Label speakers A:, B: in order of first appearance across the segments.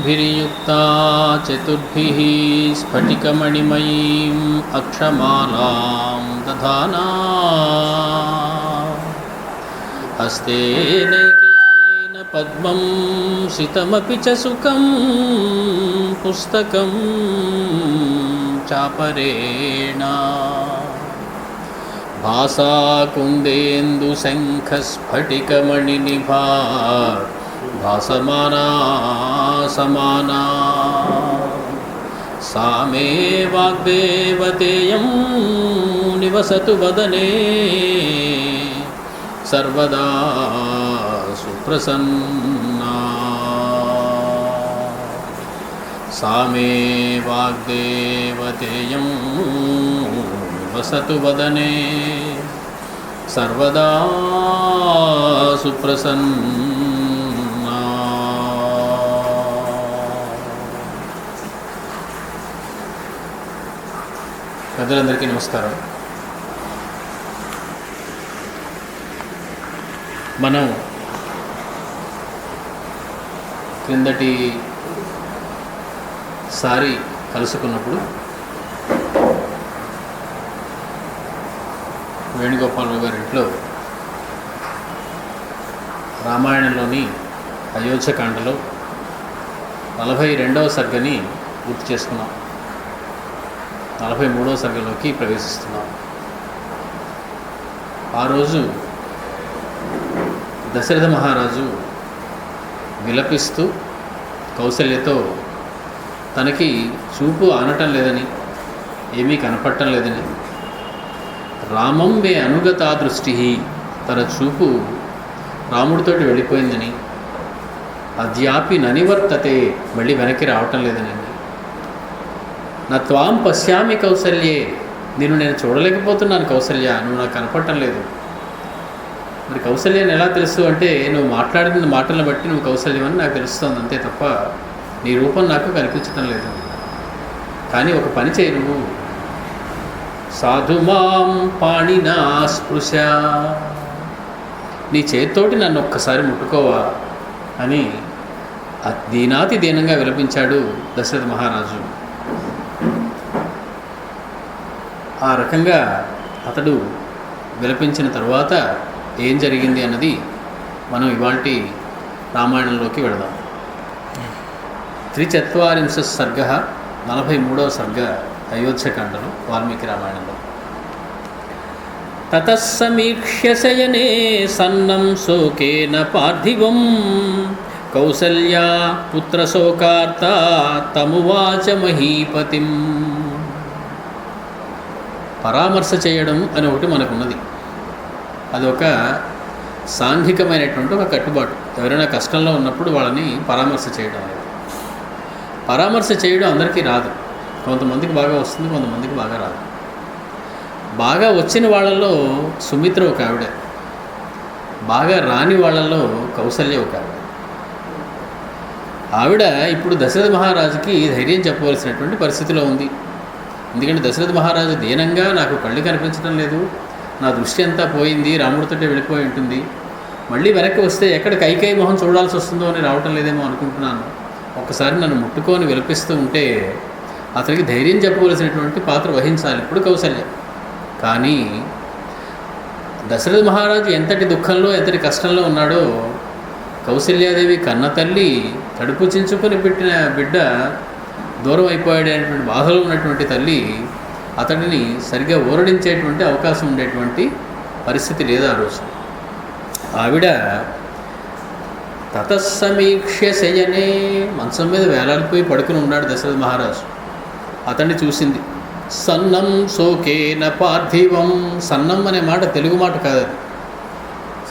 A: ज्ञानैर्भिर्युक्ता चतुर्भिः स्फटिकमणिमयीम् अक्षमालां दधाना हस्तेनैकेन पद्मं सितमपि च सुखं पुस्तकं चापरेण भासा कुन्देन्दुशङ्खस्फटिकमणिनिभा भासमाना समाना सा मे वाग्देवतेयं निवसतु वदने सर्वदा सुप्रसन्ना सा मे वाग्देवतेयं निवसतु वदने सर्वदा सुप्रसन्ना। పెద్దలందరికీ నమస్కారం. మనం క్రిందటి సారి కలుసుకున్నప్పుడు వేణుగోపాలరావు గారి ఇంట్లో రామాయణంలోని అయోధ్యకాండలో 42వ సర్గని పూర్తి చేసుకున్నాం. 43వ సర్గలోకి ప్రవేశిస్తున్నాం. ఆ రోజు దశరథ మహారాజు విలపిస్తూ కౌసల్యతో తనకి చూపు ఆనటం లేదని, ఏమీ కనపడటం లేదని, రామం వే అనుగతా దృష్టి, తన చూపు రాముడితోటి వెళ్ళిపోయిందని, అద్యాపి ననివర్తతే, మళ్ళీ వెనక్కి రావటం లేదని, నా త్వాం పశ్యామి కౌసల్యే, నేను చూడలేకపోతున్నాను కౌసల్య, నువ్వు నాకు కనపడటం లేదు. మరి కౌసల్యాన్ని ఎలా తెలుసు అంటే, నువ్వు మాట్లాడిన మాటలను బట్టి నువ్వు కౌసల్యమని నాకు తెలుస్తుంది అంతే తప్ప నీ రూపం నాకు కనిపించటం లేదు. కానీ ఒక పని చేయి, నువ్వు సాధుమాం పాణినా స్పృశ, నీ చేతితోటి నన్ను ఒక్కసారి ముట్టుకోవా అని దీనాతి దీనంగా విలపించాడు దశరథ మహారాజు. ఆ రకంగా అతడు విలపించిన తరువాత ఏం జరిగింది అన్నది మనం ఇవాల్టి రామాయణంలోకి వెళదాం. 43 సర్గ 43వ సర్గ అయోధ్యకాండలో వాల్మీకి రామాయణంలో. తతః సమీక్ష్య శయనే సన్నం శోకేన పార్థివం కౌసల్యా పుత్రశోకార్త తమువాచ మహీపతిం. పరామర్శ చేయడం అని ఒకటి మనకున్నది. అదొక సాంఘికమైనటువంటి ఒక కట్టుబాటు. ఎవరైనా కష్టంలో ఉన్నప్పుడు వాళ్ళని పరామర్శ చేయడం అనేది. పరామర్శ చేయడం అందరికీ రాదు. కొంతమందికి బాగా వస్తుంది, కొంతమందికి బాగా రాదు. బాగా వచ్చిన వాళ్ళల్లో సుమిత్ర ఒక ఆవిడ, బాగా రాని వాళ్ళల్లో కౌసల్య ఒక ఆవిడ. ఆవిడ ఇప్పుడు దశరథ మహారాజుకి ధైర్యం చెప్పవలసినటువంటి పరిస్థితిలో ఉంది. ఎందుకంటే దశరథ మహారాజు దీనంగా నాకు కళ్ళు కనిపించడం లేదు, నా దృష్టి అంతా పోయింది, రాముడితోటే వెళ్ళిపోయి ఉంటుంది, మళ్ళీ వెనక్కి వస్తే ఎక్కడ కైకేయి మొహం చూడాల్సి వస్తుందో అని రావటం లేదేమో అనుకుంటున్నాను, ఒక్కసారి నన్ను ముట్టుకొని విలపిస్తూ ఉంటే అతనికి ధైర్యం చెప్పవలసినటువంటి పాత్ర వహించాలి ఇప్పుడు కౌసల్య. కానీ దశరథ మహారాజు ఎంతటి దుఃఖంలో ఎంతటి కష్టంలో ఉన్నాడో, కౌసల్యాదేవి కన్న తల్లి కడుపు చించుకొని పెట్టిన బిడ్డ దూరం అయిపోయాడనేటువంటి బాధలో ఉన్నటువంటి తల్లి అతడిని సరిగ్గా ఊరడించేటువంటి అవకాశం ఉండేటువంటి పరిస్థితి లేదు ఆ రోజు. ఆవిడ తతస్సమీక్ష్య శయనే, మంచం మీద వేలాడిపోయి పడుకుని ఉన్నాడు దశరథ మహారాజు. అతన్ని చూసింది. సన్నం శోకేన పార్థివం, సన్నం అనే మాట తెలుగు మాట కాదు,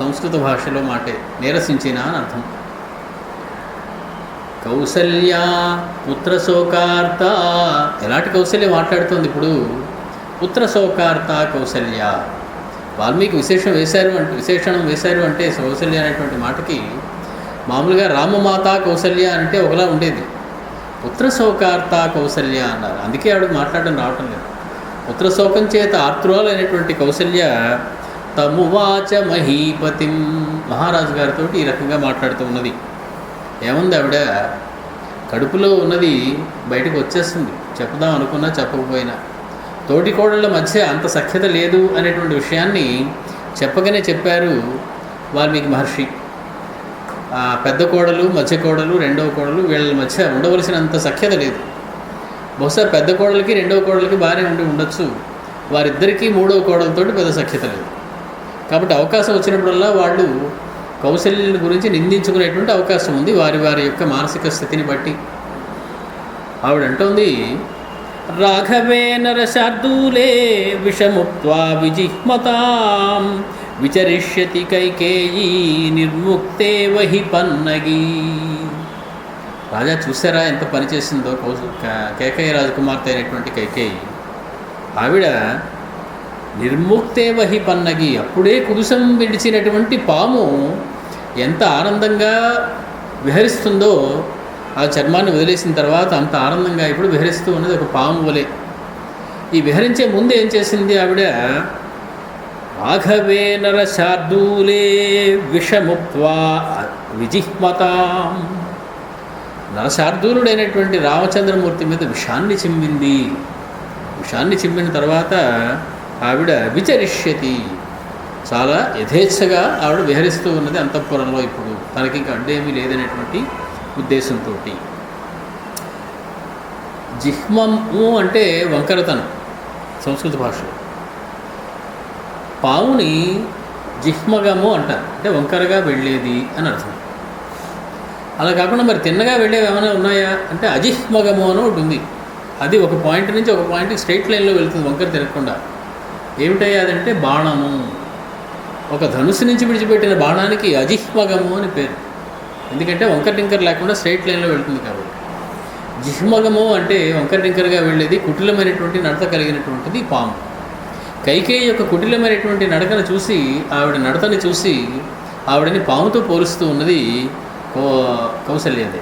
A: సంస్కృత భాషలో మాటే, నీరసించిన అని అర్థం. కౌసల్యా పుత్రశోకార్త, ఎలాంటి కౌసల్య మాట్లాడుతుంది ఇప్పుడు? పుత్రశోకార్త కౌసల్య. వాల్మీకి విశేషణం వేశారు అంటే కౌసల్య అనేటువంటి మాటకి మామూలుగా రామమాత కౌసల్య అంటే ఒకలా ఉండేది. పుత్రశోకార్త కౌసల్య అన్నారు. అందుకే ఆవిడకి మాట్లాడడం రావటం లేదు. పుత్రశోకం చేత ఆర్తురాలైనటువంటి కౌసల్య తమువాచ మహీపతిం, మహారాజు గారితో ఈ రకంగా మాట్లాడుతూ ఉన్నది. ఏముంది ఆవిడ? కడుపులో ఉన్నది బయటకు వచ్చేస్తుంది, చెప్దాం అనుకున్నా చెప్పకపోయినా. తోటి కోడళ్ళ మధ్య అంత సఖ్యత లేదు అనేటువంటి విషయాన్ని చెప్పగానే చెప్పారు వాల్మీకి మహర్షి. పెద్ద కోడలు, మధ్య కోడలు, రెండవ కోడలు వీళ్ళ మధ్య ఉండవలసినంత సఖ్యత లేదు. బహుశా పెద్ద కోడలికి రెండవ కోడలికి బాగానే ఉండొచ్చు, వారిద్దరికీ మూడవ కోడలతోటి పెద్ద సఖ్యత లేదు. కాబట్టి అవకాశం వచ్చినప్పుడల్లా వాళ్ళు కౌశల్యుని గురించి నిందించుకునేటువంటి అవకాశం ఉంది వారి వారి యొక్క మానసిక స్థితిని బట్టి. ఆవిడంటోంది, రాఘవే నరశార్దూలే విషముక్త్వా విజిహ్మతాం విచరిష్యతి కైకేయీ నిర్ముక్తే వహి పన్నగి. రాజా చూసారా ఎంత పని చేసిందో కేకయ్య రాజకుమార్తె అయినటువంటి కైకేయి. ఆవిడ నిర్ముక్తే వహి పన్నగి, అప్పుడే కుదుసం విడిచినటువంటి పాము ఎంత ఆనందంగా విహరిస్తుందో, ఆ చర్మాన్ని వదిలేసిన తర్వాత అంత ఆనందంగా ఇప్పుడు విహరిస్తూ ఉన్నది ఒక పాము వలె. ఈ విహరించే ముందు ఏం చేసింది ఆవిడ, రాఘవే నరశార్దూలే విషముక్త్వా విజిహ్మతాం, నరశార్దూలుడైనటువంటి రామచంద్రమూర్తి మీద విషాన్ని చిమ్మింది. విషాన్ని చిమ్మిన తర్వాత ఆవిడ విచరిష్యతి, చాలా యథేచ్ఛగా ఆవిడ విహరిస్తూ ఉన్నది అంతఃపురంలో. ఇప్పుడు తనకి ఇంకా అడ్డేమీ లేదనేటువంటి ఉద్దేశంతో. జిహ్మము అంటే వంకరతనం సంస్కృత భాషలో. పావుని జిహ్మగము అంటారు, అంటే వంకరగా వెళ్ళేది అని అర్థం. అలా కాకుండా మరి తిన్నగా వెళ్ళేవి ఏమైనా ఉన్నాయా అంటే అజిహ్మగము అని ఒకటి ఉంది. అది ఒక పాయింట్ నుంచి ఒక పాయింట్కి స్ట్రైట్ లైన్లో వెళ్తుంది వంకర తిరగకుండా. ఏమిటయ్యా అదంటే బాణము. ఒక ధనుసు నుంచి విడిచిపెట్టిన బాణానికి అజిహ్మగము అని పేరు, ఎందుకంటే వంకర టింకర్ లేకుండా స్ట్రైట్ లైన్లో వెళ్తుంది కాబట్టి. జిహ్మగము అంటే వంకర టింకర్గా వెళ్ళేది, కుటిలమైనటువంటి నడత కలిగినటువంటిది పాము. కైకేయి యొక్క కుటిలమైనటువంటి నడకను చూసి, ఆవిడ నడతని చూసి ఆవిడని పాముతో పోలుస్తూ ఉన్నది కౌసల్యదే.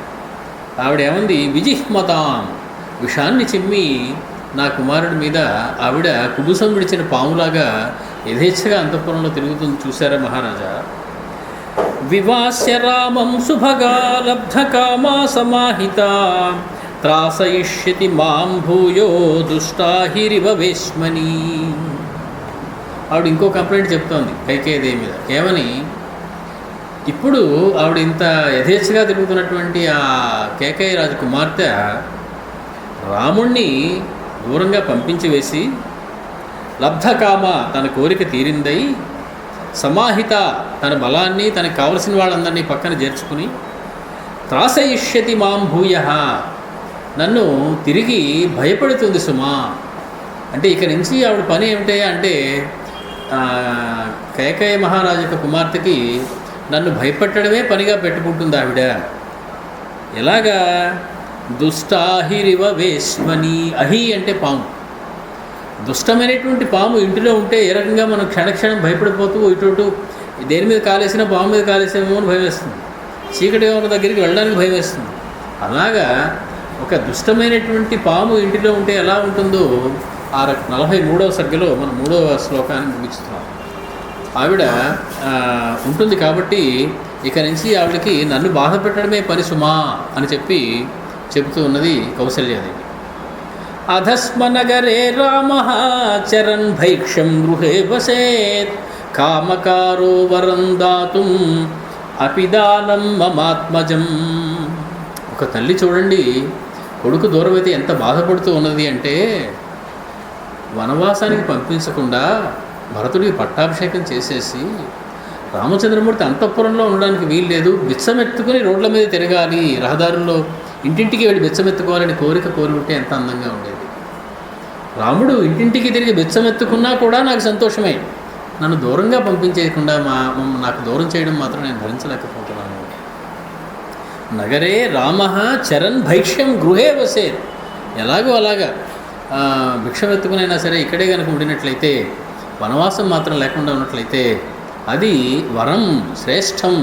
A: ఆవిడ ఏమంది, విజిహ్మతాం, విషాన్ని చిమ్మి నా కుమారుడి మీద ఆవిడ కుబుసం విడిచిన పాములాగా యథేచ్ఛగా అంతఃపురంలో తిరుగుతుంది. చూశారా మహారాజా. వివాస్య రామం శుభగా లబ్ధకామా సమాహిత త్రాసయిష్యతి మాం భూయో దుష్టాహిరివ వేష్మని. ఆవిడ ఇంకో కంప్లైంట్ చెప్తోంది కైకేయదేవి మీద. ఏమని, ఇప్పుడు ఆవిడ ఇంత యథేచ్ఛగా తిరుగుతున్నటువంటి ఆ కేకయ్య రాజు కుమార్తె రాముణ్ణి దూరంగా పంపించి వేసి, లబ్ధకామ తన కోరిక తీరిందై, సమాహిత తన బలాన్ని తనకు కావలసిన వాళ్ళందరినీ పక్కన చేర్చుకుని, త్రాసయిష్యతి మాం భూయ నన్ను తిరిగి భయపడుతుంది సుమా. అంటే ఇక నుంచి ఆవిడ పని ఏమిటయ్యా అంటే, కేకయ్య మహారాజు యొక్క కుమార్తెకి నన్ను భయపెట్టడమే పనిగా పెట్టుకుంటుంది ఆవిడ. ఎలాగా, దుష్టాహిరివ వేష్మని. అహి అంటే పాము. దుష్టమైనటువంటి పాము ఇంటిలో ఉంటే ఏ రకంగా మనం క్షణక్షణం భయపడిపోతూ ఇటు దేని మీద కాలేసినా పాము మీద కాలేసేమో అని భయం వేస్తుంది, చీకటి ఉన్న దగ్గరికి వెళ్ళడానికి భయం వేస్తుంది. అలాగా ఒక దుష్టమైనటువంటి పాము ఇంటిలో ఉంటే ఎలా ఉంటుందో 43వ సర్గలో మనం 3వ శ్లోకాన్ని ముగిస్తున్నాం. ఆవిడ ఉంటుంది. కాబట్టి ఇక నుంచి ఆవిడకి నన్ను బాధ పెట్టడమే పని సుమా అని చెబుతూ ఉన్నది కౌసల్యాదేవి. అధస్మనగరే రామః చరన్ భైక్ష్యం గృహే వసేత్ కామకారో వరం దాతుం అపిదానం మమాత్మజం. ఒక తల్లి చూడండి, కొడుకు దూరమైతే ఎంత బాధపడుతూ ఉన్నది అంటే, వనవాసానికి పంపించకుండా భరతుడికి పట్టాభిషేకం చేసేసి రామచంద్రమూర్తి అంతఃపురంలో ఉండడానికి వీల్లేదు, బిచ్చమెత్తుకుని రోడ్ల మీద తిరగాలి, రహదారుల్లో ఇంటింటికి వెళ్ళి బిచ్చమెత్తుకోవాలని కోరి ఉంటే ఎంత అందంగా ఉండేది. రాముడు ఇంటింటికి తిరిగి బిచ్చమెత్తుకున్నా కూడా నాకు సంతోషమే, నన్ను దూరంగా పంపించేయకుండా నాకు దూరం చేయడం మాత్రం నేను భరించలేకపోతున్నాను. నగరే రామః చరన్ భైక్ష్యం గృహే వసేత్. ఎలాగో అలాగా భిక్షమెత్తుకునైనా సరే ఇక్కడే కనుక ఉండినట్లయితే, వనవాసం మాత్రం లేకుండా ఉన్నట్లయితే అది వరం శ్రేష్టం.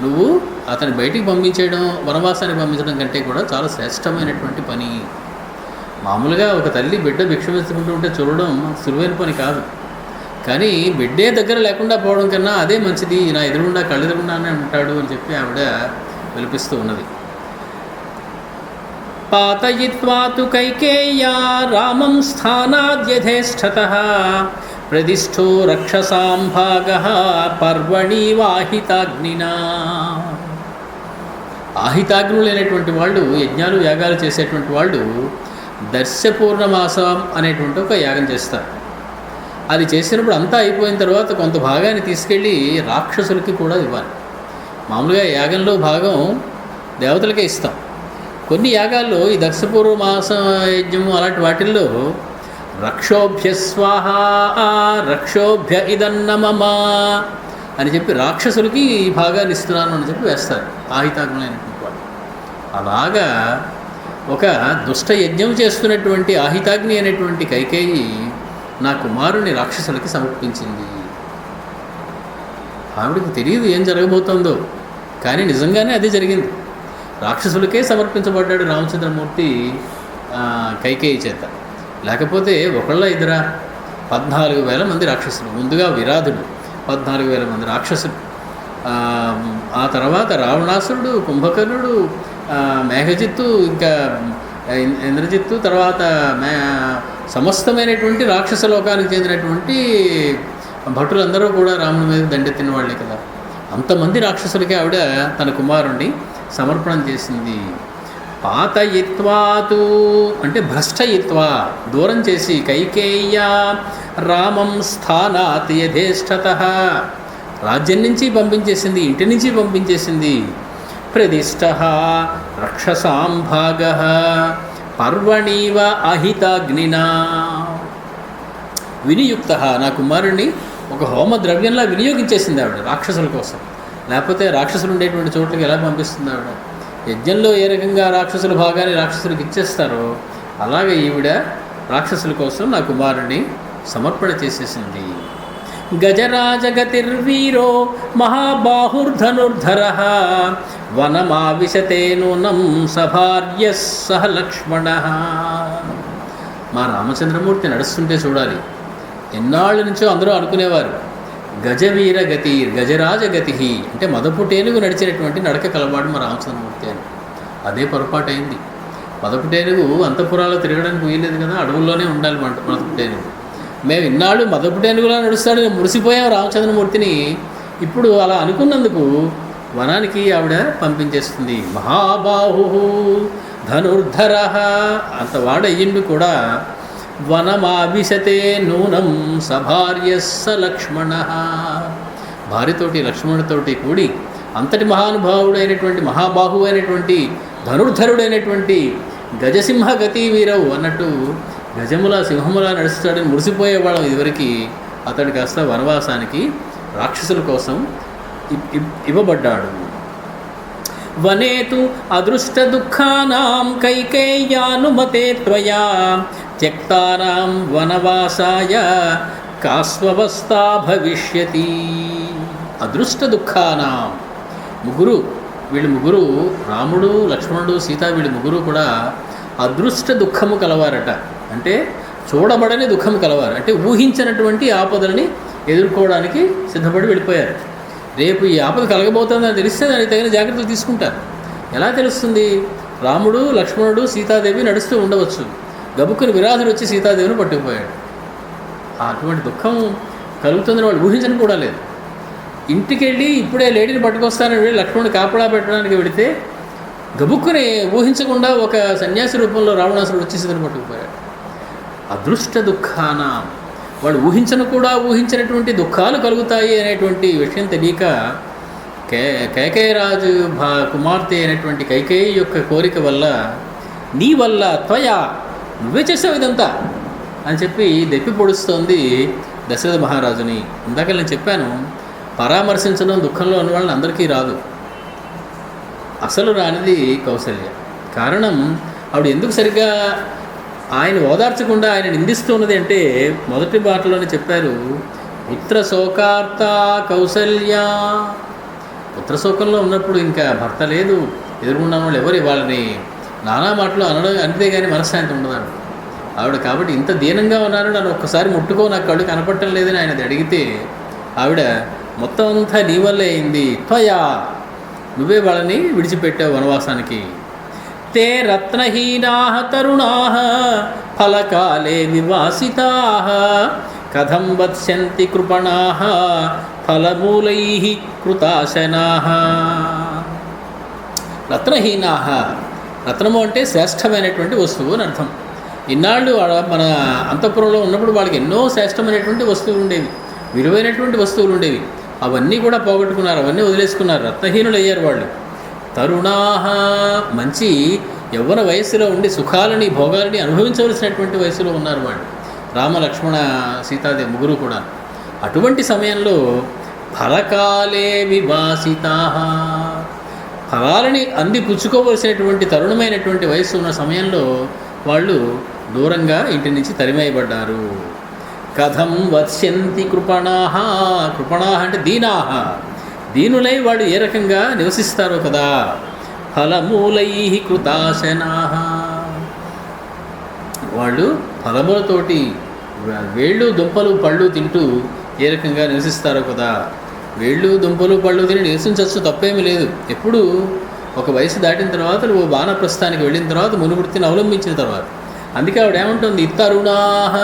A: నువ్వు అతని బయటికి పంపించేయడం, వనవాసానికి పంపించడం కంటే కూడా చాలా శ్రేష్టమైనటువంటి పని. మామూలుగా ఒక తల్లి బిడ్డ భిక్షమెత్తుకుంటూ ఉంటే చూడడం సులువైన పని కాదు, కానీ బిడ్డే దగ్గర లేకుండా పోవడం కన్నా అదే మంచిది, నా ఎదురుగుండా కళ్ళెదురుగుండానే ఉంటాడు అని చెప్పి ఆవిడ విలిపిస్తూ ఉన్నది. పాతయిత్వా తు కైకేయ్యా రామం స్థానాద్యథేష్టతః ప్రదిష్టో రక్షసాం భాగః పర్వణి వాహితాగ్నినా. ఆహితాగ్నులైనటువంటి వాళ్ళు, యజ్ఞాలు యాగాలు చేసేటువంటి వాళ్ళు దర్శపూర్ణమాసం అనేటువంటి ఒక యాగం చేస్తారు. అది చేసినప్పుడు అంతా అయిపోయిన తర్వాత కొంత భాగాన్ని తీసుకెళ్ళి రాక్షసులకి కూడా ఇవ్వాలి. మామూలుగా యాగంలో భాగం దేవతలకే ఇస్తాం. కొన్ని యాగాల్లో ఈ దర్శపూర్వ మాస యజ్ఞము అలాంటి వాటిల్లో రక్షోభ్య స్వాహ రక్షోభ్య ఇదన్నమమా అని చెప్పి రాక్షసులకి ఈ భాగాన్ని ఇస్తున్నాను అని చెప్పి వేస్తారు ఆహితాగ్నులైనటువంటి వాళ్ళు. అలాగా ఒక దుష్ట యజ్ఞం చేస్తున్నటువంటి ఆహితాగ్ని అనేటువంటి కైకేయి నా కుమారుని రాక్షసులకి సమర్పించింది. ఆవిడకి తెలియదు ఏం జరగబోతోందో, కానీ నిజంగానే అది జరిగింది. రాక్షసులకే సమర్పించబడ్డాడు రామచంద్రమూర్తి కైకేయి చేత. లేకపోతే ఒకళ్ళ ఇద్దరా 14,000 మంది రాక్షసులు. ముందుగా విరాధుడు 14,000 మంది రాక్షసులు, ఆ తర్వాత రావణాసురుడు, కుంభకర్ణుడు, మేఘజిత్తు, ఇంకా ఇంద్రజిత్తు, తర్వాత సమస్తమైనటువంటి రాక్షస లోకానికి చెందినటువంటి భటులందరూ కూడా రాముని మీద దండెత్తిన వాళ్ళే కదా. అంతమంది రాక్షసులకి ఆవిడ తన కుమారుణ్ణి సమర్పణం చేసింది. పాతయిత్వాతు అంటే భ్రష్టయిత్వా దూరం చేసి, కైకేయ్యా రామం స్థానాత్ యథేష్టతః రాజ్యం నుంచి పంపించేసింది, ఇంటి నుంచి పంపించేసింది. ప్రదిష్టః రక్షసాం భాగః పర్వణీవ అహితాగ్నినా. వినియుక్తః నా కుమారుణ్ణి ఒక హోమ ద్రవ్యంలా వినియోగించేసింది ఆవిడ రాక్షసుల కోసం. లేకపోతే రాక్షసులు ఉండేటువంటి చోట్లకి ఎలా పంపిస్తుంది ఆవిడ? యజ్ఞంలో ఏ రకంగా రాక్షసుల భాగాన్ని రాక్షసులకు ఇచ్చేస్తారో అలాగే ఈవిడ రాక్షసుల కోసం నా కుమారుణ్ణి సమర్పణ చేసేసింది. గజరాజగతిర్వీరో మహాబాహుర్ధనుర్ధరః వనమావిశతే నూనం సభార్య సహ లక్ష్మణః. మా రామచంద్రమూర్తి నడుస్తుంటే చూడాలి. ఎన్నాళ్ళ నుంచో అందరూ అనుకునేవారు గజవీర గతి గజరాజగతి అంటే మదపుటేనుగు నడిచినటువంటి నడక కలవాడు మా రామచంద్రమూర్తి అని. అదే పొరపాటు అయింది. మదపుటేనుగు అంతఃపురాల్లో తిరగడానికి వీల్లేదు కదా, అడవుల్లోనే ఉండాలి మదపుటేనుగు. మేము ఇన్నాళ్ళు మదపుటేనుగులా నడుస్తాడని మురిసిపోయాం రామచంద్రమూర్తిని. ఇప్పుడు అలా అనుకున్నందుకు వనానికి ఆవిడ పంపించేస్తుంది. మహాబాహు ధనుర్ధర అంత వాడయ్యిండు కూడా. వనమావిశతే నూనం సభార్య స లక్ష్మణ భార్యతోటి లక్ష్మణుడితోటి కూడి అంతటి మహానుభావుడైనటువంటి మహాబాహు అయినటువంటి ధనుర్ధరుడైనటువంటి గజసింహ గతి వీరవు అన్నట్టు గజముల సింహములా నడుస్తాడని మురిసిపోయేవాళ్ళం ఇదివరకు. అతడు కాస్త వనవాసానికి రాక్షసుల కోసం ఇవ్వబడ్డాడు. వనేతు అదృష్ట దుఃఖానాం కైకేయ్యానుమతే త్వయా త్యక్తానాం వనవాసాయ కాస్వవస్థా భవిష్యతి. అదృష్ట దుఃఖానాం వీళ్ళు ముగ్గురు రాముడు, లక్ష్మణుడు, సీత వీళ్ళు ముగ్గురు కూడా అదృష్ట దుఃఖము కలవారట. అంటే చూడబడని దుఃఖము కలవారు. అంటే ఊహించినటువంటి ఆపదలని ఎదుర్కోవడానికి సిద్ధపడి వెళ్ళిపోయారు. రేపు ఈ ఆపద కలగబోతుందని తెలిస్తే దానికి తగిన జాగ్రత్తలు తీసుకుంటారు. ఎలా తెలుస్తుంది? రాముడు, లక్ష్మణుడు, సీతాదేవి నడుస్తూ ఉండవచ్చు. గబుక్కుని విరాధుడు వచ్చి సీతాదేవిని పట్టుకుపోయాడు. అటువంటి దుఃఖం కలుగుతుందని వాళ్ళు ఊహించని కూడా లేదు. ఇంటికి వెళ్ళి ఇప్పుడే లేడీని పట్టుకొస్తానని వెళ్ళి లక్ష్మణుని కాపలా పెట్టడానికి వెళితే గబుక్కుని ఊహించకుండా ఒక సన్యాసి రూపంలో రావణాసురుడు వచ్చి సీతను పట్టుకుపోయాడు. అదృష్ట దుఃఖాన వాళ్ళు ఊహించినటువంటి దుఃఖాలు కలుగుతాయి అనేటువంటి విషయం తెలియక కైకేయరాజు కుమార్తె అయినటువంటి కైకేయి యొక్క కోరిక వల్ల, నీ వల్ల త్వయా నువ్వే చేసావు ఇదంతా అని చెప్పి దెప్పి పొడుస్తోంది దశరథ మహారాజుని. ఇందాక నేను చెప్పాను, పరామర్శించడం దుఃఖంలో ఉన్న వాళ్ళని అందరికీ రాదు. అసలు రానిది కౌసల్య. కారణం ఆవిడ ఎందుకు సరిగ్గా ఆయన ఓదార్చకుండా ఆయన నిందిస్తున్నది అంటే మొదటి బాటలోనే చెప్పారు, పుత్ర శోకార్త కౌసల్య. పుత్ర శోకంలో ఉన్నప్పుడు ఇంకా భర్త లేదు, ఎదుర్కొన్న వాళ్ళు ఎవరు వాళ్ళని నానా మాటలు అనడం అంతే కానీ మనశ్శాంతి ఉండదండి ఆవిడ. కాబట్టి ఇంత దీనంగా ఉన్నారు, నన్ను ఒక్కసారి ముట్టుకో, నాకు కళ్ళు కనపడటం లేదని ఆయనది అడిగితే ఆవిడ మొత్తం అంతా నీ వల్లే అయింది, త్వయా నువ్వే వాళ్ళని విడిచిపెట్టావు వనవాసానికి. తే రత్నహీనాః తరుణాః ఫలకాలే వివాసితాః కథం వత్స్యంతి కృపణాః ఫలమూలైః కృతాశనాః. రత్నహీనాః, రత్నము అంటే శ్రేష్టమైనటువంటి వస్తువు అని అర్థం. ఇన్నాళ్ళు మన అంతఃపురంలో ఉన్నప్పుడు వాళ్ళకి ఎన్నో శ్రేష్టమైనటువంటి వస్తువులు ఉండేవి, విలువైనటువంటి వస్తువులు ఉండేవి. అవన్నీ కూడా పోగొట్టుకున్నారు, అవన్నీ వదిలేసుకున్నారు, రత్నహీనులు అయ్యారు వాళ్ళు. తరుణాహ, మంచి యవ్వన వయస్సులో ఉండి సుఖాలని భోగాలని అనుభవించవలసినటువంటి వయసులో ఉన్నారు వాళ్ళు, రామ లక్ష్మణ సీతాదేవి ముగ్గురు కూడా. అటువంటి సమయంలో ఫలకాలే వివాసితాః, ఫలాలని అంది పుచ్చుకోవలసినటువంటి తరుణమైనటువంటి వయస్సు ఉన్న సమయంలో వాళ్ళు దూరంగా ఇంటి నుంచి తరిమేయబడ్డారు. కథం వత్స్యంతి కృపణాః, కృపణాః అంటే దీనాః, దీనులై వాళ్ళు ఏ రకంగా నివసిస్తారో కదా. ఫలమూలైః కృతాశనాః, వాళ్ళు ఫలములతోటి వేళ్ళు దుంపలు పళ్ళు తింటూ ఏ రకంగా నివసిస్తారో కదా. వేళ్ళు దుంపలు పళ్ళు తిని నివసించవచ్చు, తప్పేమీ లేదు. ఎప్పుడు ఒక వయసు దాటిన తర్వాత నువ్వు వానప్రస్థానికి వెళ్ళిన తర్వాత మునువృత్తిని అవలంబించిన తర్వాత. అందుకే ఆవిడ ఏమంటుంది, ఇత్తరుణాః,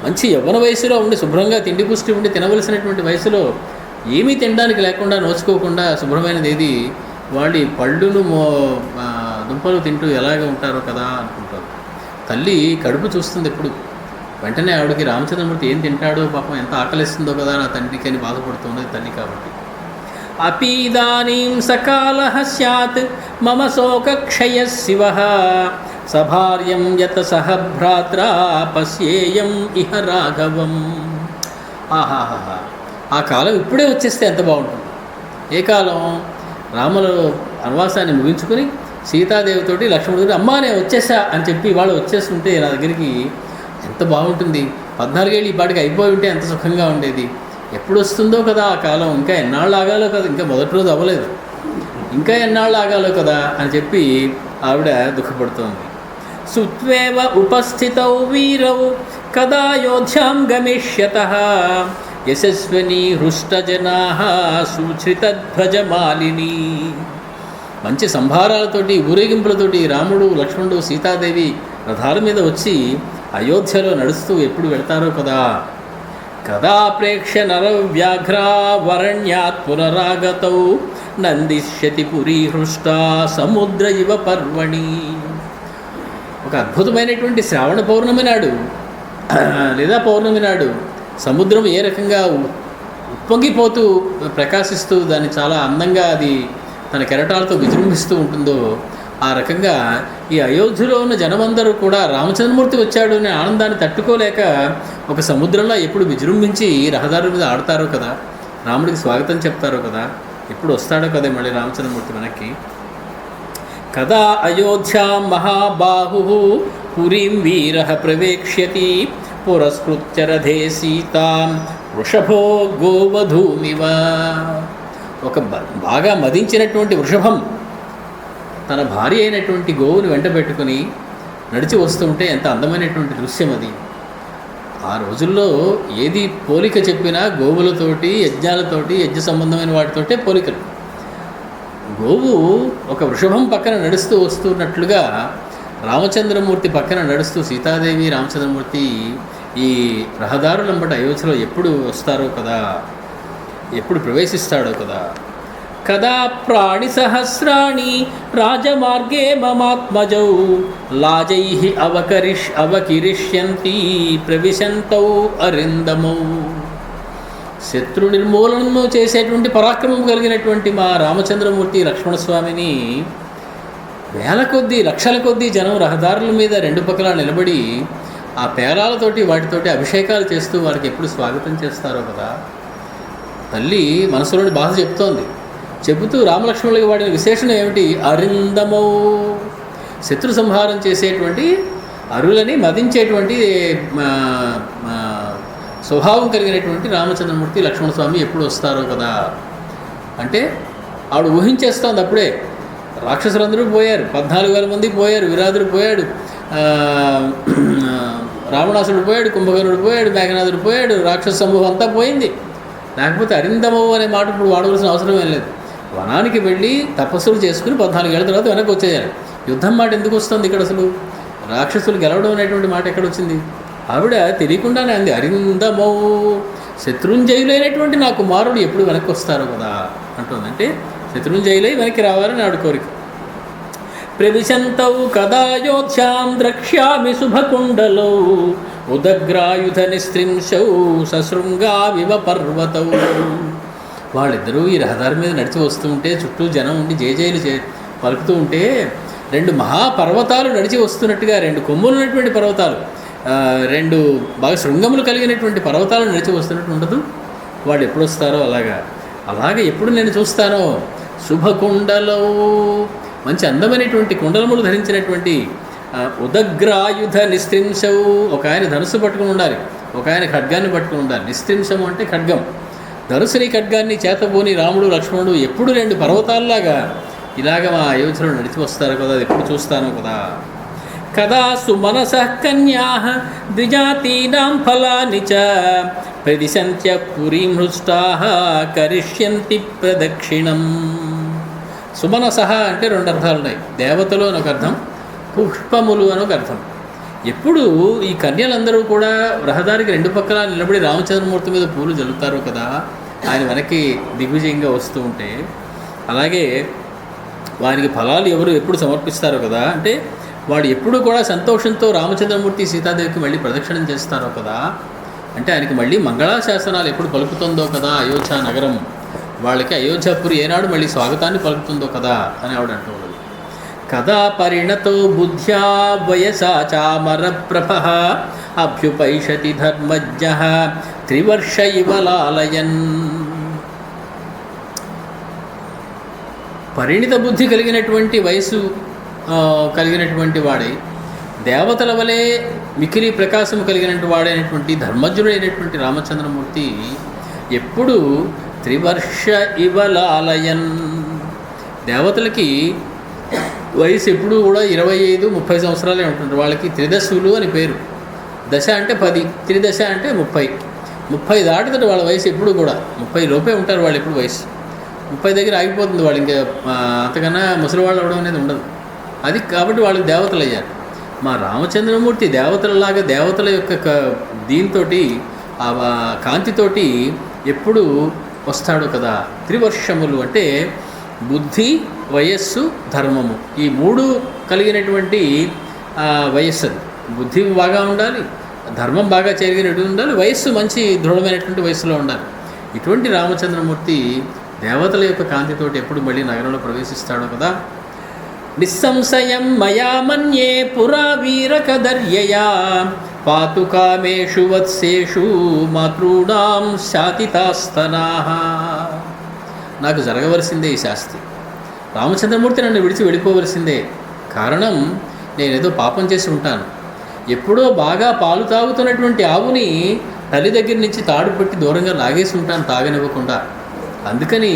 A: మంచి యవ్వన వయసులో ఉండి శుభ్రంగా తిండి పుష్టి ఉండి తినవలసినటువంటి వయసులో ఏమీ తినడానికి లేకుండా నోచుకోకుండా శుభ్రమైనది ఏది, వాళ్ళు ఈ పళ్ళును దుంపలు తింటూ ఎలాగ ఉంటారో కదా అనుకుంటారు. తల్లి కడుపు చూస్తుంది ఎప్పుడు, వెంటనే ఆవిడకి రామచంద్రమూర్తి ఏం తింటాడో పాపం ఎంత ఆకలిస్తుందో కదా నా తండ్రికి అని బాధపడుతున్నది తల్లి. కాబట్టి అపీదానీం సకాలః స్యాత్ మమ శోకక్షయ శివః సభార్యం యత సహ భ్రాత్రా పశ్యేయం ఇహ రాఘవం. ఆహాహా, ఆ కాలం ఇప్పుడే వచ్చేస్తే ఎంత బాగుంటుంది. ఏ కాలం? రాముల వనవాసాన్ని ముగించుకుని సీతాదేవితోటి లక్ష్మణుడితో అమ్మా నేను వచ్చేసా అని చెప్పి వాళ్ళు వచ్చేస్తుంటే నా దగ్గరికి ఎంత బాగుంటుంది. 14 ఏళ్ళు ఈ పాటికి అయిపోయి ఉంటే ఎంత సుఖంగా ఉండేది. ఎప్పుడు వస్తుందో కదా ఆ కాలం, ఇంకా ఎన్నాళ్ళు ఆగాలో కదా, ఇంకా మొదటి రోజు అవ్వలేదు, ఇంకా ఎన్నాళ్ళు ఆగాలో కదా అని చెప్పి ఆవిడ దుఃఖపడుతోంది. సుత్వేవ ఉపస్థితౌ వీరౌ కదాయోధ్యాం గమిష్యతః యశస్విని హృష్టజనాః సుశ్రితధ్వజమాలిని. మంచి సంభారాలతోటి ఊరేగింపులతోటి రాముడు లక్ష్మణుడు సీతాదేవి రథాల మీద వచ్చి అయోధ్యలో నడుస్తూ ఎప్పుడు వెళ్తారో కదా. కదా ప్రేక్ష్య నర వ్యాఘ్రా వరణ్యాత్ పునరాగతౌ నందిష్యతి పురీ హృష్టా సముద్ర ఇవ పర్వణి. ఒక అద్భుతమైనటువంటి శ్రావణ పౌర్ణమి నాడు లేదా పౌర్ణమి నాడు సముద్రం ఏ రకంగా ఉప్పొంగిపోతూ ప్రకాశిస్తూ దాన్ని చాలా అందంగా అది తన కెరటాలతో విజృంభిస్తూ ఉంటుందో ఆ రకంగా ఈ అయోధ్యలో ఉన్న జనమందరూ కూడా రామచంద్రమూర్తి వచ్చాడు అనే ఆనందాన్ని తట్టుకోలేక ఒక సముద్రంలో ఎప్పుడు విజృంభించి రహదారుల మీద ఆడతారో కదా, రాముడికి స్వాగతం చెప్తారో కదా, ఎప్పుడు వస్తాడో కదా మళ్ళీ రామచంద్రమూర్తి వెనక్కి. కదా అయోధ్యా మహాబాహు పురీం వీరః ప్రవేక్ష్యతి పురస్కృత్య రథే సీతాం వృషభో గోవధూమివ. ఒక బాగా మదించినటువంటి వృషభం తన భార్య అయినటువంటి గోవుని వెంట పెట్టుకుని నడిచి వస్తుంటే ఎంత అందమైనటువంటి దృశ్యం అది. ఆ రోజుల్లో ఏది పోలిక చెప్పినా గోవులతోటి యజ్ఞాలతోటి యజ్ఞ సంబంధమైన వాటితోటే పోలికలు. గోవు ఒక వృషభం పక్కన నడుస్తూ వస్తున్నట్లుగా రామచంద్రమూర్తి పక్కన నడుస్తూ సీతాదేవి రామచంద్రమూర్తి ఈ రహదారులంబట అయోధ్యలో ఎప్పుడు వస్తారో కదా, ఎప్పుడు ప్రవేశిస్తాడో కదా. కదా ప్రాణి సహస్రాణి రాజమార్గే మమాత్మజౌ లాజైః అవకిరిష్యంతి ప్రవిశంతౌ అరిందమౌ. శత్రు నిర్మూలనము చేసేటువంటి పరాక్రమం కలిగినటువంటి మా రామచంద్రమూర్తి లక్ష్మణస్వామిని వేల కొద్దీ లక్షల కొద్దీ జనం రహదారుల మీద రెండు పక్కల నిలబడి ఆ పేరాలతోటి వాటితోటి అభిషేకాలు చేస్తూ వారికి ఎప్పుడు స్వాగతం చేస్తారో కదా. తల్లి మనసులోని బాధ చెప్తోంది. చెబుతూ రామలక్ష్మణులకి వాడిన విశేషణం ఏమిటి? అరిందమౌ, శత్రు సంహారం చేసేటువంటి అరులని మదించేటువంటి స్వభావం కలిగినటువంటి రామచంద్రమూర్తి లక్ష్మణస్వామి ఎప్పుడు వస్తారో కదా అంటే ఆవిడ ఊహించేస్తోంది. అప్పుడే రాక్షసులందరూ పోయారు, 14,000 మంది పోయారు, విరాధుడు పోయాడు, రావణాసుడు పోయాడు, కుంభకర్ణుడు పోయాడు, మేఘనాథుడు పోయాడు, రాక్షస సమూహం అంతా పోయింది. లేకపోతే అరిందమవు అనే మాట ఇప్పుడు వాడవలసిన అవసరం ఏం లేదు. వనానికి వెళ్ళి తపస్సులు చేసుకుని 14 ఏళ్ళ తర్వాత వెనక్కి వచ్చేయాలి. యుద్ధం మాట ఎందుకు వస్తుంది ఇక్కడ? అసలు రాక్షసులు గెలవడం అనేటువంటి మాట ఎక్కడొచ్చింది? ఆవిడ తెలియకుండానే అంది, అరిందమౌ శత్రుంజయులైనటువంటి నా కుమారుడు ఎప్పుడు వెనక్కి వస్తారో కదా అంటుంది. అంటే శత్రుంజయులై వెనక్కి రావాలని ఆవిడ కోరిక. ప్రవిశంతౌ కదాయోధ్యాం ద్రక్ష్యామి శుభకుండలౌ ఉదగ్రాయుధ నిస్త్రింశౌ సశృంగావివ పర్వతౌ. వాళ్ళిద్దరూ ఈ రహదారి మీద నడిచి వస్తూ ఉంటే చుట్టూ జనం ఉండి జేజేలు పలుకుతూ ఉంటే 2 మహాపర్వతాలు నడిచి వస్తున్నట్టుగా, 2 కొమ్ములు ఉన్నటువంటి పర్వతాలు, 2 బాగా శృంగములు కలిగినటువంటి పర్వతాలు నడిచి వస్తున్నట్టు ఉండదు? వాళ్ళు ఎప్పుడు వస్తారో అలాగే ఎప్పుడు నేను చూస్తానో. శుభకుండలో మంచి అందమైనటువంటి కుండలములు ధరించినటువంటి, ఉదగ్రాయుధ నిస్త్రింశవు, ఒక ఆయన ధనుసు పట్టుకుని ఉండాలి, ఒక ఆయన ఖడ్గాన్ని పట్టుకుని ఉండాలి. నిస్త్రింశము అంటే ఖడ్గం. ధనుసుని ఖడ్గాన్ని చేతబోని రాముడు లక్ష్మణుడు ఎప్పుడు 2 పర్వతాల్లాగా ఇలాగ మా అయోధ్యలో నడిచి వస్తారు కదా, అది ఎప్పుడు చూస్తాను కదా. కదా సుమనసః కన్యాః ద్విజాతీనాం ఫలాని చ ప్రదిశంత్య పురీం హృష్టాః కరిష్యంతి ప్రదక్షిణం. సుమనసః అంటే 2 అర్థాలు ఉన్నాయి. దేవతలు అని ఒక అర్థం, పుష్పములు అని ఒక అర్థం. ఎప్పుడు ఈ కన్యలందరూ కూడా రహదారికి 2 పక్కల నిలబడి రామచంద్రమూర్తి మీద పూలు జల్లుతారు కదా, ఆయన వెనక్కి దిగ్విజయంగా వస్తూ ఉంటే, అలాగే వారికి ఫలాలు ఎవరు ఎప్పుడు సమర్పిస్తారో కదా, అంటే వాడు ఎప్పుడు కూడా సంతోషంతో రామచంద్రమూర్తి సీతాదేవికి మళ్ళీ ప్రదక్షిణం చేస్తారో కదా, అంటే ఆయనకి మళ్ళీ మంగళాశాసనాలు ఎప్పుడు పలుకుతుందో కదా అయోధ్య నగరం, వాళ్ళకి అయోధ్యాపురి ఏనాడు మళ్ళీ స్వాగతాన్ని పలుకుతుందో కదా అని ఆవిడ అంటూ ఉన్నది. కదా పరిణతో బుద్ధ్యా వయసా చామర ప్రభః అభ్యుపైషతి ధర్మజ్ఞః త్రివర్ష ఇవ లాలయన్. పరిణిత బుద్ధి కలిగినటువంటి వయసు కలిగినటువంటి వాడై, దేవతల వలె మికిలి ప్రకాశము కలిగినటువంటి వాడైనటువంటి ధర్మజ్ఞుడైనటువంటి రామచంద్రమూర్తి ఎప్పుడు త్రివర్ష ఇవ లాలయన్. దేవతలకి వయసు ఎప్పుడు కూడా 25-30 సంవత్సరాలే ఉంటుంది. వాళ్ళకి త్రిదశులు అని పేరు. దశ అంటే 10, త్రిదశ అంటే 30 దాటుతుంది వాళ్ళ వయసు ఎప్పుడు కూడా. 30 లోపే ఉంటారు వాళ్ళు ఎప్పుడు. వయసు 30 దగ్గర ఆగిపోతుంది వాళ్ళు, ఇంకా అంతకన్నా ముసలివాళ్ళు అవడం అనేది ఉండదు. అది కాబట్టి వాళ్ళకి దేవతలు అయ్యారు. మా రామచంద్రమూర్తి దేవతలలాగా దేవతల యొక్క దీంతో ఆ కాంతితోటి ఎప్పుడు వస్తాడు కదా. త్రివర్షములు అంటే బుద్ధి, వయస్సు, ధర్మము, ఈ 3 కలిగినటువంటి వయస్సు. అది బుద్ధి బాగా ఉండాలి, ధర్మం బాగా చేరిగినట్టు ఉండాలి, వయస్సు మంచి దృఢమైనటువంటి వయస్సులో ఉండాలి. ఇటువంటి రామచంద్రమూర్తి దేవతల యొక్క కాంతితోటి ఎప్పుడు మళ్ళీ నగరంలో ప్రవేశిస్తాడో కదా. నిస్సంశయం మయా మన్యే పురా వీరకదర్యయా పాతు కామేషు వత్సేషు మాతృణాం శాతితాస్తనాః. నాకు జరగవలసిందే ఈ శాస్తి. రామచంద్రమూర్తి నన్ను విడిచి వెళ్ళిపోవలసిందే. కారణం, నేనేదో పాపం చేసి ఉంటాను. ఎప్పుడో బాగా పాలు తాగుతున్నటువంటి ఆవుని తల్లి దగ్గర నుంచి తాడు పెట్టి దూరంగా లాగేసి ఉంటాను తాగనివ్వకుండా. అందుకని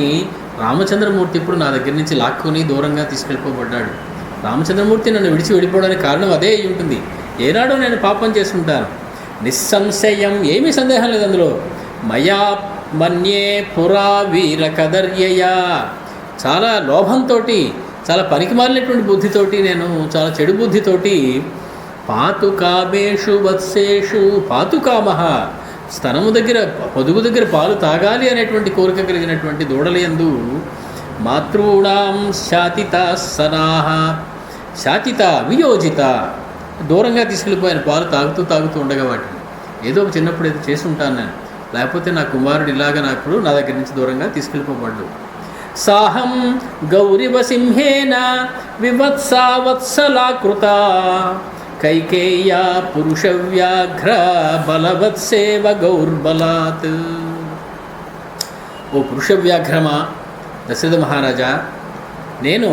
A: రామచంద్రమూర్తి ఇప్పుడు నా దగ్గర నుంచి లాక్కొని దూరంగా తీసుకెళ్ళిపోబడ్డాడు. రామచంద్రమూర్తి నన్ను విడిచి వెళ్ళిపోవడానికి కారణం అదే అయి ఉంటుంది. ఏనాడో నేను పాపం చేసుకుంటాను. నిస్సంశయం, ఏమీ సందేహం లేదు అందులో. మయా మన్యే పురా వీర కదర్యయా, చాలా లోభంతో, చాలా పనికిమాలినటువంటి బుద్ధితోటి, నేను చాలా చెడు బుద్ధితోటి, పాతుకామేషు వత్సేషు, పాతుకామః స్తనము దగ్గర, పొదుగు దగ్గర పాలు తాగాలి అనేటువంటి కోరిక కలిగినటువంటి దూడలయందు, మాతృణాం శాతితాసనాః, శాతిత వియోజిత, దూరంగా తీసుకెళ్ళిపోయాను పాలు తాగుతూ ఉండగా వాటిని. ఏదో ఒక చిన్నప్పుడు ఏదో చేసి ఉంటాను నేను, లేకపోతే నా కుమారుడు ఇలాగా నాకు నా దగ్గర నుంచి దూరంగా తీసుకెళ్ళిపోబడ్డు. సాహం గౌరివ సింహేన వివత్సా వత్సలాకృత కైకేయ్యా పురుష వ్యాఘ్ర బలవత్సేవ గౌర్బలాత్. ఓ పురుష వ్యాఘ్రమా దశరథ మహారాజా, నేను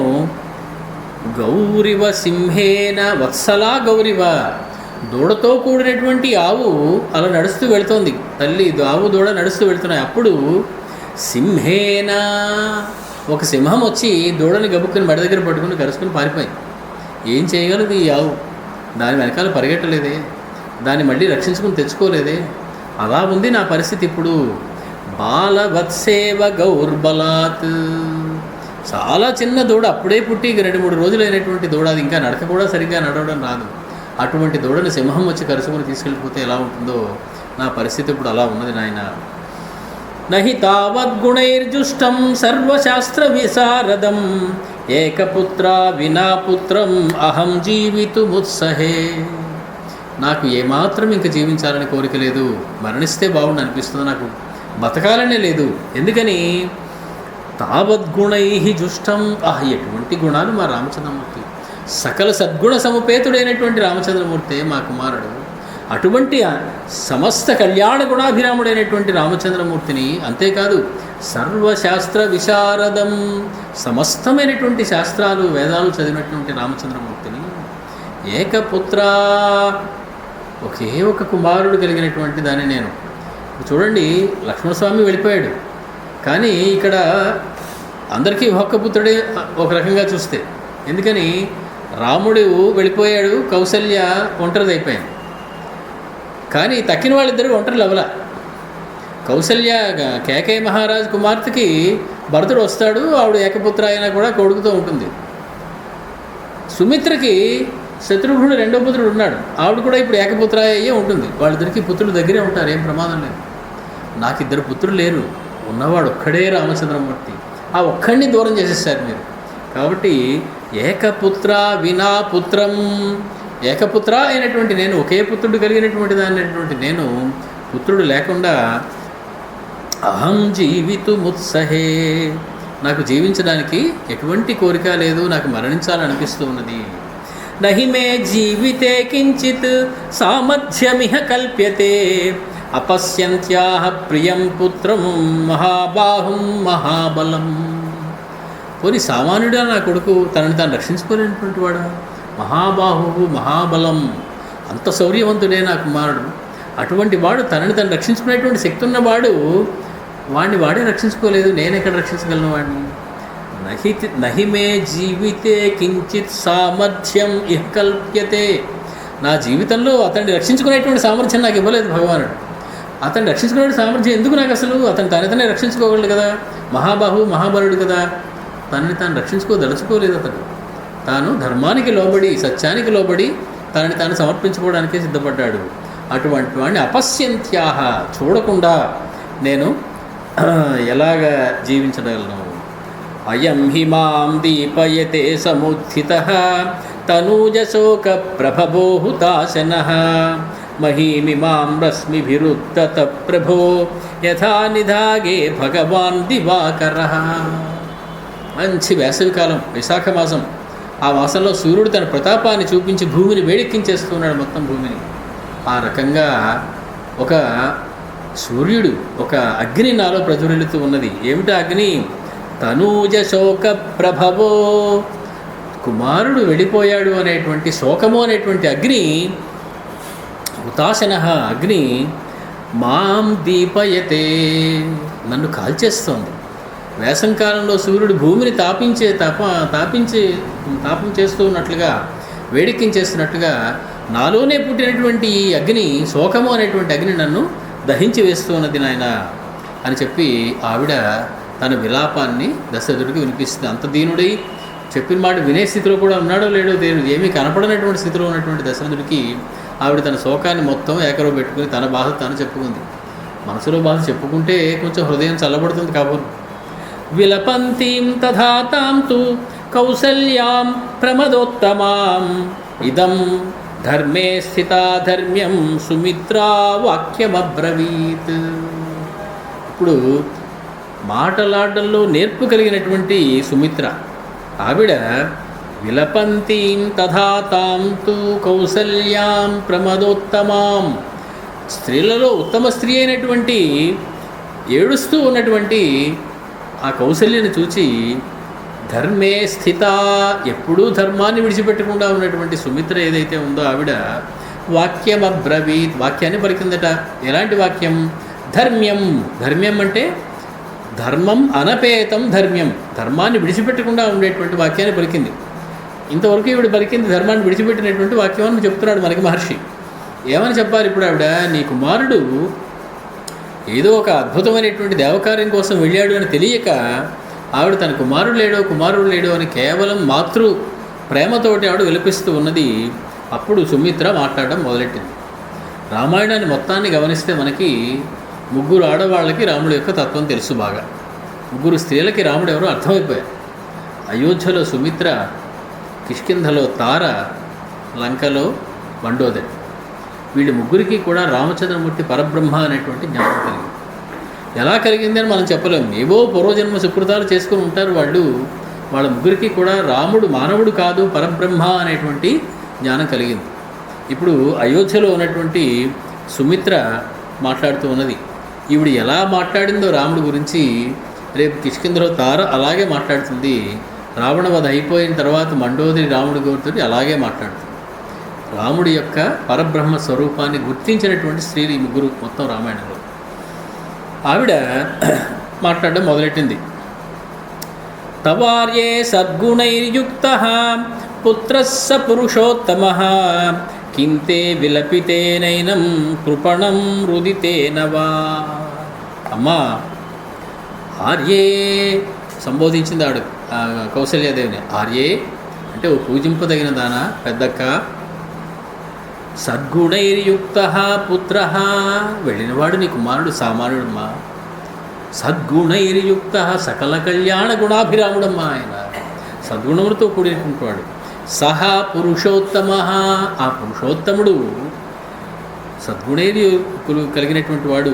A: గౌరివ సింహేన వత్సలా గౌరివ, దూడతో కూడినటువంటి ఆవు అలా నడుస్తూ వెళుతోంది. తల్లి ఆవు దూడ నడుస్తూ వెళుతున్నాయి. అప్పుడు సింహేన, ఒక సింహం వచ్చి దూడని గబుక్కుని మెడ దగ్గర పట్టుకుని కరుచుకుని పారిపోయింది. ఏం చేయగలదు ఈ ఆవు? దాని వెనకాల పరిగెట్టలేదే, దాన్ని మళ్ళీ రక్షించుకుని తెచ్చుకోలేదే. అలా ఉంది నా పరిస్థితి ఇప్పుడు. బాలవత్సేవ గౌర్బలాత్, చాలా చిన్న దూడ, అప్పుడే పుట్టి 2-3 రోజులు అయినటువంటి దూడ, అది ఇంకా నడక కూడా సరిగ్గా నడవడం రాదు. అటువంటి దూడని సింహం వచ్చి కరుచుకొని తీసుకెళ్ళిపోతే ఎలా ఉంటుందో నా పరిస్థితి ఇప్పుడు అలా ఉన్నది నాయన. నహి తావద్గుణైర్జుష్టం సర్వశాస్త్ర విశారదం ఏకపుత్ర వినా పుత్రం అహం జీవితుముత్సహే. నాకు ఏమాత్రం ఇంక జీవించాలని కోరిక లేదు, మరణిస్తే బాగుండు అనిపిస్తుంది, నాకు బతకాలనే లేదు. ఎందుకని? తావద్గుణై జుష్టం. ఎటువంటి గుణాలు మా రామచంద్రమూర్తి, సకల సద్గుణ సముపేతుడైనటువంటి రామచంద్రమూర్తే మా కుమారుడు. అటువంటి సమస్త కళ్యాణ గుణాభిరాముడైనటువంటి రామచంద్రమూర్తిని, అంతేకాదు సర్వశాస్త్ర విశారదం, సమస్తమైనటువంటి శాస్త్రాలు వేదాలు చదివినటువంటి రామచంద్రమూర్తిని, ఏకపుత్ర, ఒకే ఒక కుమారుడు కలిగినటువంటి దాన్ని నేను. చూడండి, లక్ష్మణస్వామి వెళ్ళిపోయాడు, కానీ ఇక్కడ అందరికీ ఒక్క పుత్రుడే ఒక రకంగా చూస్తే. ఎందుకని? రాముడు వెళ్ళిపోయాడు, కౌసల్య ఒంటరిదైపోయింది. కానీ తక్కిన వాళ్ళిద్దరూ ఒంటరి లవల. కౌసల్య కేకయ్య మహారాజు కుమార్తెకి భరతుడు వస్తాడు, ఆవిడ ఏకపుత్ర అయినా కూడా కొడుకుతో ఉంటుంది. సుమిత్రకి శత్రుఘ్నుడు రెండో పుత్రుడు ఉన్నాడు, ఆవిడ కూడా ఇప్పుడు ఏకపుత్ర అయ్యే ఉంటుంది. వాళ్ళిద్దరికి పుత్రులు దగ్గరే ఉంటారు, ఏం ప్రమాదం లేదు. నాకు 2 పుత్రులు లేరు, ఉన్నవాడు ఒక్కడే రామచంద్రమూర్తి. ఆ ఒక్కడిని దూరం చేసేసారు మీరు. కాబట్టి ఏకపుత్ర వినా పుత్రం, ఏకపుత్ర అయినటువంటి నేను, ఒకే పుత్రుడు కలిగినటువంటి దానిటువంటి నేను, పుత్రుడు లేకుండా అహం జీవితుముత్సహే, నాకు జీవించడానికి ఎటువంటి కోరిక లేదు, నాకు మరణించాలనిపిస్తూ ఉన్నది. నహి మే జీవితే కించిత్ సామర్థ్యమిహ కల్ప్యతే అపశ్యంత్యాహ ప్రియం పుత్రం మహాబాహుం మహాబలం. పోనీ సామాన్యుడా నా కొడుకు, తనని తాను రక్షించుకోలేనటువంటి వాడా? మహాబాహు మహాబలం, అంత శౌర్యవంతుడే నా కుమారుడు. అటువంటి వాడు తనని తను రక్షించుకునేటువంటి శక్తి ఉన్నవాడు, వాడిని వాడే రక్షించుకోలేదు, నేను ఎక్కడ రక్షించగలను వాడిని? నహి మే జీవితే కించిత్ సామర్థ్యం ఇహ కల్ప్యతే, నా జీవితంలో అతన్ని రక్షించుకునేటువంటి సామర్థ్యం నాకు ఇవ్వలేదు భగవానుడు. అతన్ని రక్షించుకునే సామర్థ్యం ఎందుకు నాకు అసలు? అతను తననే రక్షించుకోగలడు కదా, మహాబాహు మహాబలుడు కదా. తనని తాను రక్షించుకోదలుచుకోలేదు అతడు. తాను ధర్మానికి లోబడి, సత్యానికి లోబడి తనని తాను సమర్పించుకోవడానికే సిద్ధపడ్డాడు. అటువంటి వాడిని అపశ్యంత్యాహ, చూడకుండా నేను ఎలాగ జీవించగలను? అయం హిమాం దీపయతే సముత్థితః తనూజశోక ప్రభవోహుతాశనః మహీమిమాం రశ్మిభిరుద్ధత ప్రభో యథా నిధాగే భగవాన్ దివాకరః. మంచి వేసవికాలం, విశాఖ మాసం. ఆ మాసంలో సూర్యుడు తన ప్రతాపాన్ని చూపించి భూమిని వేడెక్కించేస్తున్నాడు, మొత్తం భూమిని. ఆ రకంగా ఒక సూర్యుడు, ఒక అగ్ని నాలో ప్రజ్వలిస్తూ ఉన్నది. ఏమిటా అగ్ని? తనూజ శోక ప్రభవో, కుమారుడు వెళ్ళిపోయాడు అనేటువంటి శోకము అనేటువంటి అగ్ని, హుతాశన అగ్ని మాం దీపయతే, నన్ను కాల్చేస్తోంది. వేసంకాలంలో సూర్యుడు భూమిని తాపం చేస్తూ ఉన్నట్లుగా, వేడెక్కించేస్తున్నట్టుగా నాలోనే పుట్టినటువంటి ఈ అగ్ని, శోకము అనేటువంటి అగ్ని నన్ను దహించి వేస్తూ ఉన్నది నాయన అని చెప్పి ఆవిడ తన విలాపాన్ని దశరథుడికి వినిపిస్తుంది. అంత దీనుడై చెప్పిన మాట వినే స్థితిలో కూడా ఉన్నాడో లేడో దేవుడు, ఏమీ కనపడనటువంటి స్థితిలో ఉన్నటువంటి దశరథుడికి ఆవిడ తన శోకాన్ని మొత్తం ఏకరో పెట్టుకుని తన బాధ తాను చెప్పుకుంది. మనసులో బాధ చెప్పుకుంటే కొంచెం హృదయం చల్లబడుతుంది కాబోలు. విలపంతీం తథా తాం తు కౌసల్యాం ప్రమదోత్తమాం ఇదం ధర్మే స్థితా ధర్మ్యం సుమిత్రా వాక్యమబ్రవీత్. ఇప్పుడు మాటలాడల్లో నేర్పు కలిగినటువంటి సుమిత్ర, ఆవిడ విలపంతీం తథా తాం తు కౌసల్యాం ప్రమదోత్తమాం, స్త్రీలలో ఉత్తమ స్త్రీ అయినటువంటి ఏడుస్తూ ఉన్నటువంటి ఆ కౌసల్యను చూచి ధర్మే స్థిత, ఎప్పుడూ ధర్మాన్ని విడిచిపెట్టకుండా ఉన్నటువంటి సుమిత్ర ఏదైతే ఉందో ఆవిడ వాక్యమబ్రవీత్, వాక్యాన్ని పలికిందట. ఎలాంటి వాక్యం? ధర్మ్యం. ధర్మ్యం అంటే ధర్మం అనపేతం ధర్మ్యం, ధర్మాన్ని విడిచిపెట్టకుండా ఉండేటువంటి వాక్యాన్ని పలికింది. ఇంతవరకు ఈవిడ పలికింది ధర్మాన్ని విడిచిపెట్టినటువంటి వాక్యం అని చెప్తున్నాడు మనకి మహర్షి. ఏమని చెప్పాలి ఇప్పుడు ఆవిడ? నీ కుమారుడు ఏదో ఒక అద్భుతమైనటువంటి దేవకార్యం కోసం వెళ్ళాడు అని తెలియక ఆవిడ తన కుమారుడు లేడు అని కేవలం మాతృ ప్రేమతోటి ఆవిడ విలపిస్తూ ఉన్నది. అప్పుడు సుమిత్ర మాట్లాడడం మొదలెట్టింది. రామాయణాన్ని మొత్తాన్ని గమనిస్తే మనకి ముగ్గురు ఆడవాళ్ళకి రాముడి యొక్క తత్వం తెలుసు బాగా. ముగ్గురు స్త్రీలకి రాముడు ఎవరో అర్థమైపోయారు. అయోధ్యలో సుమిత్ర, కిష్కింధలో తార, లంకలో మండోదరి. వీళ్ళ ముగ్గురికి కూడా రామచంద్రమూర్తి పరబ్రహ్మ అనేటువంటి జ్ఞానం కలిగింది. ఎలా కలిగిందని మనం చెప్పలేము. ఏవో పూర్వజన్మ సుకృతాలు చేసుకుని ఉంటారు వాళ్ళు. వాళ్ళ ముగ్గురికి కూడా రాముడు మానవుడు కాదు, పరబ్రహ్మ అనేటువంటి జ్ఞానం కలిగింది. ఇప్పుడు అయోధ్యలో ఉన్నటువంటి సుమిత్ర మాట్లాడుతూ ఉన్నది. ఈవిడ ఎలా మాట్లాడిందో రాముడి గురించి రేపు కిష్కింధలో తార అలాగే మాట్లాడుతుంది. రావణ వధ అయిపోయిన తర్వాత మండోదరి రాముడి గురించి అలాగే మాట్లాడుతుంది. రాముడి యొక్క పరబ్రహ్మ స్వరూపాన్ని గుర్తించినటువంటి స్త్రీలు ఈ ముగ్గురు మొత్తం రామాయణంలో. ఆవిడ మాట్లాడడం మొదలెట్టింది. తవార్యే సద్గుణైర్యుక్తః పుత్రస్స పురుషోత్తమః కింతే విలపితేనైనం కృపణం రుదితేన వా. అమ్మా, ఆర్యే సంబోధించింది ఆవిడ కౌసల్యాదేవిని. ఆర్యే అంటే ఓ పూజింపదగిన దానా, పెద్దక్క. సద్గుణైర్యుక్తః పుత్రః, వెళ్ళినవాడు నీ కుమారుడు సామాన్యుడమ్మా. సద్గుణైర్యుక్తః సకల కళ్యాణ గుణాభిరాముడమ్మా. ఆయన సద్గుణములతో కూడినటువంటి సహా పురుషోత్తమః, ఆ పురుషోత్తముడు సద్గుణైర్యుక్తులు కలిగినటువంటి వాడు.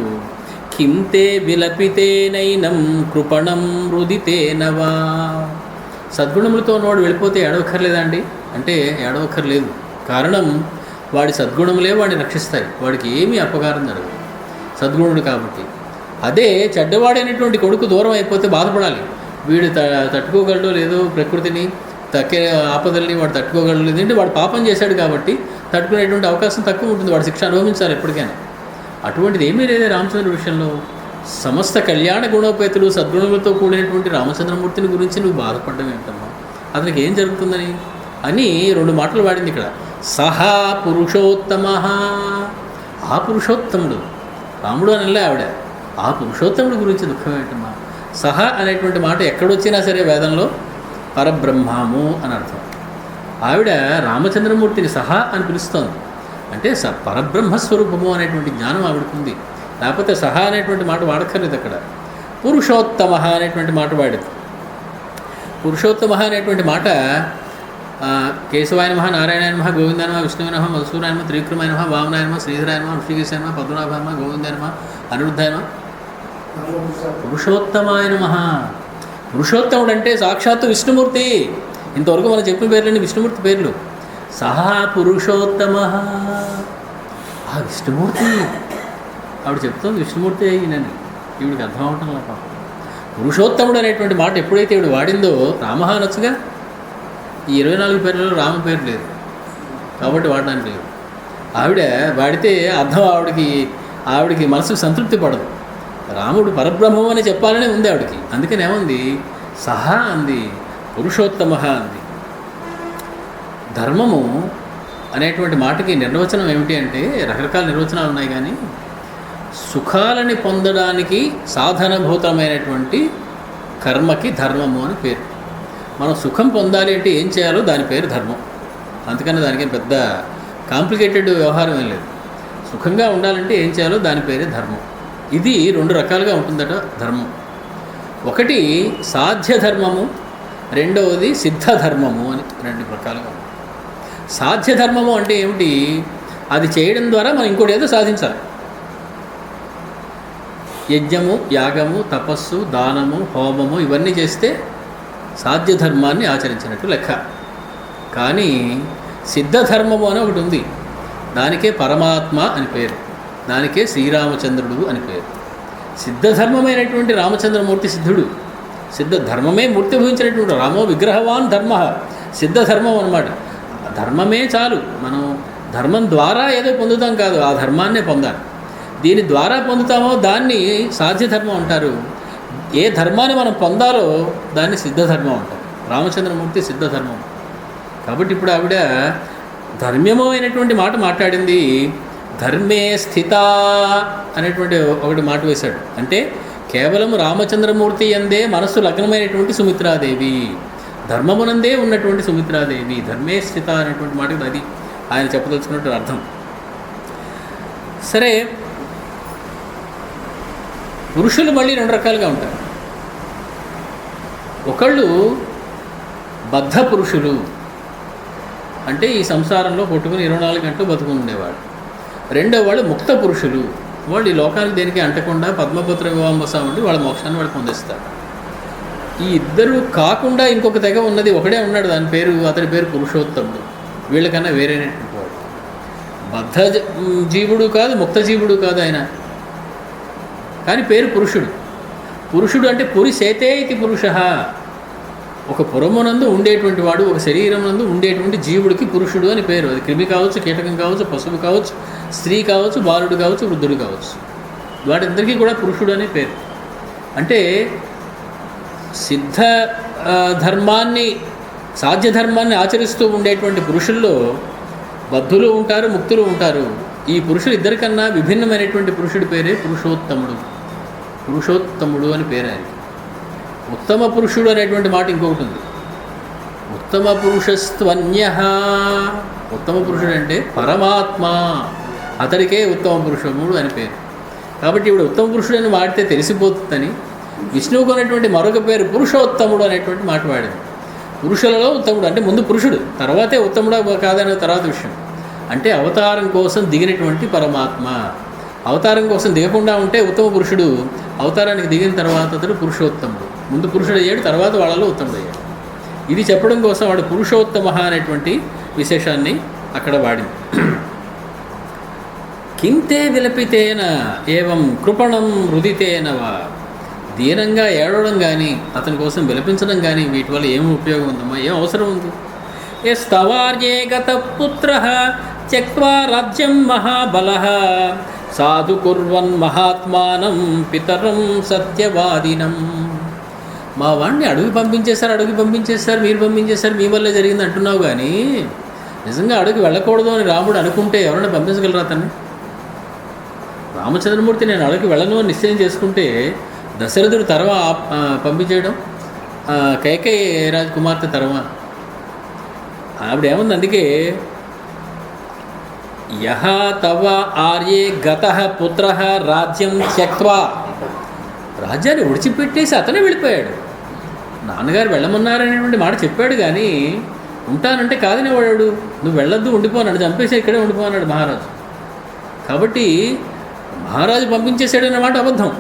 A: కింతే విలపితేనైనం కృపణం రుదితేనవా. సద్గుణములతో ఉన్నవాడు వెళ్ళిపోతే ఏడవక్కర్లేదా అండి అంటే ఏడవక్కర్లేదు. కారణం వాడి సద్గుణములే వాడిని రక్షిస్తాయి. వాడికి ఏమీ అపకారం జరగదు సద్గుణుడు కాబట్టి. అదే చెడ్డవాడైనటువంటి కొడుకు దూరం అయిపోతే బాధపడాలి. వీడు తట్టుకోగలడో లేదో ప్రకృతిని, తక్కే ఆపదల్ని వాడు తట్టుకోగలడు. లేదంటే వాడు పాపం చేశాడు కాబట్టి తట్టుకునేటువంటి అవకాశం తక్కువ ఉంటుంది. వాడు శిక్ష అనుభవించాలి ఎప్పటికైనా. అటువంటిది ఏమీ లేదే రామచంద్రుడి విషయంలో. సమస్త కళ్యాణ గుణోపేతులు సద్గుణములతో కూడినటువంటి రామచంద్రమూర్తిని గురించి నువ్వు బాధపడడం ఏంటమ్మా, అతనికి ఏం జరుగుతుందని అని రెండు మాటలు వాడింది ఇక్కడ. సహా పురుషోత్తమ, ఆ పురుషోత్తముడు రాముడు అనలే ఆవిడ. ఆ పురుషోత్తముడి గురించి దుఃఖం ఏంటమ్మా. సహా అనేటువంటి మాట ఎక్కడొచ్చినా సరే వేదంలో పరబ్రహ్మము అని అర్థం. ఆవిడ రామచంద్రమూర్తిని సహా అని పిలుస్తోంది. అంటే పరబ్రహ్మస్వరూపము అనేటువంటి జ్ఞానం ఆవిడకుంది. లేకపోతే సహా అనేటువంటి మాట వాడక్కర్లేదు అక్కడ. పురుషోత్తమ అనేటువంటి మాట వాడింది. పురుషోత్తమ అనేటువంటి మాట కేశవాయ నమః, నారాయణాయ నమః, గోవిందాయ నమః, విష్ణువాయ నమః, మధుసూదనాయ నమః, త్రివిక్రమాయ నమః, వామనాయ నమః, శ్రీధరాయ నమః, ఋషికేశాయ నమః, పద్మనాభాయ నమః, గోవిందాయ నమః, అనిరుద్ధాయ నమః, పురుషోత్తమాయ నమః. పురుషోత్తముడు అంటే సాక్షాత్తు విష్ణుమూర్తి. ఇంతవరకు మనం చెప్పిన పేర్లండి విష్ణుమూర్తి పేర్లు. సహా పురుషోత్తమ, ఆ విష్ణుమూర్తి. ఆవిడ చెప్తుంది విష్ణుమూర్తి అయినని. ఈవిడికి అర్థం అవటం లేక పురుషోత్తముడు అనేటువంటి మాట ఎప్పుడైతే ఈవిడ వాడిందో రామ అనొచ్చుగా. ఈ 24 పేర్లలో రామ పేరు లేదు కాబట్టి వాడడానికి లేదు. ఆవిడ వాడితే అర్థం ఆవిడికి మనసుకు సంతృప్తి పడదు. రాముడు పరబ్రహ్మం అని చెప్పాలనే ఉంది ఆవిడకి. అందుకని ఏముంది సహా అంది, పురుషోత్తమ అంది. ధర్మము అనేటువంటి మాటకి నిర్వచనం ఏమిటి అంటే రకరకాల నిర్వచనాలు ఉన్నాయి. కానీ సుఖాలని పొందడానికి సాధనభూతమైనటువంటి కర్మకి ధర్మము అని పేరు. మనం సుఖం పొందాలి అంటే ఏం చేయాలో దాని పేరు ధర్మం. అందుకని దానికి పెద్ద కాంప్లికేటెడ్ వ్యవహారం ఏం లేదు. సుఖంగా ఉండాలంటే ఏం చేయాలో దాని పేరే ధర్మం. ఇది 2 రకాలుగా ఉంటుందట ధర్మం. ఒకటి సాధ్య ధర్మము, రెండవది సిద్ధ ధర్మము అని 2 రకాలుగా ఉంటుంది. సాధ్య ధర్మము అంటే ఏమిటి? అది చేయడం ద్వారా మనం ఇంకోటి ఏదో సాధించాలి. యజ్ఞము, యాగము, తపస్సు, దానము, హోమము ఇవన్నీ చేస్తే సాధ్య ధర్మాన్ని ఆచరించినట్టు లెక్క. కానీ సిద్ధధర్మము అని ఒకటి ఉంది. దానికే పరమాత్మ అని పేరు, దానికే శ్రీరామచంద్రుడు అని పేరు. సిద్ధధర్మమైనటువంటి రామచంద్రమూర్తి సిద్ధుడు. సిద్ధధర్మమే మూర్తి భవించినటువంటి రామో విగ్రహవాన్ ధర్మ. సిద్ధధర్మం అన్నమాట. ధర్మమే చాలు. మనం ధర్మం ద్వారా ఏదో పొందుతాం కాదు, ఆ ధర్మాన్నే పొందాలి. దీని ద్వారా పొందుతామో దాన్ని సాధ్యధర్మం అంటారు. ఏ ధర్మాన్ని మనం పొందాలో దాన్ని సిద్ధధర్మం అంటారు. రామచంద్రమూర్తి సిద్ధధర్మం. కాబట్టి ఇప్పుడు ఆవిడ ధర్మ్యము అయినటువంటి మాట మాట్లాడింది. ధర్మే స్థిత అనేటువంటి ఒకటి మాట వేశాడు. అంటే కేవలం రామచంద్రమూర్తి అందే మనస్సు లగ్నమైనటువంటి సుమిత్రాదేవి, ధర్మమునందే ఉన్నటువంటి సుమిత్రాదేవి, ధర్మే స్థిత అనేటువంటి మాటకు అది ఆయన చెప్పదలుచుకున్నట్టు అర్థం. సరే, పురుషులు మళ్ళీ రెండు రకాలుగా ఉంటారు. ఒకళ్ళు బద్ధ పురుషులు, అంటే ఈ సంసారంలో కొట్టుకుని 24 గంటలు బతుకుని ఉండేవాడు. రెండో వాళ్ళు ముక్త పురుషులు, వాళ్ళు ఈ లోకానికి దేనికి అంటకుండా పద్మపుత్ర వివాంబసం అంటే వాళ్ళ మోక్షాన్ని వాళ్ళు పొందిస్తారు. ఈ ఇద్దరు కాకుండా ఇంకొక తెగ ఉన్నది, ఒకడే ఉన్నాడు, అతని పేరు పురుషోత్తముడు. వీళ్ళకన్నా వేరేనటువంటి వాడు. బద్ధ జీవుడు కాదు, ముక్త జీవుడు కాదు ఆయన, కానీ పేరు పురుషుడు. పురుషుడు అంటే పురిసేతే ఇది పురుష, ఒక పురమునందు ఉండేటువంటి వాడు, ఒక శరీరమునందు ఉండేటువంటి జీవుడికి పురుషుడు అని పేరు. అది క్రిమి కావచ్చు, కీటకం కావచ్చు, పశువు కావచ్చు, స్త్రీ కావచ్చు, బాలుడు కావచ్చు, వృద్ధుడు కావచ్చు, వాటిద్దరికీ కూడా పురుషుడు అనే పేరు. అంటే సిద్ధ ధర్మాన్ని, సాధ్యధర్మాన్ని ఆచరిస్తూ ఉండేటువంటి పురుషుల్లో బద్ధులు ఉంటారు, ముక్తులు ఉంటారు. ఈ పురుషులు ఇద్దరికన్నా విభిన్నమైనటువంటి పురుషుడి పేరే పురుషోత్తముడు. పురుషోత్తముడు అని పేరు ఆయనకి. ఉత్తమ పురుషుడు అనేటువంటి మాట ఇంకొకటి ఉంది. ఉత్తమ పురుషస్త్వన్యః, ఉత్తమ పురుషుడు అంటే పరమాత్మ, అతడికే ఉత్తమ పురుషముడు అని పేరు. కాబట్టి ఇప్పుడు ఉత్తమ పురుషుడు అని వాడితే తెలిసిపోతుందని విష్ణువుకు అనేటువంటి మరొక పేరు పురుషోత్తముడు అనేటువంటి మాట వాడింది. పురుషులలో ఉత్తముడు అంటే ముందు పురుషుడు, తర్వాతే ఉత్తముడా కాదనే తర్వాత విషయం. అంటే అవతారం కోసం దిగినటువంటి పరమాత్మ. అవతారం కోసం దిగకుండా ఉంటే ఉత్తమ పురుషుడు, అవతారానికి దిగిన తర్వాత అతడు పురుషోత్తముడు. ముందు పురుషుడు అయ్యాడు, తర్వాత వాళ్ళలో ఉత్తముడు అయ్యాడు. ఇది చెప్పడం కోసం వాడు పురుషోత్తమ అనేటువంటి విశేషాన్ని అక్కడ వాడింది. కింతే విలపితేన ఏవం కృపణం రుదితేనవా, దీనంగా ఏడవడం కానీ, అతని కోసం విలపించడం కానీ వీటి వల్ల ఏం ఉపయోగం ఉందమ్మా, ఏం అవసరం ఉంది? ఏ స్తవార్యే గత పుత్ర త్యక్వా రాజ్యం మహాబలః సాధు కుర్వన్ మహాత్మానం పితరం సత్యవాదినం. మా వాడిని అడుగు పంపించేశారు, మీరు పంపించేశారు, మీ వల్లే జరిగింది అంటున్నావు, కానీ నిజంగా అడుగు వెళ్ళకూడదు అని రాముడు అనుకుంటే ఎవరైనా పంపించగలరా అతన్ని? రామచంద్రమూర్తి నేను అడుగు వెళ్ళను అని నిశ్చయం చేసుకుంటే దశరథుడు పంపించేయడం, కైకేయి రాజకుమార్తె ఆవిడ ఏముంది, అందుకే యహ తవ ఆర్యే గతః పుత్రః రాజ్యం త్యక్వా, రాజ్యాన్ని విడిచిపెట్టేసి అతనే వెళ్ళిపోయాడు. నాన్నగారు వెళ్ళమన్నారనేటువంటి మాట చెప్పాడు, కానీ ఉంటానంటే కాదనేవాడు. నువ్వు వెళ్ళొద్దు, ఉండిపోనాడు, చంపేసి ఇక్కడే ఉండిపోనాడు మహారాజు. కాబట్టి మహారాజు పంపించేశాడన్నమాట అబద్ధం.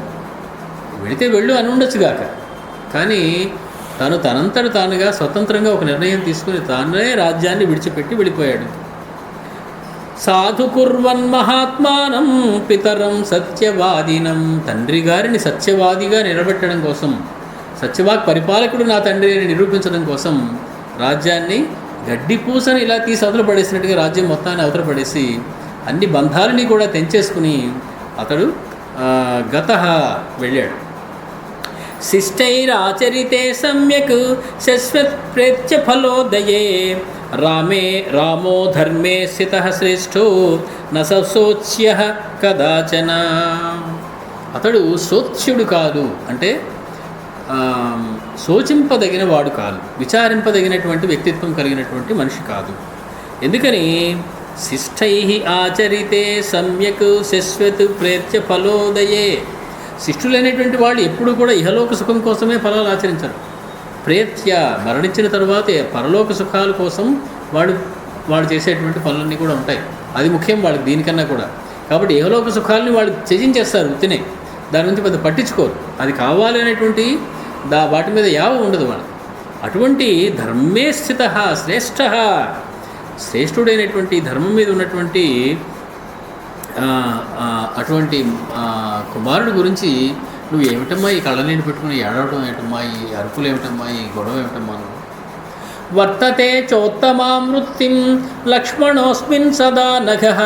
A: వెళితే వెళ్ళు అని ఉండొచ్చుగాక, కానీ తనంతట తానుగా స్వతంత్రంగా ఒక నిర్ణయం తీసుకుని తానే రాజ్యాన్ని విడిచిపెట్టి వెళ్ళిపోయాడు. సాధు కుర్వన్ మహాత్మానం పితరం సత్యవాదినం, తండ్రి గారిని సత్యవాదిగా నిలబెట్టడం కోసం, సత్యవాక్ పరిపాలకుడు నా తండ్రి అని నిరూపించడం కోసం రాజ్యాన్ని గడ్డిపూసని ఇలా తీసి అవతల పడేసినట్టుగా రాజ్యం మొత్తాన్ని అవతల పడేసి అన్ని బంధాలని కూడా తెంచేసుకుని అతడు గతః వెళ్ళాడు. శిష్టైరాచరితే సమ్యక్ శశ్వత్ ప్రేత్య ఫలోదయే రామో ధర్మే స్థితః శ్రేష్ఠో నసోచ్య కదాచన. అతడు సోచ్యుడు కాదు, అంటే శోచింపదగిన వాడు కాదు, విచారింపదగినటువంటి వ్యక్తిత్వం కలిగినటువంటి మనిషి కాదు. ఎందుకని? శిష్టై ఆచరితే సమ్యక్ శశ్వత్ ప్రేత్య ఫలోదయే. శిష్టులైనటువంటి వాళ్ళు ఎప్పుడు కూడా ఇహలోక సుఖం కోసమే ఫలాలు ఆచరించరు. ప్రేత్య, మరణించిన తర్వాత పరలోక సుఖాల కోసం వాళ్ళు చేసేటువంటి పనులన్నీ కూడా ఉంటాయి. అది ముఖ్యం వాళ్ళకి దీనికన్నా కూడా. కాబట్టి ఇహలోక సుఖాలని వాళ్ళు త్యజించేస్తారు, తినే దాని నుంచి పెద్ద పట్టించుకోరు. అది కావాలి అనేటువంటి వాటి మీద యావ ఉండదు వాళ్ళు. అటువంటి ధర్మే స్థిత శ్రేష్ఠ, శ్రేష్ఠుడైనటువంటి ధర్మం మీద ఉన్నటువంటి అటువంటి కుమారుడు గురించి నువ్వు ఏమిటమ్మా ఈ కళ్ళనీళ్ళు పెట్టుకుని ఏడవడం ఏమిటమ్మా, ఈ అరుపులు ఏమిటమ్మా, ఈ గొడవ ఏమిటమ్మా? నువ్వు వర్తతే చోత్తమాం వృత్తిం లక్ష్మణోస్మిన్ సదా నఘః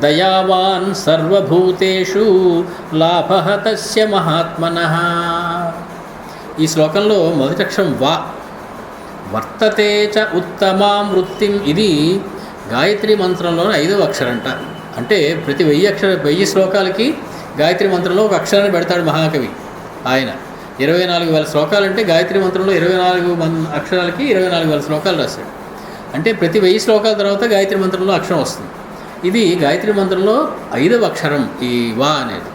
A: దయావాన్ సర్వభూతేషు లాభః తస్య మహాత్మనః. ఈ శ్లోకంలో మొదటి అక్షరం వా. వర్తతే చ ఉత్తమాం వృత్తిం, ఇది గాయత్రి మంత్రంలోని 5వ అక్షరంట. అంటే ప్రతి 1000 శ్లోకాలకి గాయత్రి మంత్రంలో ఒక అక్షరాన్ని పెడతాడు మహాకవి. ఆయన 24,000 శ్లోకాలంటే గాయత్రి మంత్రంలో 24 అక్షరాలకి 24,000 శ్లోకాలు రాశాడు. అంటే ప్రతి 1000 శ్లోకాల తర్వాత గాయత్రి మంత్రంలో అక్షరం వస్తుంది. ఇది గాయత్రి మంత్రంలో 5వ అక్షరం ఈ వా అనేది.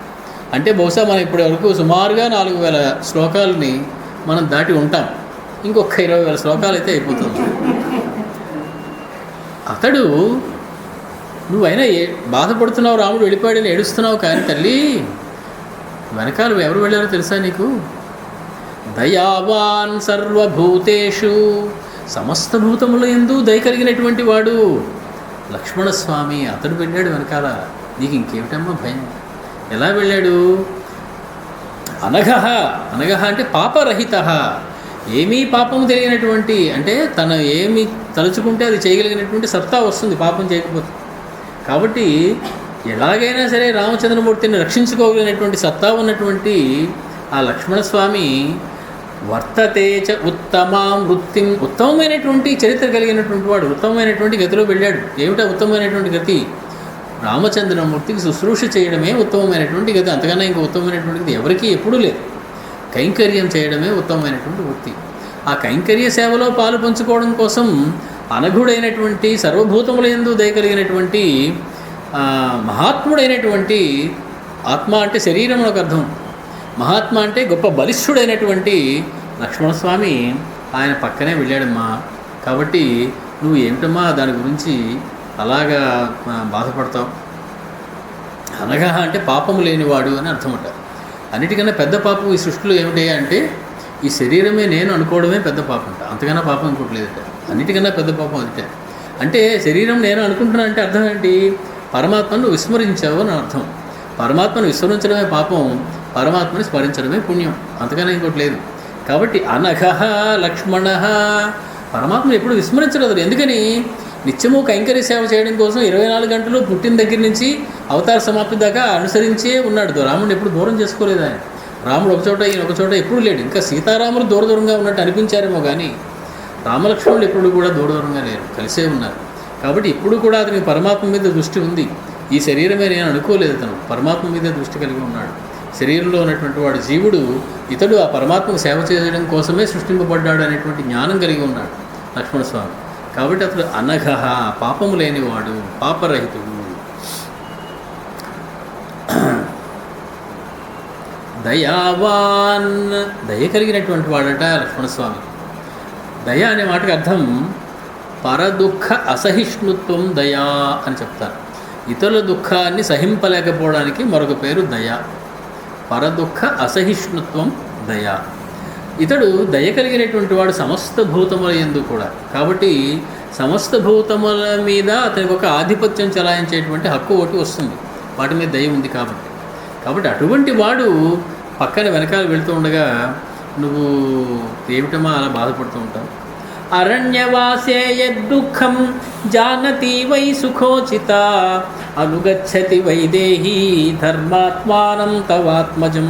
A: అంటే బహుశా మనం ఇప్పటి వరకు సుమారుగా 4,000 శ్లోకాలని మనం దాటి ఉంటాం. ఇంకొక 20,000 శ్లోకాలు అయితే అయిపోతుంది. అతడు నువ్వైనా బాధపడుతున్నావు, రాముడు వెళ్ళిపోయాడని ఏడుస్తున్నావు, కానీ తల్లి వెనకాల ఎవరు వెళ్ళారో తెలుసా నీకు? దయావాన్ సర్వభూతేషు, సమస్త భూతముల యందు దయ కలిగినటువంటి వాడు లక్ష్మణస్వామి. అతడు వెళ్ళాడు వెనకాల. నీకు ఇంకేమిటమ్మా భయం? ఎలా వెళ్ళాడు? అనఘః, అనఘః అంటే పాపరహితః, ఏమీ పాపము తెలియనటువంటి, అంటే తను ఏమి తలుచుకుంటే అది చేయగలిగినటువంటి సత్తా వస్తుంది పాపం చేయకపోతే. కాబట్టి ఎలాగైనా సరే రామచంద్రమూర్తిని రక్షించుకోగలిగినటువంటి సత్తా ఉన్నటువంటి ఆ లక్ష్మణస్వామి వర్తతే చ ఉత్తమాం వృత్తిం, ఉత్తమమైనటువంటి చరిత్ర కలిగినటువంటి వాడు ఉత్తమమైనటువంటి గతిలో వెళ్ళాడు. ఏమిటా ఉత్తమమైనటువంటి గతి? రామచంద్రమూర్తికి శుశ్రూష చేయడమే ఉత్తమమైనటువంటి గతి. అంతకన్నా ఇంకా ఉత్తమమైనటువంటి గతి ఎవరికీ ఎప్పుడూ లేదు. కైంకర్యం చేయడమే ఉత్తమమైనటువంటి వృత్తి. ఆ కైంకర్య సేవలో పాలు పంచుకోవడం కోసం అనఘుడైనటువంటి సర్వభూతముల యందు దయ కలిగినటువంటి మహాత్ముడైనటువంటి, ఆత్మ అంటే శరీరం ఒక అర్థం, మహాత్మ అంటే గొప్ప బలిష్ఠుడైనటువంటి లక్ష్మణస్వామి ఆయన పక్కనే వెళ్ళాడమ్మా. కాబట్టి నువ్వు ఏమిటమ్మా దాని గురించి అలాగా బాధపడతావు? అనఘః అంటే పాపము లేనివాడు అని అర్థం అంటారు. అన్నిటికన్నా పెద్ద పాపం ఈ సృష్టిలో ఏమిటి అంటే ఈ శరీరమే నేను అనుకోవడమే పెద్ద పాపం అంట. అంతకన్నా పాపం అనుకోవట్లేదట. అన్నిటికన్నా పెద్ద పాపం అదిట. అంటే శరీరం నేను అనుకుంటున్నా అంటే అర్థం ఏంటి? పరమాత్మను విస్మరించావు అని అర్థం. పరమాత్మను విస్మరించడమే పాపం, పరమాత్మని స్మరించడమే పుణ్యం. అంతకన్నా ఇంకోటి లేదు. కాబట్టి అనఘః లక్ష్మణః, పరమాత్మను ఎప్పుడు విస్మరించలేదు. ఎందుకని? నిత్యము కైంకర్య సేవ చేయడం కోసం 24 గంటలు పుట్టిన దగ్గర నుంచి అవతార సమాప్తి దాకా అనుసరించే ఉన్నాడు. రాముడిని ఎప్పుడు దూరం చేసుకోలేదు ఆయన. రాముడు ఒకచోట ఈయన ఒకచోట ఎప్పుడు లేడు. ఇంకా సీతారాములు దూరంగా ఉన్నట్టు అనిపించారేమో కానీ రామలక్ష్మణులు ఎప్పుడు కూడా దూరంగా లేరు, కలిసే ఉన్నారు. కాబట్టి ఇప్పుడు కూడా అతనికి పరమాత్మ మీద దృష్టి ఉంది. ఈ శరీరమే నేను అనుకోలేదు, అతను పరమాత్మ మీద దృష్టి కలిగి ఉన్నాడు. శరీరంలో ఉన్నటువంటి వాడు జీవుడు, ఇతడు ఆ పరమాత్మకు సేవ చేయడం కోసమే సృష్టింపబడ్డాడు అనేటువంటి జ్ఞానం కలిగి ఉన్నాడు లక్ష్మణస్వామి. కాబట్టి అతడు అనఘః, పాపము లేనివాడు, పాపరహితుడు. దయావాన్, దయ కలిగినటువంటి వాడట లక్ష్మణస్వామి. దయ అనే మాటకు అర్థం పరదుఃఖ అసహిష్ణుత్వం దయా అని చెప్తారు. ఇతరుల దుఃఖాన్ని సహింపలేకపోవడానికి మరొక పేరు దయ. పరదుఃఖ అసహిష్ణుత్వం దయ. ఇతడు దయ కలిగినటువంటి వాడు సమస్త భూతముల యందు కూడా. కాబట్టి సమస్త భూతముల మీద అతనికి ఒక ఆధిపత్యం చెలాయించేటువంటి హక్కు ఒకటి వస్తుంది, వాటి మీద దయ ఉంది కాబట్టి. కాబట్టి అటువంటి వాడు పక్కన వెనకాల వెళుతూ ఉండగా నువ్వు ఏమిటమా అలా బాధపడుతూ ఉంటావు? అరణ్యవాసే యద్దుఃఖం జానతి వై సుఖోచిత, అనుగచ్చతి వైదేహీ ధర్మాత్మానం తవాత్మజం.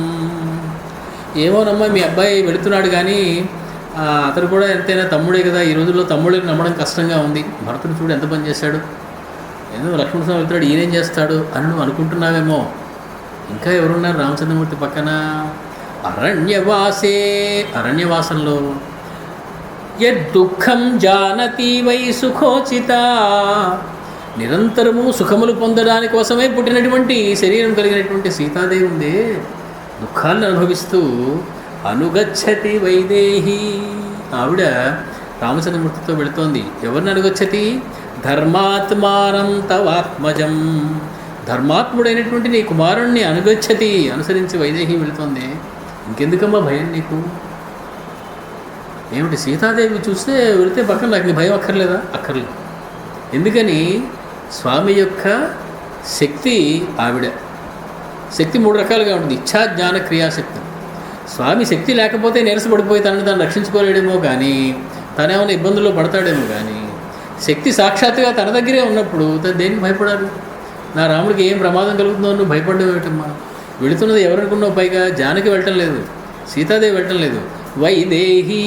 A: ఏమోనమ్మా మీ అబ్బాయి వెళుతున్నాడు కానీ అతను కూడా ఎంతైనా తమ్ముడే కదా. ఈ రోజుల్లో తమ్ముడిని నమ్మడం కష్టంగా ఉంది. భరతుడు చూడు ఎంత పని చేశాడు, ఏదో లక్ష్మణస్వామి వెళ్తాడు, ఈయనేం చేస్తాడు అని నువ్వు అనుకుంటున్నావేమో. ఇంకా ఎవరున్నారు రామచంద్రమూర్తి పక్కన? అరణ్యవాసే, అరణ్యవాసంలో యద్దుఃఖం జానతి వై సుఖోచిత, నిరంతరము సుఖములు పొందడానికి కోసమే పుట్టినటువంటి శరీరం కలిగినటువంటి సీతాదేవి ఉందే, దుఃఖాలను అనుభవిస్తూ అనుగచ్చతి వైదేహి, ఆవిడ రామచంద్రమూర్తితో వెళుతోంది. ఎవరిని అనుగచ్చతి? ధర్మాత్మానం తవాత్మజం, ధర్మాత్ముడైనటువంటి నీ కుమారుణ్ణి అనుగచ్చతి, అనుసరించి వైదేహి వెళుతోంది. ఇంకెందుకమ్మా భయం నీకు? ఏమిటి సీతాదేవి చూస్తే వెళితే పక్కన నాకు నీ భయం అక్కర్లేదా? అక్కర్లేదు. ఎందుకని? స్వామి యొక్క శక్తి ఆవిడ. శక్తి 3 రకాలుగా ఉంటుంది. ఇచ్ఛా జ్ఞాన క్రియాశక్తి. స్వామి శక్తి లేకపోతే నీరసపడిపోయి తనను రక్షించుకోలేడేమో కానీ, తనేమైనా ఇబ్బందుల్లో పడతాడేమో కానీ, శక్తి సాక్షాత్తుగా తన దగ్గరే ఉన్నప్పుడు తను దేనికి భయపడాలి? నా రాముడికి ఏం ప్రమాదం కలుగుతుందో నువ్వు భయపడడం ఏమిటమ్మా? వెళుతున్నది ఎవరనుకున్నావు? పైగా జానకి వెళ్ళటం లేదు, సీతాదేవి వెళ్ళటం లేదు, వైదేహి,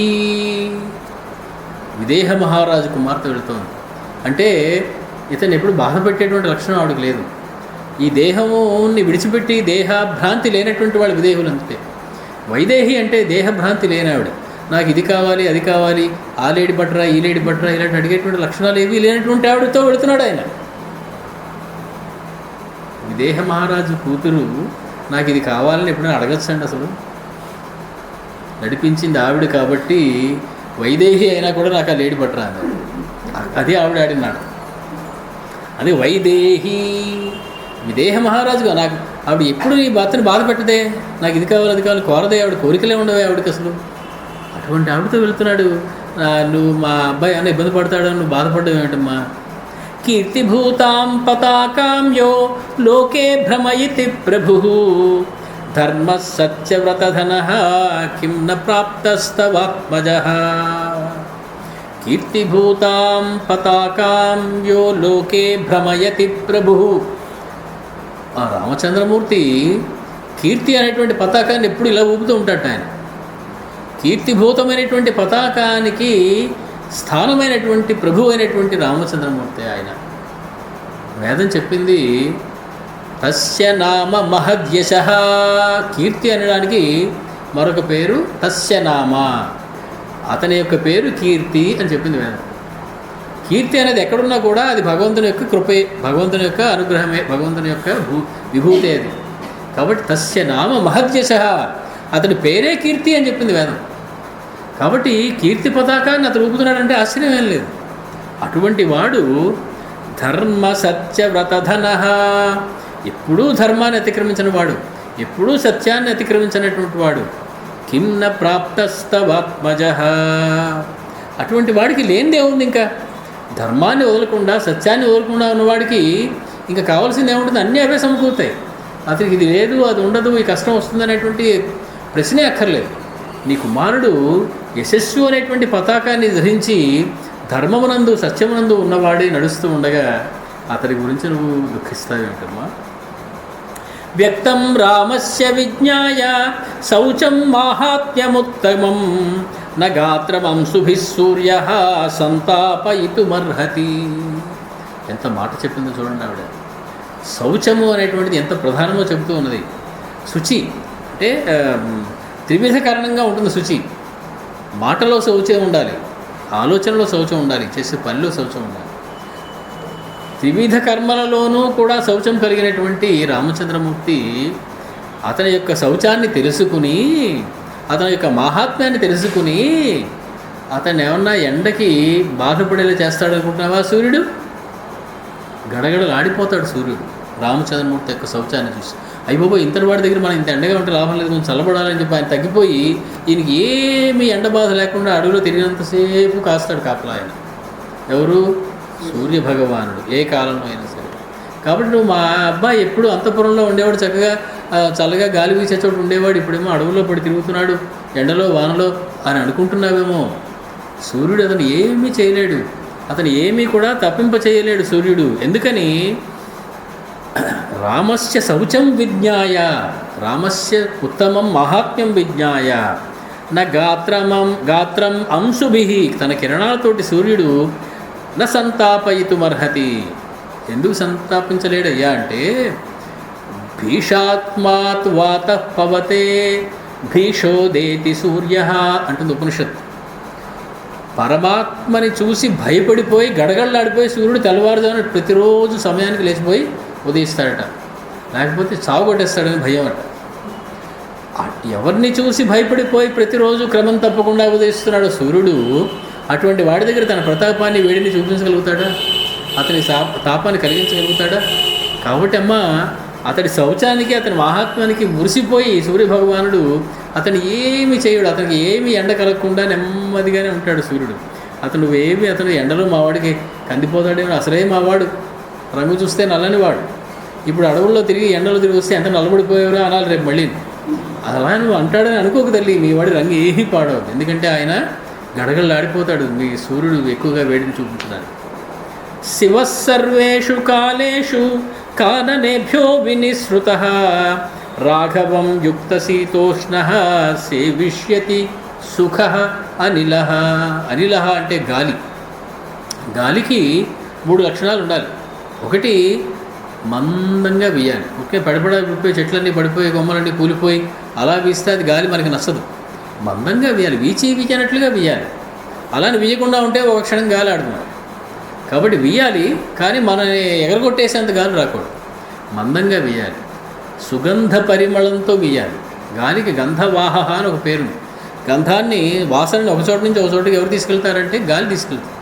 A: విదేహ మహారాజు కుమార్తె వెళుతోంది. అంటే ఇతను ఎప్పుడు బాధ పెట్టేటువంటి లక్షణం ఆవిడకి లేదు. ఈ దేహముని విడిచిపెట్టి దేహభ్రాంతి లేనటువంటి వాళ్ళు విదేహులు అంతే. వైదేహి అంటే దేహభ్రాంతి లేనావిడ. నాకు ఇది కావాలి, అది కావాలి, ఆ లేడి బట్టరా, ఈ లేడి బట్టరా, ఇలాంటి అడిగేటువంటి లక్షణాలు ఏవీ లేనటువంటి ఆవిడతో వెళుతున్నాడు ఆయన. విదేహ మహారాజు కూతురు నాకు ఇది కావాలని ఎప్పుడైనా అడగచ్చండి? అసలు నడిపించింది ఆవిడ కాబట్టి వైదేహి అయినా కూడా నాకు ఆ లేడి బట్టరా అన్నాడు. అది ఆవిడ ఆడినాడు. అది వైదేహి. విదేహ మహారాజుగా నాకు ఆవిడ ఎప్పుడు నీ భర్తని బాధ పెట్టదే, నాకు ఇది కావాలి, అది కావాలి కోరదే. ఆవిడ కోరికలే ఉండవే ఆవిడకి అసలు. అటువంటి ఆవిడతో వెళుతున్నాడు. నువ్వు మా అబ్బాయి అన్న ఇబ్బంది పడతాడు, నువ్వు బాధపడ్డావు ఏమిటమ్మా? కీర్తిభూతాం పతాకాం యో లోకే భ్రమయితి ప్రభు ధర్మ సత్యవ్రతధన కిం న ప్రాప్తస్తవాత్మజః. కీర్తిభూతాం పతాకాం యో లోకే భ్రమయతి ప్రభు. ఆ రామచంద్రమూర్తి కీర్తి అనేటువంటి పతాకాన్ని ఎప్పుడు ఇలా ఊపుతూ ఉంటాడు ఆయన. కీర్తిభూతమైనటువంటి పతాకానికి స్థానమైనటువంటి ప్రభు అయినటువంటి రామచంద్రమూర్తి ఆయన. వేదం చెప్పింది తస్య నామ మహద్యశః. కీర్తి అనడానికి మరొక పేరు తస్య నామ, అతని యొక్క పేరు కీర్తి అని చెప్పింది వేదం. కీర్తి అనేది ఎక్కడున్నా కూడా అది భగవంతుని యొక్క కృపే, భగవంతుని యొక్క అనుగ్రహమే, భగవంతుని యొక్క విభూతే అది. కాబట్టి తస్య నామ మహద్యశః, అతని పేరే కీర్తి అని చెప్పింది వేదం. కాబట్టి కీర్తి పతాకాన్ని అతను ఊపుతున్నాడంటే ఆశ్చర్యం ఏం లేదు. అటువంటి వాడు ధర్మ సత్యవ్రతధన, ఎప్పుడూ ధర్మాన్ని అతిక్రమించిన వాడు, ఎప్పుడూ సత్యాన్ని అతిక్రమించినటువంటి వాడు. కిం న ప్రాప్తస్తవాత్మజః. అటువంటి వాడికి లేనిదే ఉంది. ఇంకా ధర్మాన్ని వదలకుండా సత్యాన్ని వదలకుండా ఉన్నవాడికి ఇంకా కావాల్సింది ఏముంటుంది? అన్నీ అవే సమకూరుతాయి. అతనికి ఇది లేదు, అది ఉండదు, ఈ కష్టం వస్తుంది అనేటువంటి ప్రశ్నే అక్కర్లేదు. నీ కుమారుడు యశస్సు అనేటువంటి పతాకాన్ని ధరించి ధర్మమునందు సత్యమునందు ఉన్నవాడే నడుస్తూ ఉండగా అతడి గురించి నువ్వు దుఃఖిస్తావేంటమ్మా? వ్యక్తం రామస్య విజ్ఞాయ శౌచం మాహాత్మ్యముత్తమం న గాత్రమంశుభిః సూర్యః సంతాపయితుమర్హతి. ఎంత మాట చెప్పిందో చూడండి ఆవిడ. శౌచము అనేటువంటిది ఎంత ప్రధానమో చెబుతూ ఉన్నది. శుచి అంటే త్రివిధ కారణంగా ఉంటుంది శుచి. మాటలో శౌచం ఉండాలి, ఆలోచనలో శౌచం ఉండాలి, చేసే పనిలో శౌచం ఉండాలి. త్రివిధ కర్మలలోనూ కూడా శౌచం కలిగినటువంటి రామచంద్రమూర్తి అతని యొక్క శౌచాన్ని తెలుసుకుని, అతని యొక్క మహాత్మ్యాన్ని తెలుసుకుని అతన్ని ఏమన్నా ఎండకి బాధపడేలా చేస్తాడనుకుంటున్నావా? సూర్యుడు గడగడలు ఆడిపోతాడు. సూర్యుడు రామచంద్రమూర్తి యొక్క శౌచాన్ని చూసి, అయ్యబాబో ఇంతటి వాడి దగ్గర మనం ఇంత ఎండగా ఉంటే లాభం లేదు, కొంచెం చల్లబడాలని చెప్పి ఆయన తగ్గిపోయి ఈయనకి ఏమీ ఎండ బాధ లేకుండా అడవిలో తిరిగినంతసేపు కాస్తాడు కాపలా ఆయన. ఎవరు? సూర్య భగవానుడు, ఏ కాలంలో అయినా సరే. కాబట్టి నువ్వు మా అబ్బాయి ఎప్పుడు అంతఃపురంలో ఉండేవాడు, చక్కగా చల్లగా గాలి వీచే చోటు ఉండేవాడు, ఇప్పుడేమో అడవుల్లో పడి తిరుగుతున్నాడు ఎండలో వానలో అని అనుకుంటున్నావేమో. సూర్యుడు అతను ఏమీ చేయలేడు, అతను ఏమీ కూడా తప్పింప చేయలేడు సూర్యుడు. ఎందుకని? రామస్య శౌచం విజ్ఞాయ, రామస్య ఉత్తమం మహాత్మ్యం విజ్ఞాయ నా గాత్రం అంశుభిః. తన కిరణాలతోటి సూర్యుడు న సంతాపయితుమర్హతి. ఎందుకు సంతాపించలేడయ్యా అంటే భీషాత్మాత్ వాతః పవతే భీషోదేతి సూర్యః అంటుంది ఉపనిషత్తు. పరమాత్మని చూసి భయపడిపోయి గడగడలాడిపోయి సూర్యుడు తెల్లవారుజామున ప్రతిరోజు సమయానికి లేచిపోయి ఉదయిస్తాడట, లేకపోతే చావు కొట్టేస్తాడని భయం అట. ఎవరిని చూసి భయపడిపోయి ప్రతిరోజు క్రమం తప్పకుండా ఉదయిస్తున్నాడు సూర్యుడు, అటువంటి వాడి దగ్గర తన ప్రతాపాన్ని వేడిని చూపించగలుగుతాడా? అతని తాపాన్ని కలిగించగలుగుతాడా? కాబట్టి అమ్మ అతడి శౌచానికి అతని మహాత్మానికి మురిసిపోయి సూర్యభగవానుడు అతను ఏమి చేయడు, అతనికి ఏమి ఎండ కలగకుండా నెమ్మదిగానే ఉంటాడు సూర్యుడు. అతను ఎండలో మావాడికి కందిపోతాడేమో, అసలే మావాడు రంగు చూస్తే నల్లని వాడు. ఇప్పుడు అడవుల్లో తిరిగి ఎండలో తిరిగి వస్తే ఎంత నల్లబడిపోయేవరో అనాలి రేపు మళ్ళీ. అలా నువ్వు అంటాడని అనుకోక తల్లి, మీ వాడి రంగు ఏమీ పాడవద్దు. ఎందుకంటే ఆయన గడగడలాడిపోతాడు మీ సూర్యుడు ఎక్కువగా వేడిని చూపించడానికి. శివ సర్వేషు కాలేషు కాననేభ్యో వినిసృతః రాఘవం యుక్త శీతోష్ణః సేవిష్యతి సుఖః అనిలః. అనిలః అంటే గాలి. గాలికి 3 లక్షణాలు ఉండాలి. ఒకటి మందంగా వీయాలి. ఓకే, పడిపోయి చెట్లన్నీ పడిపోయి కొమ్మలన్నీ కూలిపోయి అలా వీస్తే అది గాలి మనకి నచ్చదు. మందంగా వీయాలి, వీచినట్లుగా వీయాలి. అలానే వీయకుండా ఉంటే ఒక క్షణం గాలి ఆడుతున్నాం. కాబట్టి వీయాలి, కానీ మనని ఎగరగొట్టేసేంత గాలి రాకూడదు. మందంగా వీయాలి, సుగంధ పరిమళంతో వీయాలి. గాలికి గంధవాహ అని ఒక పేరుంది. గంధాన్ని, వాసనని ఒక చోట నుంచి ఒక చోటుకి ఎవరు తీసుకెళ్తారంటే గాలి తీసుకెళ్తారు.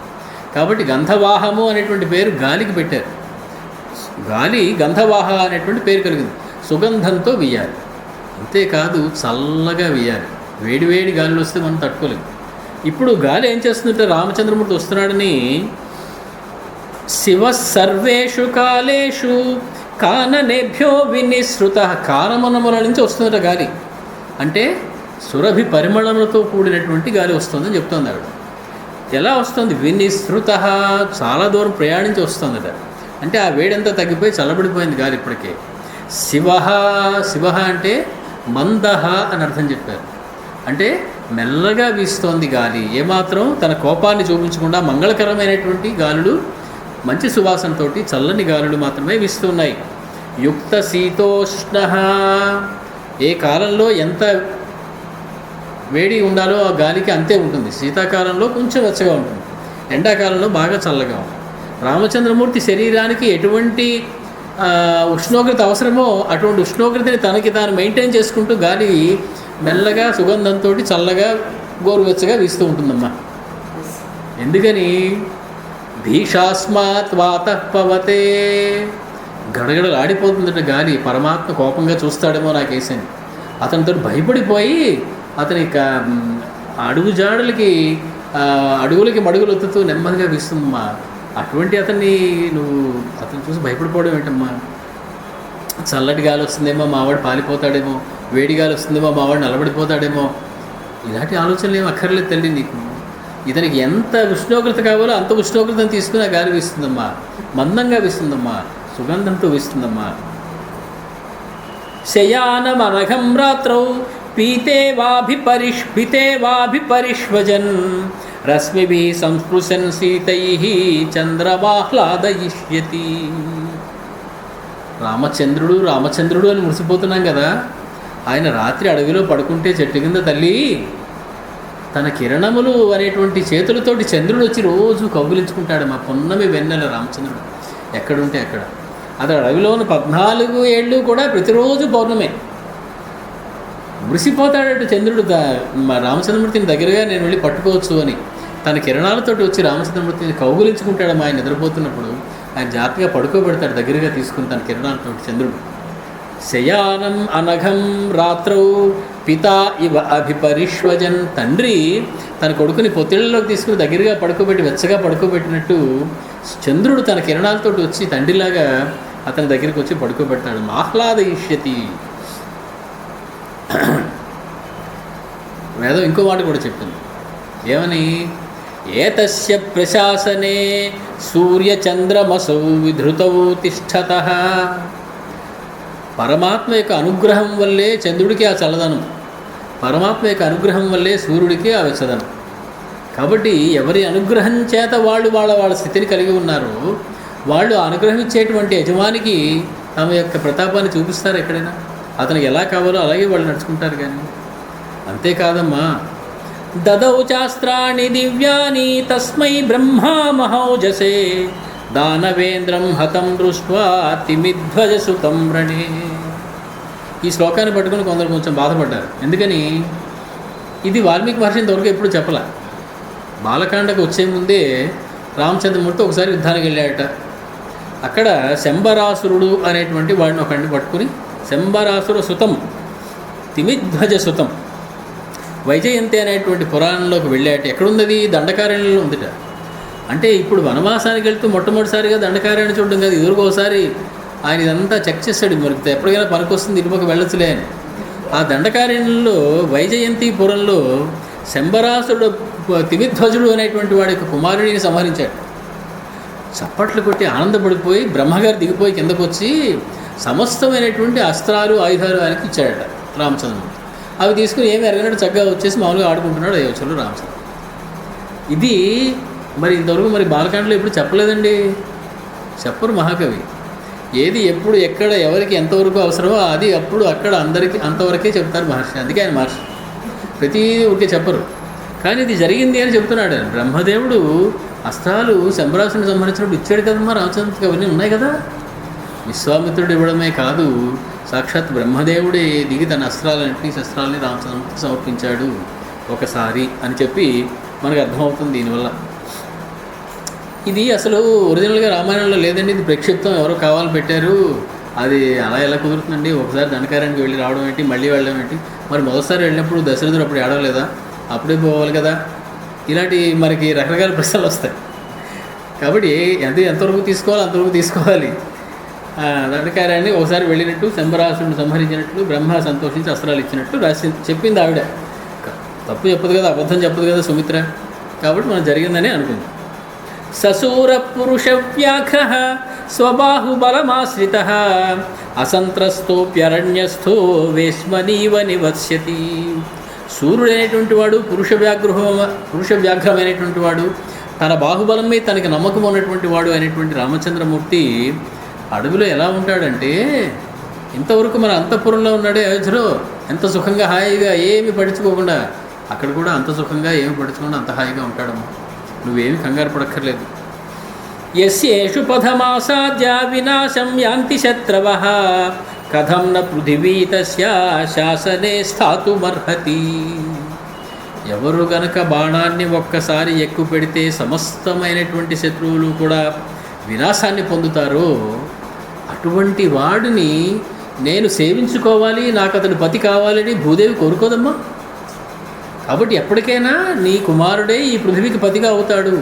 A: కాబట్టి గంధవాహము అనేటువంటి పేరు గాలికి పెట్టారు. గాలి గంధవాహ అనేటువంటి పేరు కలిగింది. సుగంధంతో వీయాలి. అంతేకాదు చల్లగా వీయాలి. వేడివేడి గాలిలో వస్తే మనం తట్టుకోలేము. ఇప్పుడు గాలి ఏం చేస్తుందంటే రామచంద్రమూర్తి వస్తున్నాడని శివ సర్వేషు కాలేషు కాననేభ్యో వినిశ్రుత, కానమనముల నుంచి వస్తుందట గాలి. అంటే సురభి పరిమళములతో కూడినటువంటి గాలి వస్తుందని చెప్తుంది ఆవిడ. ఎలా వస్తుంది? వినిశ్రుత, చాలా దూరం ప్రయాణించి వస్తుందట. అంటే ఆ వేడంతా తగ్గిపోయి చల్లబడిపోయింది గాలి ఇప్పటికే. శివ, శివ అంటే మందహ అని అర్థం చెప్పారు. అంటే మెల్లగా వీస్తోంది గాలి. ఏమాత్రం తన కోపాన్ని చూపించకుండా మంగళకరమైనటువంటి గాలులు, మంచి సువాసనతో చల్లని గాలులు మాత్రమే వీస్తున్నాయి. యుక్త శీతోష్ణ, ఏ కాలంలో ఎంత వేడి ఉండాలో ఆ గాలికి అంతే ఉంటుంది. శీతాకాలంలో కొంచెం వెచ్చగా ఉంటుంది, ఎండాకాలంలో బాగా చల్లగా ఉంటుంది. రామచంద్రమూర్తి శరీరానికి ఎటువంటి ఉష్ణోగ్రత అవసరమో అటువంటి ఉష్ణోగ్రతని తనకి తాను మెయింటైన్ చేసుకుంటూ గాలి మెల్లగా సుగంధంతో చల్లగా గోరువెచ్చగా వీస్తూ ఉంటుందమ్మా. ఎందుకని? భీషాస్మాత్ వాతః పవతే, గడగడలు ఆడిపోతుందట గాలి. పరమాత్మ కోపంగా చూస్తాడేమో నాకేసని అతనితో భయపడిపోయి అతని అడుగు జాడలకి అడుగులకి మడుగులు ఒత్తుతూ నెమ్మదిగా వీస్తుందమ్మా. అటువంటి అతన్ని నువ్వు అతను చూసి భయపడిపోవడం ఏంటమ్మా? చల్లటి గాలి వస్తుందేమో మావాడు పాలిపోతాడేమో, వేడి గాలి వస్తుందేమో మావాడు నలబడిపోతాడేమో, ఇలాంటి ఆలోచనలు ఏమి అక్కర్లేదు తల్లి నీకు. ఇతనికి ఎంత ఉష్ణోగ్రత కావాలో అంత ఉష్ణోగ్రతను తీసుకుని ఆ గాలి వీస్తుందమ్మా. మందంగా వీస్తుందమ్మా, సుగంధంతో వీస్తుందమ్మా. శయానమనఘం రాత్రౌ పీతే వాభిపరిష్వజన్ రశ్మిభిః సంస్పృశన్ సీతైః చంద్రమాహ్లాదయిష్యతి. రామచంద్రుడు అని మురిసిపోతున్నాం కదా. ఆయన రాత్రి అడవిలో పడుకుంటే చెట్టు కింద తల్లి తన కిరణములు అనేటువంటి చేతులతోటి చంద్రుడు వచ్చి రోజు కౌగిలించుకుంటాడు. మా పున్నమి వెన్నెల రామచంద్రుడు ఎక్కడుంటే అక్కడ. అతడు అడవిలోని 14 ఏళ్ళు కూడా ప్రతిరోజు పౌర్ణమే. మురిసిపోతాడట చంద్రుడు. మా రామచంద్రమూర్తిని దగ్గరగా నేను వెళ్ళి పట్టుకోవచ్చు అని తన కిరణాలతోటి వచ్చి రామచంద్రమూర్తిని కౌగులించుకుంటాడు. ఆయన నిద్రపోతున్నప్పుడు ఆయన జాగ్రత్తగా పడుకోబెడతాడు దగ్గరగా తీసుకుని తన కిరణాలతోటి చంద్రుడు. శయానం అనఘం రాత్రౌ పితా ఇవ అభిపరిష్వజన్, తండ్రి తన కొడుకుని పొత్తిళ్లలోకి తీసుకుని దగ్గరగా పడుకోబెట్టి వెచ్చగా పడుకోబెట్టినట్టు చంద్రుడు తన కిరణాలతోటి వచ్చి తండ్రిలాగా అతని దగ్గరికి వచ్చి పడుకోబెడతాడు. ఆహ్లాదయిష్యతి. వేదం ఇంకో మాట కూడా చెప్పింది. ఏమని? ఏతస్య ప్రశాసనే సూర్యచంద్రమసౌ విధృతౌ తిష్టతః. పరమాత్మ యొక్క అనుగ్రహం వల్లే చంద్రుడికి ఆ చల్లదనం, పరమాత్మ యొక్క అనుగ్రహం వల్లే సూర్యుడికి ఆ వెచ్చదనం. కాబట్టి ఎవరి అనుగ్రహం చేత వాళ్ళ స్థితిని కలిగి ఉన్నారో వాళ్ళు అనుగ్రహం ఇచ్చేటువంటి యజమానికి తమ యొక్క ప్రతాపాన్ని చూపిస్తారు. ఎక్కడైనా అతనికి ఎలా కావాలో అలాగే వాళ్ళు నడుచుకుంటారు. కానీ అంతేకాదమ్మా, దదౌ చాస్త్రాణి దివ్యాని తస్మై బ్రహ్మా మహౌజసే దానవేంద్రం హతం దృష్ట్వా తిమిధ్వజ సుతం రణే. ఈ శ్లోకాన్ని పట్టుకుని కొందరు కొంచెం బాధపడ్డారు. ఎందుకని? ఇది వాల్మీకి మహర్షి ఇంతవరకు ఎప్పుడు చెప్పలే. బాలకాండకు వచ్చే ముందే రామచంద్రమూర్తి ఒకసారి యుద్ధానికి వెళ్ళాడట. అక్కడ శంబరాసురుడు అనేటువంటి వాడిని ఒకడిని పట్టుకుని, శంబరాసుర సుతం తిమిధ్వజ సుతం వైజయంతి అనేటువంటి పురాణంలోకి వెళ్ళాట. ఎక్కడుంది? దండకారణ్యంలో ఉందిట. అంటే ఇప్పుడు వనవాసానికి వెళ్తూ మొట్టమొదటిసారిగా దండకారణ్యం చూడడం కాదు, ఎదురుకోసారి ఆయన ఇదంతా చెక్ చేస్తాడు. మరి ఎప్పటికైనా పనికొస్తుంది, ఇటుపక్క వెళ్ళొచ్చులే అని. ఆ దండకారణ్యంలో వైజయంతిపురంలో శంబరాసురుడు తిమిధ్వజుడు అనేటువంటి వాడి యొక్క కుమారుడిని సంహరించాడు. చప్పట్లు కొట్టి ఆనందపడిపోయి బ్రహ్మగారు దిగిపోయి కిందకు వచ్చి సమస్తమైనటువంటి అస్త్రాలు ఆయుధాలు ఆయనకి ఇచ్చాడట రామచంద్రమూర్తి. అవి తీసుకుని ఏమి ఎరగనట్టు చక్కగా వచ్చేసి మామూలుగా ఆడుకుంటున్నాడు అయోధ్యలో రామచంద్ర. ఇది మరి ఇంతవరకు మరి బాలకాండలో ఎప్పుడు చెప్పలేదండి, చెప్పరు మహాకవి. ఏది ఎప్పుడు ఎక్కడ ఎవరికి ఎంతవరకు అవసరమో అది అప్పుడు అక్కడ అందరికీ అంతవరకే చెప్తారు మహర్షి. అందుకే ఆయన మహర్షి, ప్రతి ఊరికే చెప్పరు. కానీ ఇది జరిగింది అని చెప్తున్నాడు ఆయన. బ్రహ్మదేవుడు అస్త్రాలు శంబరాసుని సంహరించినప్పుడు ఇచ్చాడు కదమ్మా రామచంద్రుడికి, అవన్నీ ఉన్నాయి కదా. విశ్వామిత్రుడు ఇవ్వడమే కాదు, సాక్షాత్ బ్రహ్మదేవుడే దిగి తన శస్త్రాలని రామచంద్రుడికి సమర్పించాడు ఒకసారి అని చెప్పి మనకు అర్థమవుతుంది దీనివల్ల. ఇది అసలు ఒరిజినల్గా రామాయణంలో లేదండి, ఇది ప్రక్షిప్తం, ఎవరో కావాలని పెట్టారు. అది అలా ఎలా కుదురుతుందండి? ఒకసారి దండకార్యానికి వెళ్ళి రావడం ఏంటి, మళ్ళీ వెళ్ళడం ఏంటి? మరి మొదటిసారి వెళ్ళినప్పుడు దశరథుడు అప్పుడు ఏడవలేదా? అప్పుడే పోవాలి కదా. ఇలాంటి మనకి రకరకాల ప్రశ్నలు వస్తాయి. కాబట్టి ఎంతవరకు తీసుకోవాలి అంతవరకు తీసుకోవాలి. దండకార్యాన్ని ఒకసారి వెళ్ళినట్టు, శంబరాసుడిని సంహరించినట్లు, బ్రహ్మ సంతోషించి అస్త్రాలు ఇచ్చినట్లు చెప్పింది ఆవిడ. తప్పు చెప్పదు కదా, అబద్ధం చెప్పదు కదా సుమిత్ర. కాబట్టి మనం జరిగిందని అనుకుంది. ససూర పురుష వ్యాఘ్ర స్వబాహుబలమాశ్రిత అసంత్రస్తోప్యరణ్యస్థో వేశ్మనీవ నివస్యతి. సూర్యుడైనటువంటి వాడు పురుష వ్యాఘ్రమైనటువంటి వాడు, తన బాహుబలం మీద తనకి నమ్మకం ఉన్నటువంటి వాడు అయినటువంటి రామచంద్రమూర్తి అడవిలో ఎలా ఉంటాడంటే, ఇంతవరకు మన అంతఃపురంలో ఉన్నాడే అయోధ్యలో, ఎంత సుఖంగా హాయిగా ఏమి పడుచుకోకుండా, అక్కడ కూడా అంత సుఖంగా ఏమి పడుచుకోకుండా అంత హాయిగా ఉంటాడమ్మా. నువ్వేమి కంగారు పడక్కర్లేదు. యస్యేషు పథమాసాద్య వినాశం యాంతి శత్రవః కథం న పృథివీ తస్య శాసనే స్థాతుమర్హతి. ఎవరు గనక బాణాన్ని ఒక్కసారి ఎక్కువ పెడితే సమస్తమైనటువంటి శత్రువులు కూడా వినాశాన్ని పొందుతారో అటువంటి వాడిని నేను సేవించుకోవాలి, నాకు అతని పతి కావాలని భూదేవి కోరుకోదమ్మా. కాబట్టి ఎప్పటికైనా నీ కుమారుడే ఈ పృథివీకి పతిగా అవుతాడు,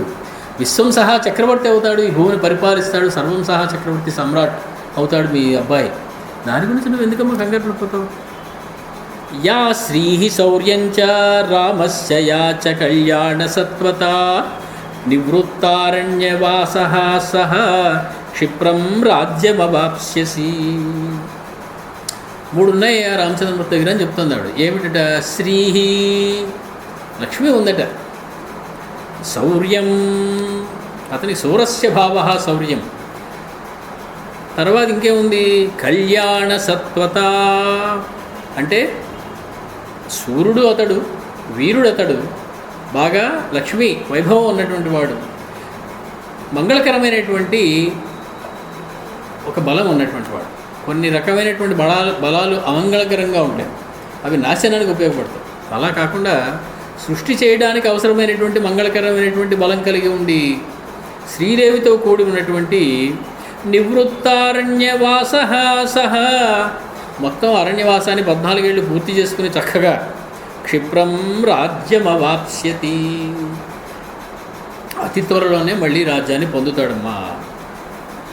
A: విశ్వం సహా చక్రవర్తి అవుతాడు, ఈ భూమిని పరిపాలిస్తాడు, సర్వం సహా చక్రవర్తి సమ్రాట్ అవుతాడు మీ అబ్బాయి. దాని గురించి నువ్వు ఎందుకమ్మా కంగారు పడిపోతావు? యా శ్రీహి శౌర్యంచ రామస్య యా చ కళ్యాణ సత్వత నివృత్తారణ్యవాసః సహ క్షిప్రం రాజ్యమవాప్స్యసి. 3 ఉన్నాయి ఆ రామచంద్రమూర్తి దగ్గర అని చెప్తుంది ఆవిడ. ఏమిటట? శ్రీహి లక్ష్మి ఉందట, శౌర్యం అతని సూరస్య భావ శౌర్యం, తర్వాత ఇంకేముంది? కళ్యాణ సత్వత అంటే సూర్యుడు అతడు, వీరుడు అతడు, బాగా లక్ష్మి వైభవం ఉన్నటువంటి వాడు, మంగళకరమైనటువంటి ఒక బలం ఉన్నటువంటి వాడు. కొన్ని రకమైనటువంటి బలాలు అమంగళకరంగా ఉంటాయి, అవి నాశనానికి ఉపయోగపడతాయి. అలా కాకుండా సృష్టి చేయడానికి అవసరమైనటువంటి మంగళకరమైనటువంటి బలం కలిగి ఉండి శ్రీదేవితో కూడి ఉన్నటువంటి నివృత్తారణ్యవాస సహ, మొత్తం అరణ్యవాసాన్ని 14 ఏళ్ళు పూర్తి చేసుకుని చక్కగా క్షిప్రం రాజ్యమవాప్స్యతి, అతి త్వరలోనే మళ్ళీ రాజ్యాన్ని పొందుతాడమ్మా.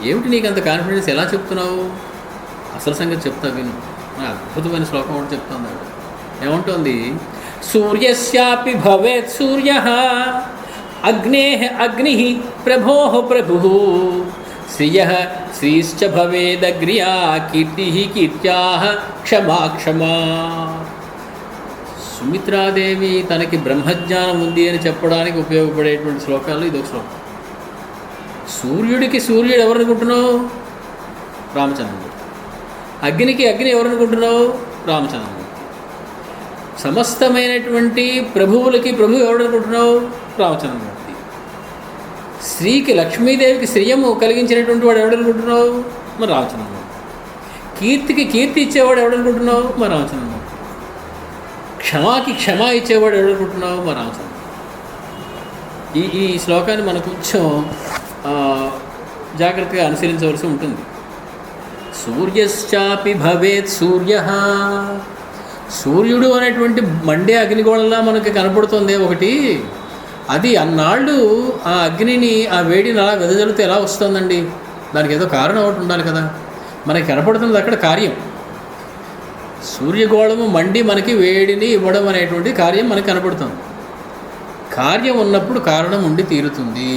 A: ఏమిటి నీకు అంత కాన్ఫిడెన్స్, ఎలా చెప్తున్నావు? అసలు సంగతి చెప్తా విను. అద్భుతమైన శ్లోకం ఒకటి చెప్తుంది. ఏమంటుంది? సూర్యస్యాపి భవేత్ సూర్యః అగ్నేః అగ్నిః ప్రభోః ప్రభుః శ్రియః శ్రీశ్చ భవేదగ్ర్యా కీర్తిః కీర్త్యాః క్షమా క్షమా. సుమిత్రాదేవి తనకి బ్రహ్మజ్ఞానం ఉంది అని చెప్పడానికి ఉపయోగపడేటువంటి శ్లోకాలు ఇదొక శ్లోకం. సూర్యుడికి సూర్యుడు ఎవరనుకుంటున్నావు? రామచంద్రుడు. అగ్నికి అగ్ని ఎవరనుకుంటున్నావు? రామచంద్రుడు. సమస్తమైనటువంటి ప్రభువులకి ప్రభువు ఎవరనుకుంటున్నావు? రామచంద్రమూర్తి. శ్రీకి లక్ష్మీదేవికి శ్రియము కలిగించినటువంటి వాడు ఎవడనుకుంటున్నావు? మరి రామచంద్రమూర్తి. కీర్తికి కీర్తి ఇచ్చేవాడు ఎవడనుకుంటున్నావు? మరి రామచంద్రమూర్తి. క్షమాకి క్షమ ఇచ్చేవాడు ఎవడనుకుంటున్నావు? మరి రామచంద్రమూర్తి. ఈ శ్లోకాన్ని మనం కొంచెం జాగ్రత్తగా అనుసరించవలసి ఉంటుంది. సూర్యశ్చాపి భవేత్ సూర్యః, సూర్యుడు అనేటువంటి మండే అగ్నిగోళంలా మనకి కనపడుతుంది ఒకటి. అది అన్నాళ్ళు ఆ అగ్నిని, ఆ వేడిని అలా వెదజల్లితే ఎలా వస్తుందండి? దానికి ఏదో కారణం ఒకటి ఉండాలి కదా. మనకి కనపడుతున్నది అక్కడ కార్యం. సూర్యగోళము మండి మనకి వేడిని ఇవ్వడం అనేటువంటి కార్యం మనకి కనపడుతుంది. కార్యం ఉన్నప్పుడు కారణం ఉండి తీరుతుంది.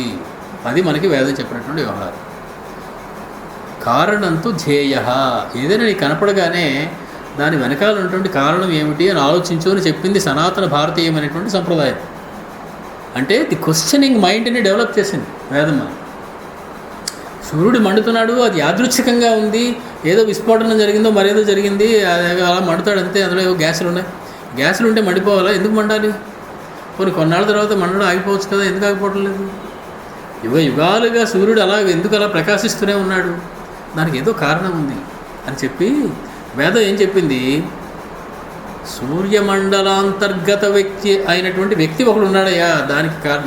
A: అది మనకి వేదం చెప్పినటువంటి వ్యవహారం. కారణంతో ధ్యేయ, ఏదైనా నీకు కనపడగానే దాని వెనకాల ఉన్నటువంటి కారణం ఏమిటి అని ఆలోచించు అని చెప్పింది సనాతన భారతీయమైనటువంటి సంప్రదాయం. అంటే ది క్వశ్చనింగ్ మైండ్ని డెవలప్ చేసింది వేదం. సూర్యుడు మండుతున్నాడు, అది యాదృచ్ఛికంగా ఉంది, ఏదో విస్ఫోటనం జరిగిందో మరేదో జరిగింది, అది అలా మండుతాడు అంతే. అందులో ఏవో గ్యాసులు ఉన్నాయి, గ్యాసులు ఉంటే మండిపోవాలా? ఎందుకు మండాలి? కొన్నాళ్ళ తర్వాత మండడం ఆగిపోవచ్చు కదా, ఎందుకు ఆగిపోవడం లేదు? యుగాలుగా సూర్యుడు ఎందుకు అలా ప్రకాశిస్తూనే ఉన్నాడు? దానికి ఏదో కారణం ఉంది అని చెప్పి వేదం ఏం చెప్పింది? సూర్యమండలాంతర్గత వ్యక్తి అయినటువంటి వ్యక్తి ఒకడు ఉన్నాడయ్యా,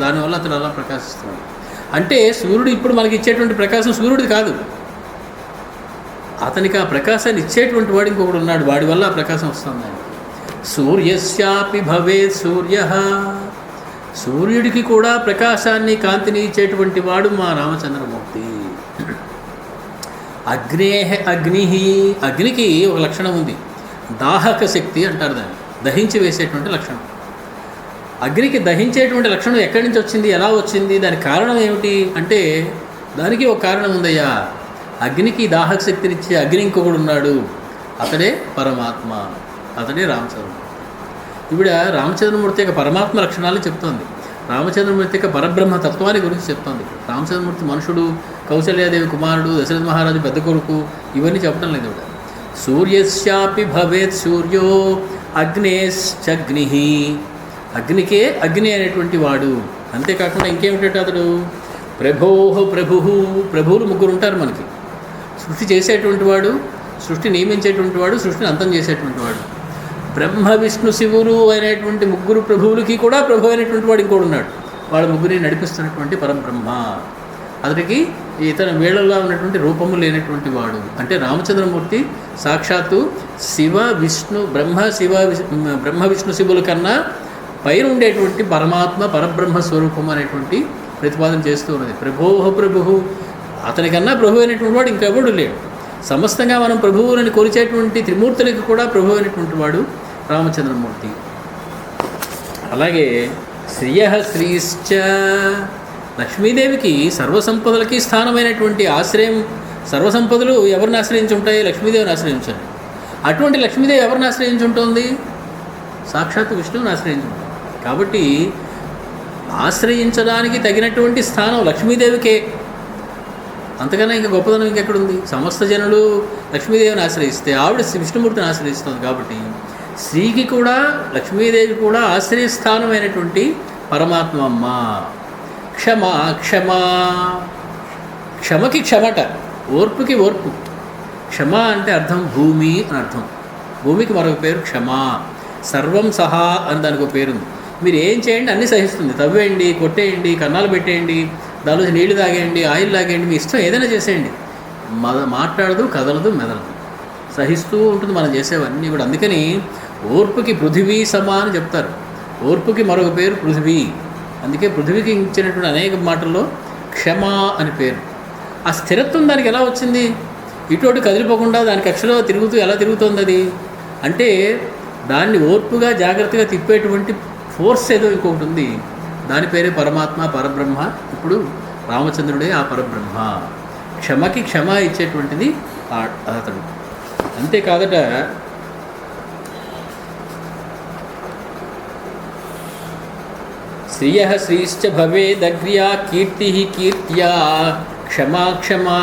A: దానివల్ల అతను అలా ప్రకాశిస్తున్నాడు. అంటే సూర్యుడు ఇప్పుడు మనకి ఇచ్చేటువంటి ప్రకాశం సూర్యుడిది కాదు, అతనికి ఆ ప్రకాశాన్ని ఇచ్చేటువంటి వాడు ఇంకొకడు ఉన్నాడు, వాడి వల్ల ఆ ప్రకాశం వస్తుంది. సూర్యస్యాపి భవేత్ సూర్య, సూర్యుడికి కూడా ప్రకాశాన్ని కాంతిని ఇచ్చేటువంటి వాడు మా రామచంద్రమూర్తి. అగ్నికి ఒక లక్షణం ఉంది, దాహక శక్తి అంటారు దాన్ని, దహించి వేసేటువంటి లక్షణం. అగ్నికి దహించేటువంటి లక్షణం ఎక్కడి నుంచి వచ్చింది, ఎలా వచ్చింది, దానికి కారణం ఏమిటి అంటే దానికి ఒక కారణం ఉందయ్యా. అగ్నికి దాహక శక్తినిచ్చే అగ్ని ఇంకొకడు ఉన్నాడు, అతడే పరమాత్మ, అతడే రామచంద్రమూర్తి. ఇప్పుడు రామచంద్రమూర్తి యొక్క పరమాత్మ లక్షణాలు చెప్తోంది, రామచంద్రమూర్తి యొక్క పరబ్రహ్మ తత్వాన్ని గురించి చెప్తోంది. రామచంద్రమూర్తి మనుషుడు, కౌశల్యాదేవి కుమారుడు, దశరథ మహారాజు పెద్ద కొడుకు, ఇవన్నీ చెప్పడం లేదు. ఇక్కడ సూర్యస్యాపి భవేత్ సూర్యో అగ్నేశ్చగ్ని, అగ్నికే అగ్ని అనేటువంటి వాడు. అంతేకాకుండా ఇంకేమిటంటే అతడు ప్రభువులు ముగ్గురు ఉంటారు మనకి. సృష్టి చేసేటువంటి వాడు, సృష్టి నియమించేటువంటి వాడు, సృష్టిని అంతం చేసేటువంటి వాడు. బ్రహ్మ విష్ణు శివులు అయినటువంటి ముగ్గురు ప్రభువులకి కూడా ప్రభు అయినటువంటి వాడు ఇంకోడు ఉన్నాడు, వాళ్ళ ముగ్గురిని నడిపిస్తున్నటువంటి పరబ్రహ్మ. అతడికి ఇతర వేళల్లో ఉన్నటువంటి రూపము లేనటువంటి వాడు. అంటే రామచంద్రమూర్తి సాక్షాత్తు బ్రహ్మ విష్ణు శివుల కన్నా పైన ఉండేటువంటి పరమాత్మ పరబ్రహ్మ స్వరూపం అనేటువంటి ప్రతిపాదన చేస్తూ ఉన్నది. ప్రభువు, అతనికన్నా ప్రభు అయినటువంటి వాడు ఇంకెవడు లేడు. సమస్తంగా మనం ప్రభువులని కొలిచేటువంటి త్రిమూర్తులకి కూడా ప్రభు అయినటువంటి వాడు రామచంద్రమూర్తి. అలాగే శ్రీశ్చ, లక్ష్మీదేవికి సర్వసంపదలకి స్థానమైనటువంటి ఆశ్రయం. సర్వసంపదలు ఎవరిని ఆశ్రయించి ఉంటాయి? లక్ష్మీదేవిని ఆశ్రయించండి. అటువంటి లక్ష్మీదేవి ఎవరిని ఆశ్రయించి ఉంటుంది? సాక్షాత్ విష్ణువుని ఆశ్రయించి ఉంటుంది. కాబట్టి ఆశ్రయించడానికి తగినటువంటి స్థానం లక్ష్మీదేవికే, అంతకన్నా ఇంకా గొప్పదనం ఇంకెక్కడుంది? సమస్త జనులు లక్ష్మీదేవిని ఆశ్రయిస్తే ఆవిడ విష్ణుమూర్తిని ఆశ్రయిస్తుంది. కాబట్టి శ్రీకి కూడా లక్ష్మీదేవి కూడా ఆశ్రయస్థానమైనటువంటి పరమాత్మ అమ్మ. క్షమకి క్షమట, ఓర్పుకి ఓర్పు. క్షమ అంటే అర్థం భూమి అని అర్థం. భూమికి మరొక పేరు క్షమ. సర్వం సహా అని దానికి ఒక పేరుంది. మీరు ఏం చేయండి అన్నీ సహిస్తుంది. తవ్వేయండి, కొట్టేయండి, కన్నాలు పెట్టేయండి, దానిలో నీళ్లు తాగేయండి, ఆయిల్ తాగేయండి, మీ ఇష్టం ఏదైనా చేసేయండి. మాట్లాడదు, కదలదు, మెదలదు, సహిస్తూ ఉంటుంది మనం చేసేవన్నీ కూడా. అందుకని ఓర్పుకి పృథివీ సమ అని చెప్తారు. ఓర్పుకి మరొక పేరు పృథివీ. అందుకే పృథివీకి ఇచ్చినటువంటి అనేక మాటల్లో క్షమ అని పేరు. ఆ స్థిరత్వం దానికి ఎలా వచ్చింది? ఇటువంటి కదిలిపోకుండా దాని కక్షలో ఎలా తిరుగుతుంది అది అంటే దాన్ని ఓర్పుగా జాగ్రత్తగా తిప్పేటువంటి ఫోర్స్ ఏదో ఇంకొకటి ఉంది. దాని పేరే పరమాత్మ, పరబ్రహ్మ. ఇప్పుడు రామచంద్రుడే ఆ పరబ్రహ్మ. క్షమకి క్షమ ఇచ్చేటువంటిది అతడు. అంతేకాదట శ్రీశ్చ భవేదగ్ర్యా కీర్తి కీర్త్యా క్షమా.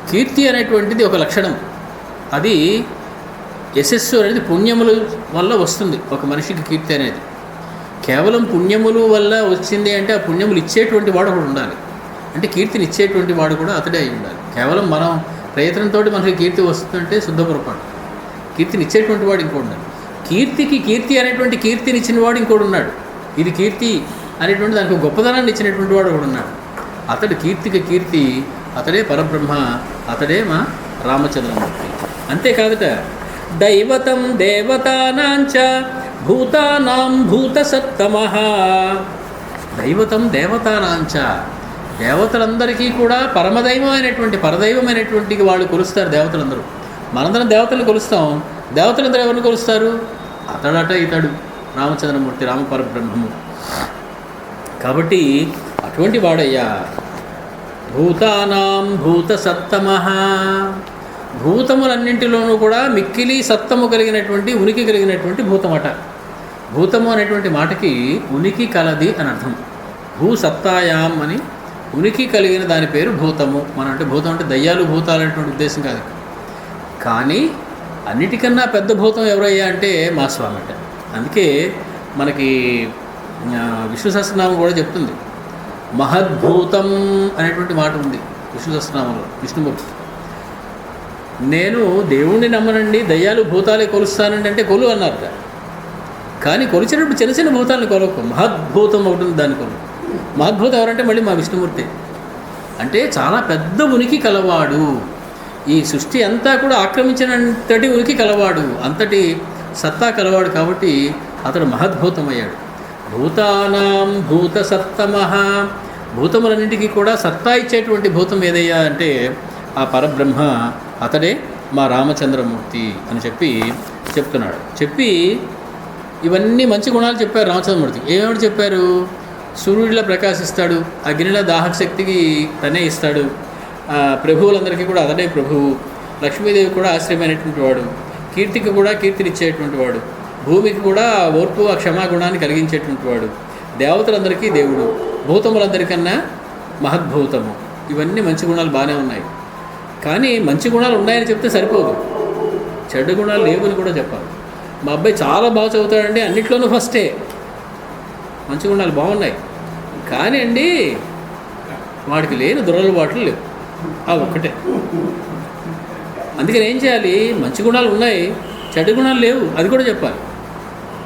A: కీర్తి అనేటువంటిది ఒక లక్షణం. అది యశస్సు అనేది పుణ్యముల వల్ల వస్తుంది. ఒక మనిషికి కీర్తి అనేది కేవలం పుణ్యముల వల్ల వచ్చింది అంటే ఆ పుణ్యములు ఇచ్చేటువంటి వాడు ఒకడు ఉండాలి. అంటే కీర్తిని ఇచ్చేటువంటి వాడు కూడా అతడే అయి ఉండాలి. కేవలం మనం ప్రయత్నంతో మనకి కీర్తి వస్తుందంటే శుద్ధ పొరపాటు. కీర్తిని ఇచ్చేటువంటి వాడు ఇంకోటి ఉండాలి. కీర్తి అనేటువంటి కీర్తిని ఇచ్చిన వాడు ఇంకోటి ఉన్నాడు. ఇది కీర్తి అనేటువంటి దానికి గొప్పదనాన్ని ఇచ్చినటువంటి వాడు ఒకడు ఉన్నాడు. అతడు కీర్తికి కీర్తి, అతడే పరబ్రహ్మ, అతడే మా రామచంద్రమూర్తి. అంతేకాదట దైవతం దేవతానాంచ భూతానాం భూతసత్తమః. దైవతం దేవతానాంచ, దేవతలందరికీ కూడా పరదైవమైనటువంటి వాళ్ళు కొలుస్తారు దేవతలందరూ. మనందరం దేవతలను కొలుస్తాం. దేవతలందరూ ఎవరిని కొలుస్తారు? అతడట ఇతడు రామచంద్రమూర్తి, రామ పరబ్రహ్మము. కాబట్టి అటువంటి వాడయ్యా. భూతానాం భూతసత్తమః, భూతములన్నింటిలోనూ కూడా మిక్కిలి సత్తము కలిగినటువంటి, ఉనికి కలిగినటువంటి భూతమట. భూతము అనేటువంటి మాటకి ఉనికి కలది అని అర్థం. భూసత్తాయాం అని ఉనికి కలిగిన దాని పేరు భూతము. మనం అంటే భూతం అంటే దయ్యాలు భూతాలు అనేటువంటి ఉద్దేశం కాదు. కానీ అన్నిటికన్నా పెద్ద భూతం ఎవరయ్యా అంటే మా స్వామి అంటే. అందుకే మనకి విష్ణు సహస్రనామం కూడా చెప్తుంది. మహద్భూతం అనేటువంటి మాట ఉంది విష్ణు సహస్రనామంలో. విష్ణుమూర్తి నేను దేవుణ్ణి నమ్మనండి, దయ్యాలు భూతాలే కొలుస్తానండి అంటే కొలు అన్నారట. కానీ కొలిచినప్పుడు చిన్న చిన్న భూతాలను కొలకు, మహద్భూతం అవుతుంది దాని కొలు. మహద్భూతం ఎవరంటే మళ్ళీ మా విష్ణుమూర్తి. అంటే చాలా పెద్ద ఉనికి కలవాడు, ఈ సృష్టి అంతా కూడా ఆక్రమించినంతటి ఉనికి కలవాడు, అంతటి సత్తా కలవాడు. కాబట్టి అతడు మహద్భూతమయ్యాడు. భూతానాం భూత సత్తమః, భూతములన్నింటికీ కూడా సత్తా ఇచ్చేటువంటి భూతం ఏదయ్యా అంటే ఆ పరబ్రహ్మ, అతడే మా రామచంద్రమూర్తి అని చెప్తున్నాడు. చెప్పి ఇవన్నీ మంచి గుణాలు చెప్పారు రామచంద్రమూర్తి. ఏమేమిటి చెప్పారు? సూర్యుడిలా ప్రకాశిస్తాడు, అగ్నిలా దాహక శక్తికి తనే ఇస్తాడు, ప్రభువులందరికీ కూడా అతడే ప్రభువు, లక్ష్మీదేవి కూడా ఆశ్రయమైనటువంటి వాడు, కీర్తికి కూడా కీర్తినిచ్చేటువంటి వాడు, భూమికి కూడా ఓర్పు ఆ క్షమాగుణాన్ని కలిగించేటువంటి వాడు, దేవతలందరికీ దేవుడు, భూతములందరికన్నా మహద్భూతము. ఇవన్నీ మంచి గుణాలు బాగానే ఉన్నాయి. కానీ మంచి గుణాలు ఉన్నాయని చెప్తే సరిపోదు, చెడ్డ గుణాలు లేవని కూడా చెప్పాలి. మా అబ్బాయి చాలా బాగా చదువుతాడండి, అన్నిట్లోనూ ఫస్టే, మంచి గుణాలు బాగున్నాయి. కానీ అండి వాడికి లేని దురలవాట్లు లేవు, ఆ ఒక్కటే. అందుకని ఏం చేయాలి? మంచి గుణాలు ఉన్నాయి, చెడ్డ గుణాలు లేవు, అది కూడా చెప్పాలి.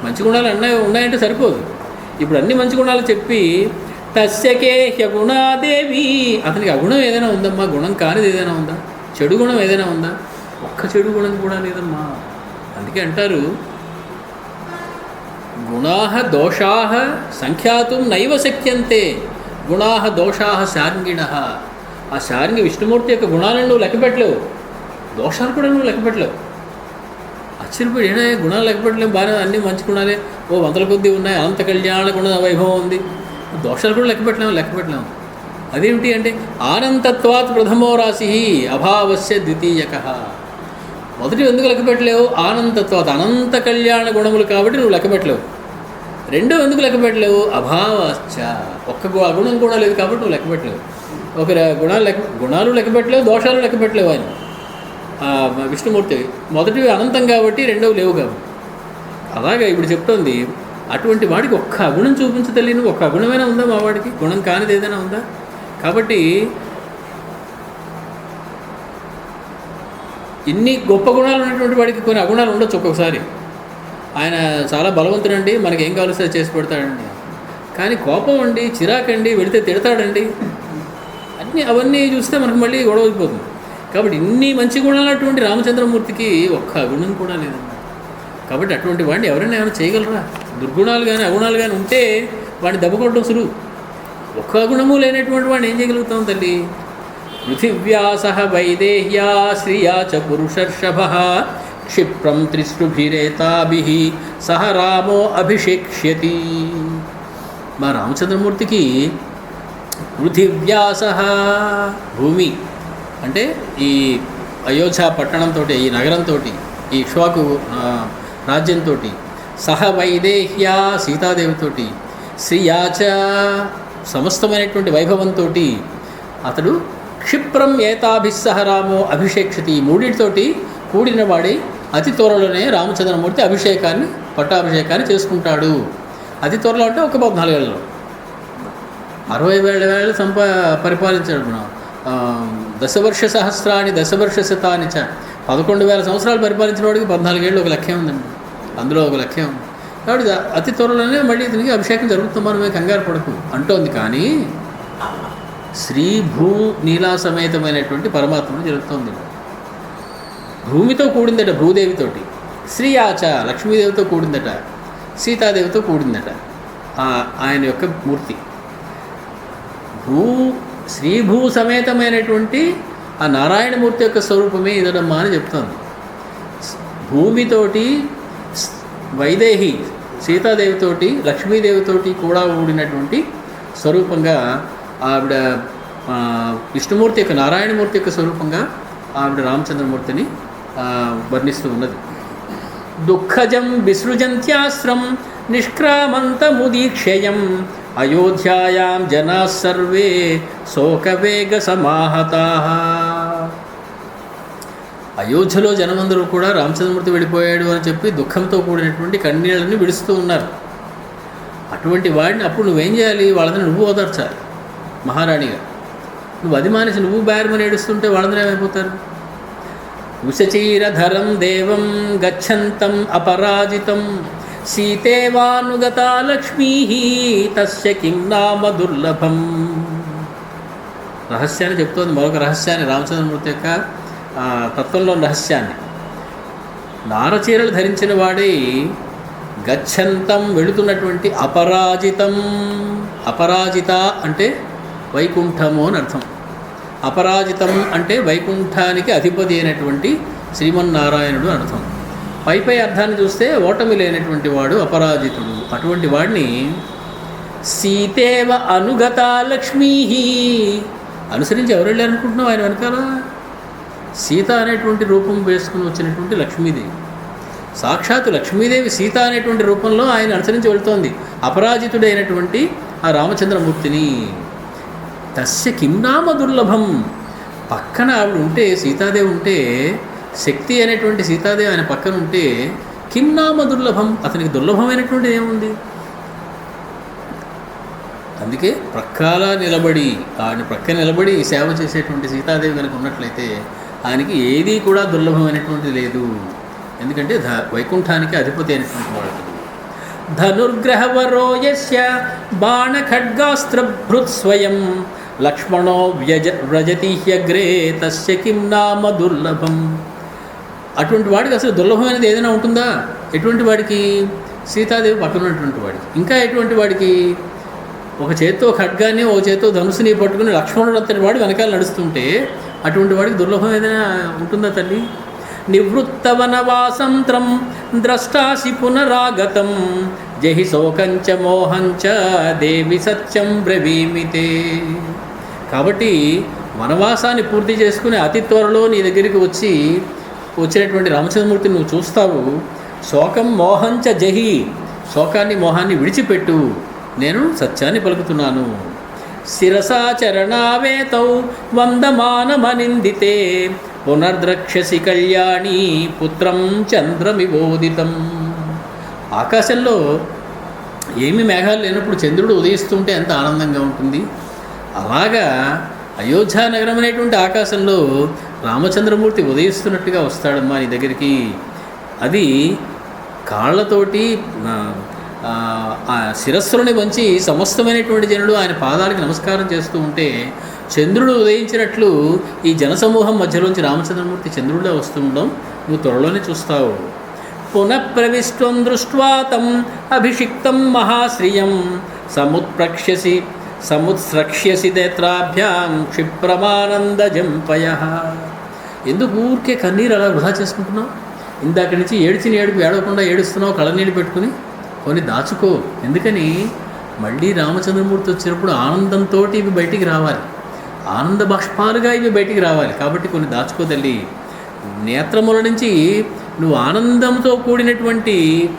A: మంచి గుణాలు ఉన్నాయంటే సరిపోదు. ఇప్పుడు అన్ని మంచి గుణాలు చెప్పి తస్యకే హ్యగుణాదేవి, అతనికి అగుణం ఏదైనా ఉందమ్మా, గుణం కానిది ఏదైనా ఉందా, చెడు గుణం ఏదైనా ఉందా? ఒక్క చెడు గుణం కూడా లేదమ్మా. అందుకే అంటారు గుణాః దోషాః సంఖ్యాతుం నైవ శక్యంతే, గుణాః దోషాః శార్ంగిణః. ఆ శార్ంగి విష్ణుమూర్తి యొక్క గుణాలను నువ్వు లెక్కపెట్టలేవు, దోషాలు కూడా నువ్వు లెక్కపెట్టలేవు. ఆశ్చర్యపోయి ఏడా గుణాలు లెక్కపెట్టలేము, బాగానే అన్నీ మంచి గుణాలే, ఓ వందల కొద్దీ ఉన్నాయి, అనంత కళ్యాణ గుణ వైభవం ఉంది, దోషాలు కూడా లెక్కపెట్టలేము. అదేమిటి అంటే ఆనంతత్వాత్ ప్రథమో రాశి అభావస్య ద్వితీయకః. మొదటి ఎందుకు లెక్కపెట్టలేవు? ఆనంతత్వాత్, అనంత కళ్యాణ గుణములు కాబట్టి నువ్వు లెక్కపెట్టలేవు. రెండో ఎందుకు లెక్కపెట్టలేవు? అభావశ్చ, ఒక్క గుణం కూడా లేదు కాబట్టి నువ్వు లెక్కపెట్టలేవు. ఒక గుణాలు లెక్కపెట్టలేవు, దోషాలు లెక్కపెట్టలేవు. ఆయన విష్ణుమూర్తి మొదటివి అనంతం కాబట్టి రెండవ లేవు కాబట్టి. అలాగే ఇప్పుడు చెప్తోంది, అటువంటి వాడికి ఒక్క గుణం చూపించ తెలియను, ఒక్క గుణమైనా ఉందా మా వాడికి? గుణం కానిది ఏదైనా ఉందా? కాబట్టి ఇన్ని గొప్ప గుణాలు ఉన్నటువంటి వాడికి కొన్ని అగుణాలు ఉండొచ్చు ఒక్కొక్కసారి. ఆయన చాలా బలవంతుడండి, మనకి ఏం కావాల్సి చేసి పెడతాడండి. కానీ కోపం అండి, చిరాకండి, వెళితే తిడతాడండి, అవన్నీ చూస్తే మనకు మళ్ళీ గొడవ అయిపోతుంది. కాబట్టి ఇన్ని మంచి గుణాలు అటువంటి రామచంద్రమూర్తికి ఒక్క గుణం కూడా లేదన్నమాట. కాబట్టి అటువంటి వాడిని ఎవరైనా ఏమైనా చేయగలరా? దుర్గుణాలు కానీ అగుణాలు కానీ ఉంటే వాడిని దెబ్బకొట్టడం సులువు. ఒక్క గుణము లేనటువంటి వాడిని ఏం చేయగలుగుతాం తల్లి? పృథివ్యాసః వైదేహ్యా శ్రియా చ పురుషర్షభః క్షిప్రం త్రిసృభిరేతాభిః సహ రామో అభిషేక్ష్యతి. మా రామచంద్రమూర్తికి పృథివ్యాసః, భూమి అంటే ఈ అయోధ్య పట్టణంతో, ఈ నగరంతో, ఈ ఇక్ష్వాకు రాజ్యంతో, సహ వైదేహ్యా సీతాదేవితోటి, శ్రియాచ సమస్తమైనటువంటి వైభవంతో అతడు క్షిప్రం ఏతాభిస్సహ రామో అభిషేక్షతి, మూడింటితోటి కూడిన వాడి అతి త్వరలోనే రామచంద్రమూర్తి పట్టాభిషేకాన్ని చేసుకుంటాడు. అతి త్వరలో అంటే ఒక 14 ఏళ్ళలో. 60 ఏళ్ళు పరిపాలించాడు. మనం దశవర్ష సహస్రాన్ని దశవర్ష శతాన్ని 11,000 సంవత్సరాలు పరిపాలించిన వాడికి 14 ఏళ్ళు ఒక లక్ష్యం ఉందండి, అందులో ఒక లక్ష్యం ఉంది. కాబట్టి అతి త్వరలోనే మళ్ళీ ఇతనికి అభిషేకం జరుగుతుంది, మనమే కంగారు పడకు అంటోంది. కానీ శ్రీ భూ నీలా సమేతమైనటువంటి పరమాత్మను జరుగుతోంది. భూమితో కూడిందట, భూదేవితోటి, శ్రీయాచ లక్ష్మీదేవితో కూడిందట, సీతాదేవితో కూడిందట ఆయన యొక్క మూర్తి. శ్రీభూ సమేతమైనటువంటి ఆ నారాయణమూర్తి యొక్క స్వరూపమే ఇదడమ్మా అని చెప్తోంది. భూమితోటి, వైదేహి సీతాదేవితోటి, లక్ష్మీదేవితోటి కూడా కూడినటువంటి స్వరూపంగా ఆవిడ విష్ణుమూర్తి యొక్క, నారాయణమూర్తి యొక్క స్వరూపంగా ఆవిడ రామచంద్రమూర్తిని వర్ణిస్తూ ఉన్నది. దుఃఖజం విసృజంత్యాశ్రం నిష్క్రామంతముదీక్షయం అయోధ్యాయాం జనా సర్వే శోకవేగ సమాహతాః. అయోధ్యలో జనమందరూ కూడా రామచంద్రమూర్తి వెళ్ళిపోయాడు అని చెప్పి దుఃఖంతో కూడినటువంటి కన్నీళ్ళని విడుస్తూ ఉన్నారు. అటువంటి వాడిని అప్పుడు నువ్వేం చేయాలి? వాళ్ళని నువ్వు ఓదార్చాలి మహారాణిగా. నువ్వు అది మానేసి నువ్వు బేరమని ఏడుస్తుంటే వాళ్ళందరూ ఏమైపోతారు? ఉషచీరధరం దేవం గచ్చంతం అపరాజితం సీతేవానుగతా లక్ష్మీ తస్య కిం నామ దుర్లభం. రహస్యాన్ని చెప్తోంది, మరొక రహస్యాన్ని, రామచంద్రమూర్తి యొక్క తత్వంలోని రహస్యాన్ని. నారచీరలు ధరించిన వాడే గచ్చంతం వెళుతున్నటువంటి అపరాజితం. అపరాజిత అంటే వైకుంఠము అని అర్థం. అపరాజితం అంటే వైకుంఠానికి అధిపతి అయినటువంటి శ్రీమన్నారాయణుడు అర్థం. పై అర్థాన్ని చూస్తే ఓటమి లేనటువంటి వాడు అపరాజితుడు. అటువంటి వాడిని సీతేవ అనుగత లక్ష్మీ, అనుసరించి ఎవరు వెళ్ళారనుకుంటున్నావు ఆయన వెనకాల? సీత అనేటువంటి రూపం వేసుకుని వచ్చినటువంటి లక్ష్మీదేవి, సాక్షాత్తు లక్ష్మీదేవి సీత అనేటువంటి రూపంలో ఆయన అనుసరించి వెళుతోంది అపరాజితుడైనటువంటి ఆ రామచంద్రమూర్తిని. తస్య కిం నామ దుర్లభం, పక్కన ఆవిడ ఉంటే, సీతాదేవి ఉంటే, శక్తి అనేటువంటి సీతాదేవి ఆయన పక్కన ఉంటే కిం నామ దుర్లభం, అతనికి దుర్లభమైనటువంటిది ఏముంది? అందుకే ప్రక్కల నిలబడి, ఆయన ప్రక్క నిలబడి సేవ చేసేటువంటి సీతాదేవి కనుక ఉన్నట్లయితే ఆయనకి ఏదీ కూడా దుర్లభమైనటువంటిది లేదు. ఎందుకంటే వైకుంఠానికి అధిపతి అయినటువంటి వాడు. ధనుర్గ్రహవరో యస్య బాణఖడ్గాస్త్రభృత్ స్వయం లక్ష్మణో వ్రజతి హ్యగ్రే తస్య కిం నామ దుర్లభం. అటువంటి వాడికి అసలు దుర్లభమైనది ఏదైనా ఉంటుందా? ఎటువంటి వాడికి? సీతాదేవి పక్కన ఉన్నటువంటి వాడికి. ఇంకా ఎటువంటి వాడికి? ఒక చేత్తో ఖడ్గాన్ని, ఒక చేత్తో ధనుసుని పట్టుకుని లక్ష్మణుడు అంతటి వాడు వెనకాల నడుస్తుంటే అటువంటి వాడికి దుర్లభం ఏదైనా ఉంటుందా తల్లి? నివృత్తవనవాసంత్రం ద్రష్టాసి పునరాగతం జహి శోకంచ మోహంచ దేవి సత్యం బ్రవీమితే. కాబట్టి వనవాసాన్ని పూర్తి చేసుకుని అతి త్వరలో నీ దగ్గరికి వచ్చినటువంటి రామచంద్రమూర్తిని నువ్వు చూస్తావు. శోకం మోహంచ జహి, శోకాన్ని మోహాన్ని విడిచిపెట్టు, నేను సత్యాన్ని పలుకుతున్నాను. శిరసా చరణావేతౌ వందమానమనిందితే పునర్ద్రక్ష్యసి కళ్యాణి పుత్రం చంద్రమివోదితం. ఆకాశంలో ఏమి మేఘాలు లేనప్పుడు చంద్రుడు ఉదయిస్తుంటే ఎంత ఆనందంగా ఉంటుంది. అలాగా అయోధ్య నగరం అనేటువంటి ఆకాశంలో రామచంద్రమూర్తి ఉదయిస్తున్నట్టుగా వస్తాడమ్మా నీ దగ్గరికి. అది కాళ్ళతోటి ఆ శిరస్సులని వంచి సమస్తమైనటువంటి జనులు ఆయన పాదాలకి నమస్కారం చేస్తూ ఉంటే చంద్రుడు ఉదయించినట్లు ఈ జనసమూహం మధ్యలోంచి రామచంద్రమూర్తి చంద్రుడిలో వస్తుండడం నువ్వు త్వరలోనే చూస్తావు. పునఃప్రవిష్టం దృష్ట్వా తం అభిషిక్తం మహాశ్రియం సముత్స్రక్ష్యసి నేత్రాభ్యాం క్షిప్రమానందజంపయ. ఎందుకు ఊరికే కన్నీరు అలా వృధా చేసుకుంటున్నావు? ఇందాక నుంచి ఏడ్చిన ఏడుపు ఏడవకుండా ఏడుస్తున్నావు, కళ్ళనీళ్ళు పెట్టుకుని. కొన్ని దాచుకో. ఎందుకని? మళ్ళీ రామచంద్రమూర్తి వచ్చినప్పుడు ఆనందంతో ఇవి బయటికి రావాలి, ఆనంద బాష్పాలుగా ఇవి బయటికి రావాలి. కాబట్టి కొన్ని దాచుకో తల్లి. నేత్రముల నుంచి నువ్వు ఆనందంతో కూడినటువంటి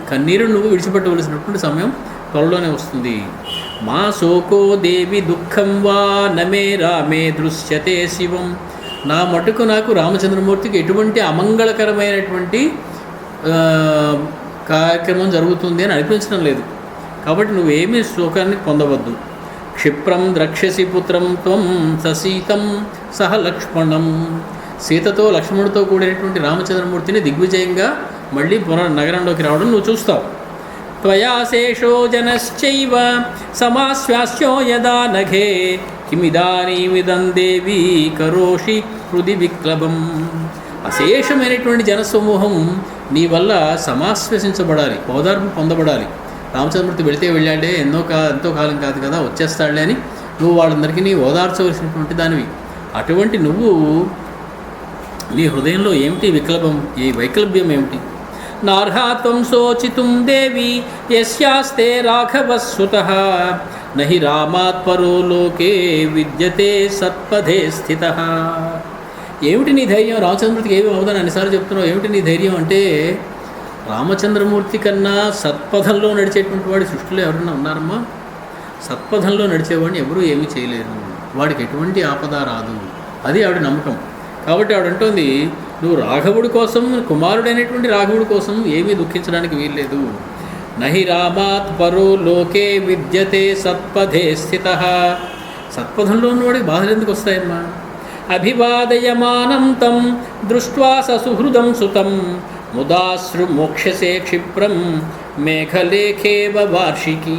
A: కన్నీరు నువ్వు విడిచిపెట్టవలసినటువంటి సమయం త్వరలోనే వస్తుంది. మా శోకో దేవి దుఃఖం వా నమే రామే దృశ్యతే శివం. నా మటుకు నాకు రామచంద్రమూర్తికి ఎటువంటి అమంగళకరమైనటువంటి కార్యక్రమం జరుగుతుంది అని అనిపించడం లేదు. కాబట్టి నువ్వేమీ శోకాన్ని పొందవద్దు. క్షిప్రం ద్రక్ష్యసి పుత్రం త్వం ససీతం సహ లక్ష్మణం. సీతతో లక్ష్మణుడితో కూడినటువంటి రామచంద్రమూర్తిని దిగ్విజయంగా మళ్ళీ నగరంలోకి రావడం నువ్వు చూస్తావు. త్వయా శేషో జనశ్చైవ సమాశ్వాస్యో యదా నఘే కిమిదానీమిదం దేవి కరోషి హృది విక్లబం. అశేషమైనటువంటి జనసమూహం నీ వల్ల సమాశ్వసించబడాలి, ఓదార్పు పొందబడాలి. రామచంద్రమూర్తి వెళితే వెళ్ళాడే, ఎంతో కాలం కాదు కదా, వచ్చేస్తాడులే అని నువ్వు వాళ్ళందరికీ నీ ఓదార్చవలసినటువంటి దానివి. అటువంటి నువ్వు నీ హృదయంలో ఏమిటి విక్లబం, ఈ వైక్లభ్యం ఏమిటి? నార్హాత్వం శోచితుం దేవి యస్యాస్తే రాఘవస్సుతః నహి రామాత్పరో లోకే విద్యతే సత్పథే స్థితః. ఏమిటి నీ ధైర్యం? రామచంద్రమూర్తికి ఏమి అవుదని అన్నిసార్లు చెప్తున్నావు. ఏమిటి నీ ధైర్యం అంటే, రామచంద్రమూర్తి కన్నా సత్పథంలో నడిచేటువంటి వాడి సృష్టిలో ఎవరన్నా ఉన్నారమ్మా? సత్పథంలో నడిచేవాడిని ఎవరూ ఏమీ చేయలేరు, వాడికి ఎటువంటి ఆపద రాదు. అది ఆవిడ నమ్మకం. కాబట్టి ఆవిడ అంటోంది, నువ్వు రాఘవుడి కోసం, కుమారుడైనటువంటి రాఘవుడి కోసం ఏమీ దుఃఖించడానికి వీల్లేదు. నహి రామాత్ పరో లోకే విద్యతే సత్పథే స్థిత. సత్పథంలో ఉన్నవాడికి బాధలు ఎందుకు వస్తాయమ్మా? అభివాదయమానం తం దృష్ట్వా ససుహృదం సుతం ముదాశ్రు మోక్షసే క్షిప్రం మేఘలేఖేవ వార్షికీ.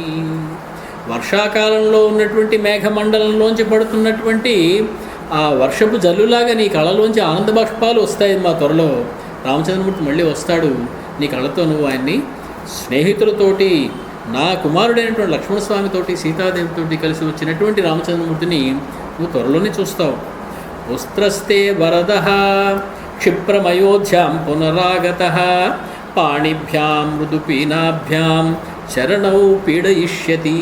A: వర్షాకాలంలో ఉన్నటువంటి మేఘమండలంలోంచి పడుతున్నటువంటి ఆ వర్షపు జల్లులాగా నీ కళ్ళలోంచి ఆనంద బాష్పాలు వస్తాయి. మా త్వరలో రామచంద్రమూర్తి మళ్ళీ వస్తాడు, నీ కళ్ళతో నువ్వు ఆయన్ని స్నేహితులతోటి, నా కుమారుడైనటువంటి లక్ష్మణస్వామితోటి, సీతాదేవితోటి కలిసి వచ్చినటువంటి రామచంద్రమూర్తిని నువ్వు త్వరలోనే చూస్తావు. ఉస్త్రస్తే వరద క్షిప్రమయోధ్యాం పునరాగత పాణిభ్యాం మృదుపీనాభ్యాం చరణౌ పీడయిష్యతి.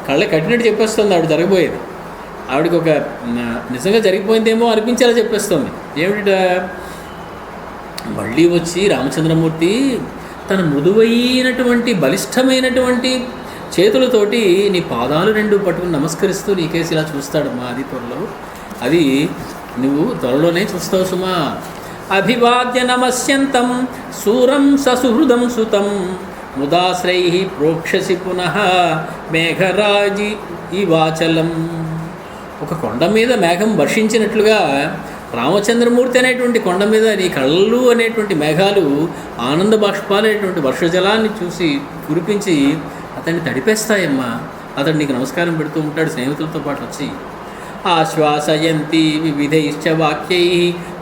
A: కళ్ళ కట్టినట్టు చెప్పేస్తుంది ఆవిడ జరగబోయేది. ఆవిడకి ఒక నిజంగా జరిగిపోయిందేమో అనిపించేలా చెప్పేస్తుంది. ఏమిట, మళ్ళీ వచ్చి రామచంద్రమూర్తి తన మృదువైనటువంటి బలిష్టమైనటువంటి చేతులతోటి నీ పాదాలు రెండు పట్టుకుని నమస్కరిస్తూ నీకేసి ఇలా చూస్తాడమ్మా. అది త్వరలో, అది నువ్వు త్వరలోనే చూస్తావు సుమా. అభివాద్య నమస్యంతం సూరం ససుహృదం సుతం ముదాశ్రై ప్రోక్షసి పునః మేఘరాజి ఇవాచలం. ఒక కొండ మీద మేఘం వర్షించినట్లుగా రామచంద్రమూర్తి అనేటువంటి కొండ మీద నీ కళ్ళు అనేటువంటి మేఘాలు ఆనంద బాష్పాలు అనేటువంటి వర్షజలాన్ని చూసి కురిపించి అతన్ని తడిపేస్తాయమ్మా. అతడు నీకు నమస్కారం పెడుతూ ఉంటాడు స్నేహితులతో పాటు వచ్చి. ఆశ్వాసయంతి వివిధైశ్చ వాక్యై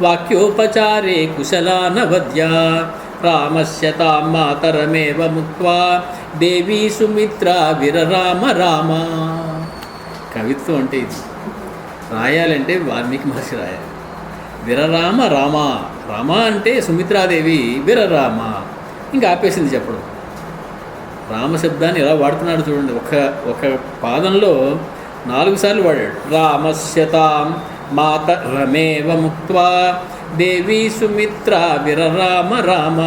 A: వాక్యోపచారే కుశలానవద్యా రామస్య తాం మాతరమేవ ముక్త్వా దేవీ సుమిత్రా విరరామ రామ. కవిత్వం అంటే ఇది. రాయాలంటే వాల్మీకి మహర్షి రాయాలి. విరరామ రామ. రామ అంటే సుమిత్రాదేవి, విరరామ ఇంకా ఆపేసింది చెప్పడం. రామశబ్దాన్ని ఎలా వాడుతున్నాడు చూడండి. ఒక పాదంలో 4 సార్లు వాడాడు. రామస్య తాం మాతరమేవ ముక్త్వా దేవీ సుమిత్ర విరరామ రామ.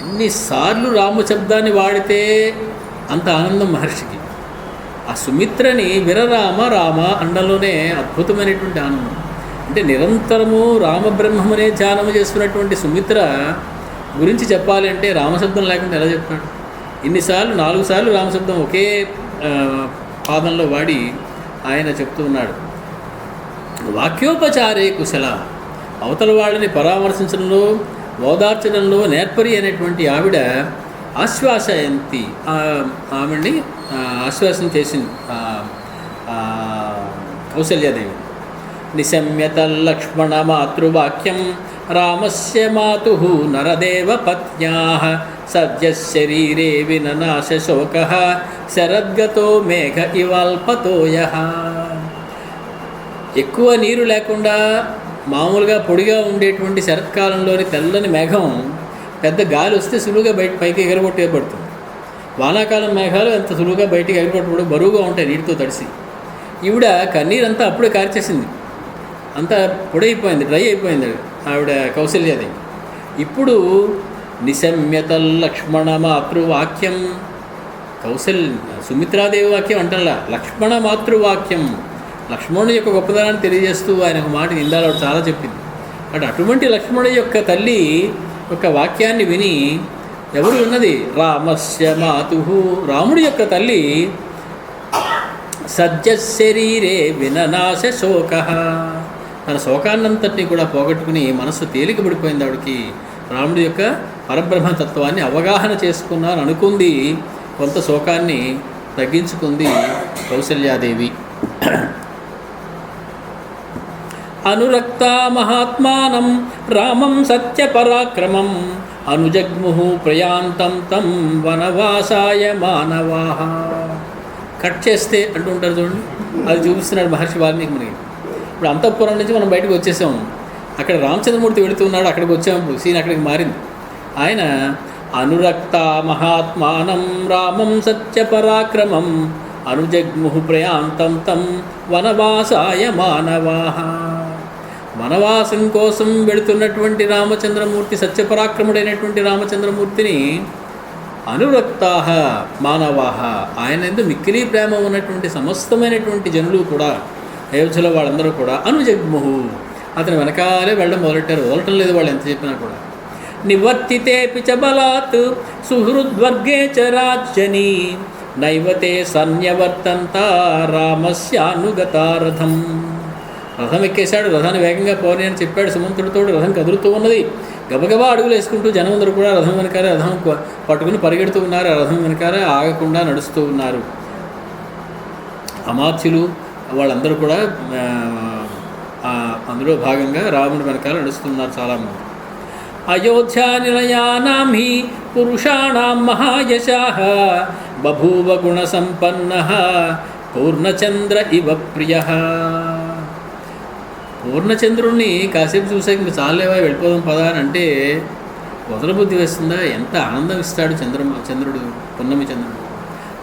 A: ఎన్నిసార్లు రామశబ్దాన్ని వాడితే అంత ఆనందం మహర్షికి. ఆ సుమిత్రని విరరామ రామ అండంలోనే అద్భుతమైనటువంటి ఆనందం. అంటే నిరంతరము రామబ్రహ్మమనే ధ్యానము చేస్తున్నటువంటి సుమిత్ర గురించి చెప్పాలి అంటే రామశబ్దం లేకుండా ఎలా చెప్తాడు? ఇన్నిసార్లు 4 సార్లు రామశబ్దం ఒకే పాదంలో వాడి ఆయన చెప్తూ ఉన్నాడు. వాక్యోపచారే కుశల. అవతల వాళ్ళని పరామర్శించడంలో, ఓదార్చడంలో నేర్పరి అనేటువంటి ఆవిడ ఆశ్వాసయంతి, ఆవిడ్ని ఆశ్వాసం చేసింది కౌసల్యాదేవి. నిశమ్యత లక్ష్మణ మాతృవాక్యం రామస్య మాతు నరదేవ పత్న్యాః సద్య శరీరే విననాశ శోకః శరద్గతో మేఘ ఇవాల్పతోయః. ఎక్కువ నీరు లేకుండా మామూలుగా పొడిగా ఉండేటువంటి శరత్కాలంలోని తెల్లని మేఘం పెద్ద గాలి వస్తే సులువుగా పైకి ఎగరగొట్టేయబడుతుంది. వానాకాలం మేఘాలు అంత సులువుగా బయటికి ఎగరగొట్టబడి బరువుగా ఉంటాయి నీటితో తడిసి. ఈవిడ కన్నీరంతా అప్పుడే కార్చేసింది, అంతా పొడైపోయింది, డ్రై అయిపోయింది ఆవిడ కౌసల్యాదేవి. ఇప్పుడు నిశమ్యత లక్ష్మణ మాతృవాక్యం, సుమిత్రాదేవి వాక్యం అంటల్లా, లక్ష్మణ మాతృవాక్యం, లక్ష్మణుడి యొక్క గొప్పదనాన్ని తెలియజేస్తూ ఆయన ఒక మాట ఇందాలో చాలా చెప్పింది. బట్ అటువంటి లక్ష్మణుడి యొక్క తల్లి యొక్క వాక్యాన్ని విని ఎవరు ఉన్నది? రామస్య మాతు, రాముడి యొక్క తల్లి. సద్య శరీరే విననాశ శోక, తన శోకాన్నంతటినీ కూడా పోగొట్టుకుని మనస్సు తేలికబడిపోయింది ఆవిడకి. రాముడి యొక్క పరబ్రహ్మతత్వాన్ని అవగాహన చేసుకున్నాను అనుకుంది, కొంత శోకాన్ని తగ్గించుకుంది కౌసల్యాదేవి. అనురక్త మహాత్మానం రామం సత్యపరాక్రమం అనుజగ్ముహు ప్రయాంతం తం వనవాసాయ మానవాః. కట్ చేస్తే అంటుంటారు చూడండి, అది చూపిస్తున్నాడు మహర్షి వాల్మీకి మనకి. ఇప్పుడు అంతఃపురం నుంచి మనం బయటకు వచ్చేసాము, అక్కడ రామచంద్రమూర్తి వెళుతున్నాడు, అక్కడికి వచ్చాము, సీన్ అక్కడికి మారింది. ఆయన అనురక్త మహాత్మానం రామం సత్యపరాక్రమం అనుజగ్ముహు ప్రయాంతం తం వనవాసాయ మానవాః. వనవాసం కోసం వెళుతున్నటువంటి రామచంద్రమూర్తి, సత్యపరాక్రముడైనటువంటి రామచంద్రమూర్తిని అనురక్తాః మానవాః, ఆయన యందు మిక్కిలి ప్రేమ ఉన్నటువంటి సమస్తమైనటువంటి జనులు కూడా, అయోధ్యలో వాళ్ళందరూ కూడా అనుజగ్ముహు, అతని వెనకాలే వెళ్ళడం మొదలెట్టారు. వదలటం లేదు వాళ్ళు ఎంత చెప్పినా కూడా. నివర్తితేపి చ బలాత్ సుహృద్వర్గే చ రాజ్యని నైవతే సన్యవర్తంత రామస్యానుగతారథం. రథం ఎక్కేశాడు, రథాన్ని వేగంగా పోనీ అని చెప్పాడు సుమంతుడితో. రథం కదులుతూ ఉన్నది. గబగబా అడుగులు వేసుకుంటూ జనం అందరూ కూడా రథం వెనకాలే, రథం పట్టుకుని పరిగెడుతూ ఉన్నారు. ఆ రథం వెనకాలే ఆగకుండా నడుస్తూ ఉన్నారు. అమాత్యులు వాళ్ళందరూ కూడా అందులో భాగంగా రాముడి వెనకాల నడుస్తున్నారు చాలామంది. అయోధ్యా నిలయానాం హి పురుషాణాం మహాయశాః బభూవ గుణసంపన్నః పూర్ణచంద్ర ఇవ ప్రియః. పూర్ణచంద్రుణ్ణి కాసేపు చూసాక ఇంకా చాలేవా వెళ్ళిపోదాం పదా అని అంటే వదలబుద్ధి వేస్తుందా? ఎంత ఆనందం ఇస్తాడు చంద్రుడు, పున్నమి చంద్రుడు.